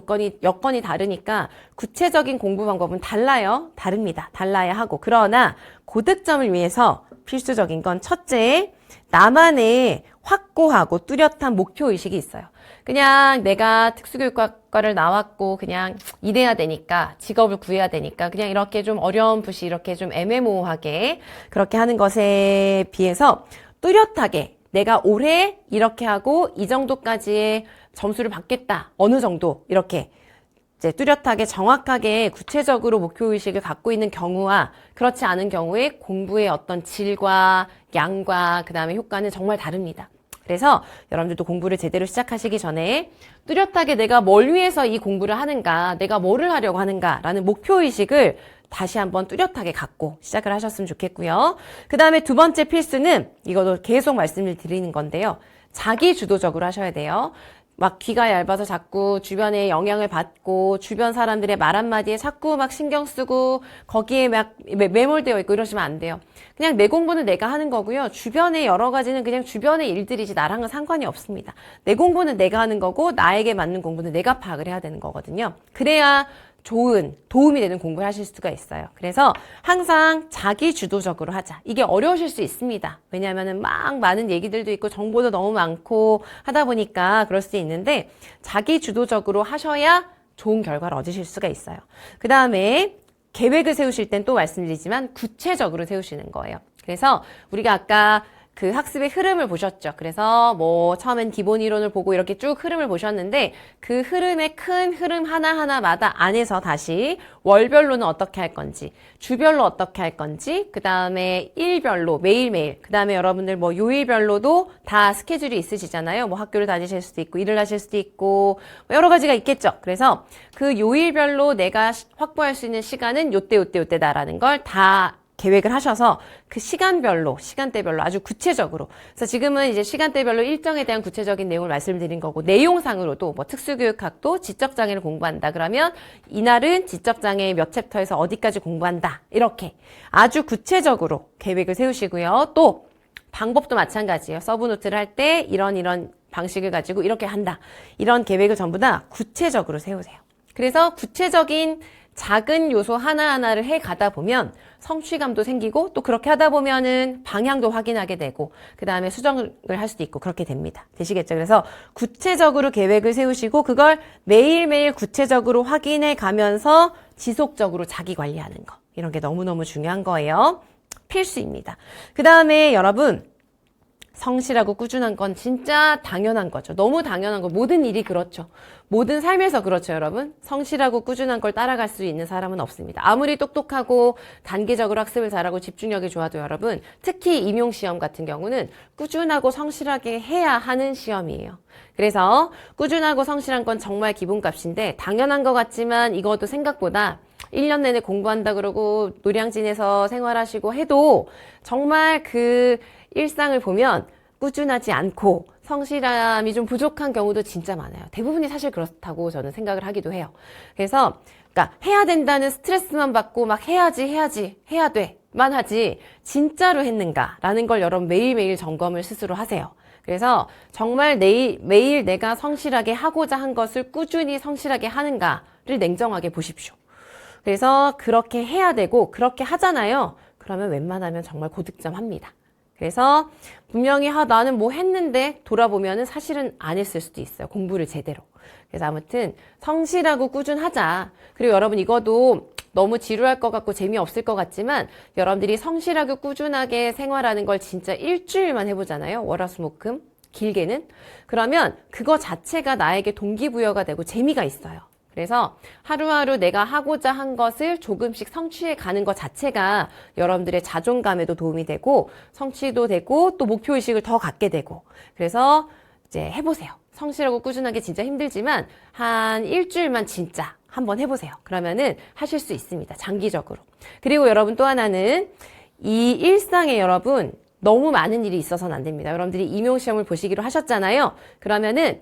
여건이 다르니까 구체적인 공부 방법은 달라요. 다릅니다. 달라야 하고. 그러나 고득점을 위해서 필수적인 건 첫째, 나만의 확고하고 뚜렷한 목표의식이 있어요. 그냥 내가 특수교육과를 나왔고 그냥 일해야 되니까 직업을 구해야 되니까 그냥 이렇게 좀 어렴풋이 이렇게 좀 애매모호하게 그렇게 하는 것에 비해서 뚜렷하게 내가 올해 이렇게 하고 이 정도까지의 점수를 받겠다. 어느 정도 이렇게 이제 뚜렷하게 정확하게 구체적으로 목표의식을 갖고 있는 경우와 그렇지 않은 경우에 공부의 어떤 질과 양과 그 다음에 효과는 정말 다릅니다. 그래서 여러분들도 공부를 제대로 시작하시기 전에 뚜렷하게 내가 뭘 위해서 이 공부를 하는가, 내가 뭐를 하려고 하는가라는 목표의식을 다시 한번 뚜렷하게 갖고 시작을 하셨으면 좋겠고요. 그 다음에 두 번째 필수는 이것도 계속 말씀을 드리는 건데요. 자기 주도적으로 하셔야 돼요. 막 귀가 얇아서 자꾸 주변에 영향을 받고 주변 사람들의 말 한마디에 자꾸 막 신경 쓰고 거기에 막 매몰되어 있고 이러시면 안 돼요. 그냥 내 공부는 내가 하는 거고요. 주변의 여러 가지는 그냥 주변의 일들이지 나랑은 상관이 없습니다. 내 공부는 내가 하는 거고 나에게 맞는 공부는 내가 파악을 해야 되는 거거든요. 그래야 좋은 도움이 되는 공부를 하실 수가 있어요. 그래서 항상 자기 주도적으로 하자. 이게 어려우실 수 있습니다. 왜냐하면은 막 많은 얘기들도 있고 정보도 너무 많고 하다 보니까 그럴 수 있는데 자기 주도적으로 하셔야 좋은 결과를 얻으실 수가 있어요. 그 다음에 계획을 세우실 땐 또 말씀드리지만 구체적으로 세우시는 거예요. 그래서 우리가 아까 그 학습의 흐름을 보셨죠. 그래서 뭐 처음엔 기본 이론을 보고 이렇게 쭉 흐름을 보셨는데 그 흐름의 큰 흐름 하나하나마다 안에서 다시 월별로는 어떻게 할 건지, 주별로 어떻게 할 건지, 그 다음에 일별로 매일매일, 그 다음에 여러분들 뭐 요일별로도 다 스케줄이 있으시잖아요. 뭐 학교를 다니실 수도 있고 일을 하실 수도 있고 뭐 여러 가지가 있겠죠. 그래서 그 요일별로 내가 확보할 수 있는 시간은 요때다라는 걸 다 계획을 하셔서 그 시간대별로 아주 구체적으로. 그래서 지금은 이제 시간대별로 일정에 대한 구체적인 내용을 말씀드린 거고, 내용상으로도 뭐 특수교육학도 지적장애를 공부한다. 그러면 이날은 지적장애 몇 챕터에서 어디까지 공부한다. 이렇게 아주 구체적으로 계획을 세우시고요. 또 방법도 마찬가지예요. 서브노트를 할 때 이런 방식을 가지고 이렇게 한다. 이런 계획을 전부 다 구체적으로 세우세요. 그래서 구체적인 작은 요소 하나하나를 해 가다 보면 성취감도 생기고 또 그렇게 하다 보면은 방향도 확인하게 되고 그 다음에 수정을 할 수도 있고 그렇게 됩니다. 되시겠죠? 그래서 구체적으로 계획을 세우시고 그걸 매일매일 구체적으로 확인해 가면서 지속적으로 자기 관리하는 거. 이런 게 너무너무 중요한 거예요. 필수입니다. 그 다음에 여러분 성실하고 꾸준한 건 진짜 당연한 거죠. 너무 당연한 거. 모든 일이 그렇죠. 모든 삶에서 그렇죠, 여러분. 성실하고 꾸준한 걸 따라갈 수 있는 사람은 없습니다. 아무리 똑똑하고 단계적으로 학습을 잘하고 집중력이 좋아도 여러분, 특히 임용시험 같은 경우는 꾸준하고 성실하게 해야 하는 시험이에요. 그래서 꾸준하고 성실한 건 정말 기본값인데 당연한 것 같지만 이것도 생각보다 1년 내내 공부한다 그러고 노량진에서 생활하시고 해도 정말 그 일상을 보면 꾸준하지 않고 성실함이 좀 부족한 경우도 진짜 많아요. 대부분이 사실 그렇다고 저는 생각을 하기도 해요. 그래서 그러니까 해야 된다는 스트레스만 받고 막 해야 돼만 하지 진짜로 했는가라는 걸 여러분 매일매일 점검을 스스로 하세요. 그래서 정말 매일 내가 성실하게 하고자 한 것을 꾸준히 성실하게 하는가를 냉정하게 보십시오. 그래서 그렇게 해야 되고 그렇게 하잖아요. 그러면 웬만하면 정말 고득점 합니다. 그래서 분명히 나는 뭐 했는데 돌아보면은 사실은 안 했을 수도 있어요. 공부를 제대로. 그래서 아무튼 성실하고 꾸준하자. 그리고 여러분 이거도 너무 지루할 것 같고 재미없을 것 같지만 여러분들이 성실하고 꾸준하게 생활하는 걸 진짜 일주일만 해보잖아요. 월화수목금. 길게는. 그러면 그거 자체가 나에게 동기부여가 되고 재미가 있어요. 그래서 하루하루 내가 하고자 한 것을 조금씩 성취해 가는 것 자체가 여러분들의 자존감에도 도움이 되고 성취도 되고 또 목표의식을 더 갖게 되고 그래서 이제 해보세요. 성실하고 꾸준하게 진짜 힘들지만 한 일주일만 진짜 한번 해보세요. 그러면은 하실 수 있습니다. 장기적으로. 그리고 여러분 또 하나는 이 일상에 여러분 너무 많은 일이 있어서는 안 됩니다. 여러분들이 임용시험을 보시기로 하셨잖아요. 그러면은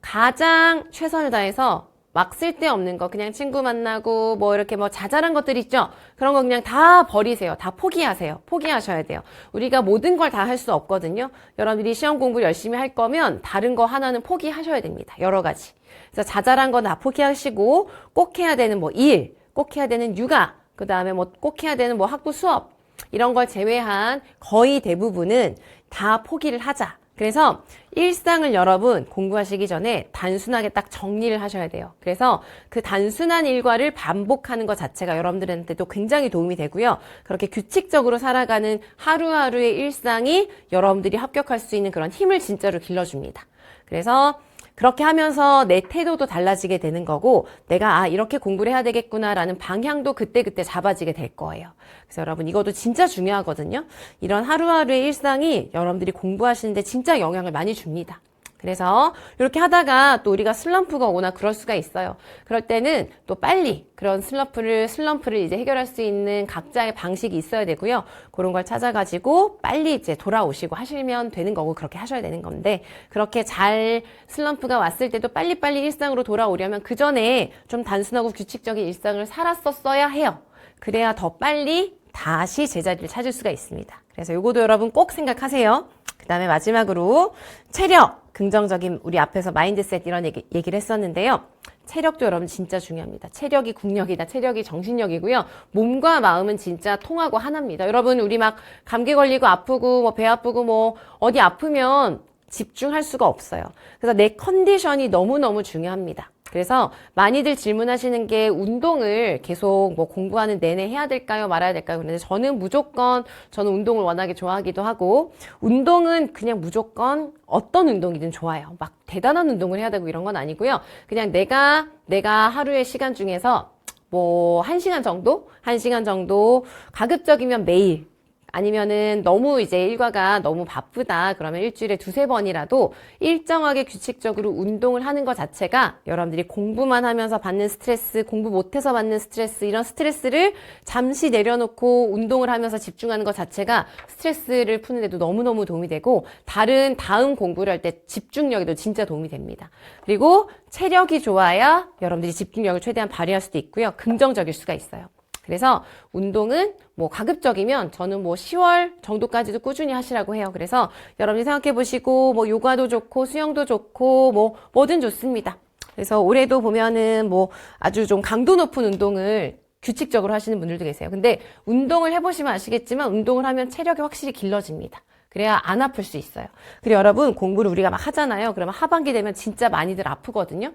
가장 최선을 다해서 막 쓸데없는 거 그냥 친구 만나고 뭐 이렇게 뭐 자잘한 것들 있죠. 그런 거 그냥 다 버리세요. 다 포기하세요. 포기하셔야 돼요. 우리가 모든 걸 다 할 수 없거든요. 여러분들이 시험 공부 열심히 할 거면 다른 거 하나는 포기하셔야 됩니다. 여러 가지. 그래서 자잘한 건 다 포기하시고 꼭 해야 되는 뭐 일, 꼭 해야 되는 육아, 그 다음에 뭐 꼭 해야 되는 뭐 학부 수업 이런 걸 제외한 거의 대부분은 다 포기를 하자. 그래서 일상을 여러분 공부하시기 전에 단순하게 딱 정리를 하셔야 돼요. 그래서 그 단순한 일과를 반복하는 것 자체가 여러분들한테도 굉장히 도움이 되고요. 그렇게 규칙적으로 살아가는 하루하루의 일상이 여러분들이 합격할 수 있는 그런 힘을 진짜로 길러줍니다. 그래서 그렇게 하면서 내 태도도 달라지게 되는 거고 내가 이렇게 공부를 해야 되겠구나라는 방향도 그때그때 잡아지게 될 거예요. 그래서 여러분 이것도 진짜 중요하거든요. 이런 하루하루의 일상이 여러분들이 공부하시는데 진짜 영향을 많이 줍니다. 그래서 이렇게 하다가 또 우리가 슬럼프가 오나 그럴 수가 있어요. 그럴 때는 또 빨리 그런 슬럼프를 이제 해결할 수 있는 각자의 방식이 있어야 되고요. 그런 걸 찾아가지고 빨리 이제 돌아오시고 하시면 되는 거고 그렇게 하셔야 되는 건데 그렇게 잘 슬럼프가 왔을 때도 빨리빨리 일상으로 돌아오려면 그 전에 좀 단순하고 규칙적인 일상을 살았었어야 해요. 그래야 더 빨리 다시 제자리를 찾을 수가 있습니다. 그래서 요거도 여러분 꼭 생각하세요. 그 다음에 마지막으로 체력, 긍정적인 우리 앞에서 마인드셋 이런 얘기를 했었는데요. 체력도 여러분 진짜 중요합니다. 체력이 국력이다. 체력이 정신력이고요. 몸과 마음은 진짜 통하고 하나입니다. 여러분 우리 막 감기 걸리고 아프고 뭐 배 아프고 뭐 어디 아프면 집중할 수가 없어요. 그래서 내 컨디션이 너무너무 중요합니다. 그래서 많이들 질문하시는 게 운동을 계속 뭐 공부하는 내내 해야 될까요? 말아야 될까요? 그런데 저는 운동을 워낙에 좋아하기도 하고 운동은 그냥 무조건 어떤 운동이든 좋아요. 막 대단한 운동을 해야 되고 이런 건 아니고요. 그냥 내가 하루의 시간 중에서 뭐 1시간 정도 가급적이면 매일 아니면은 너무 이제 일과가 너무 바쁘다 그러면 일주일에 2-3번이라도 일정하게 규칙적으로 운동을 하는 것 자체가 여러분들이 공부만 하면서 받는 스트레스, 공부 못해서 받는 스트레스 이런 스트레스를 잠시 내려놓고 운동을 하면서 집중하는 것 자체가 스트레스를 푸는 데도 너무너무 도움이 되고 다음 공부를 할 때 집중력에도 진짜 도움이 됩니다. 그리고 체력이 좋아야 여러분들이 집중력을 최대한 발휘할 수도 있고요. 긍정적일 수가 있어요. 그래서 운동은 뭐 가급적이면 저는 뭐 10월 정도까지도 꾸준히 하시라고 해요. 그래서 여러분이 생각해 보시고 뭐 요가도 좋고 수영도 좋고 뭐 뭐든 좋습니다. 그래서 올해도 보면은 뭐 아주 좀 강도 높은 운동을 규칙적으로 하시는 분들도 계세요. 근데 운동을 해보시면 아시겠지만 운동을 하면 체력이 확실히 길러집니다. 그래야 안 아플 수 있어요. 그리고 여러분 공부를 우리가 막 하잖아요. 그러면 하반기 되면 진짜 많이들 아프거든요.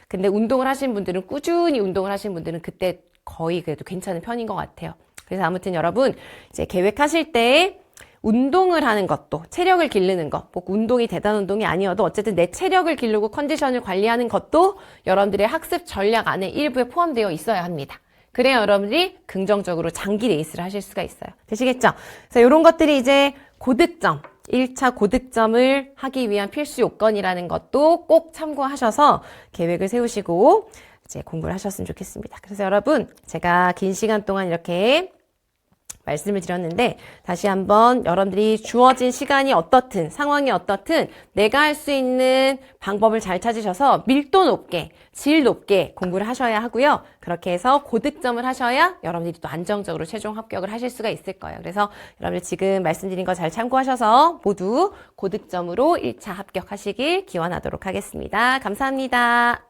근데 운동을 하신 분들은 꾸준히 운동을 하신 분들은 그때 거의 그래도 괜찮은 편인 것 같아요. 그래서 아무튼 여러분 이제 계획하실 때 운동을 하는 것도 체력을 기르는 것, 꼭 운동이 대단한 운동이 아니어도 어쨌든 내 체력을 기르고 컨디션을 관리하는 것도 여러분들의 학습 전략 안에 일부에 포함되어 있어야 합니다. 그래야 여러분들이 긍정적으로 장기 레이스를 하실 수가 있어요. 되시겠죠? 그래서 이런 것들이 이제 고득점, 1차 고득점을 하기 위한 필수 요건이라는 것도 꼭 참고하셔서 계획을 세우시고 이제 공부를 하셨으면 좋겠습니다. 그래서 여러분 제가 긴 시간 동안 이렇게 말씀을 드렸는데 다시 한번 여러분들이 주어진 시간이 어떻든 상황이 어떻든 내가 할 수 있는 방법을 잘 찾으셔서 밀도 높게 질 높게 공부를 하셔야 하고요. 그렇게 해서 고득점을 하셔야 여러분들이 또 안정적으로 최종 합격을 하실 수가 있을 거예요. 그래서 여러분들 지금 말씀드린 거 잘 참고하셔서 모두 고득점으로 1차 합격하시길 기원하도록 하겠습니다. 감사합니다.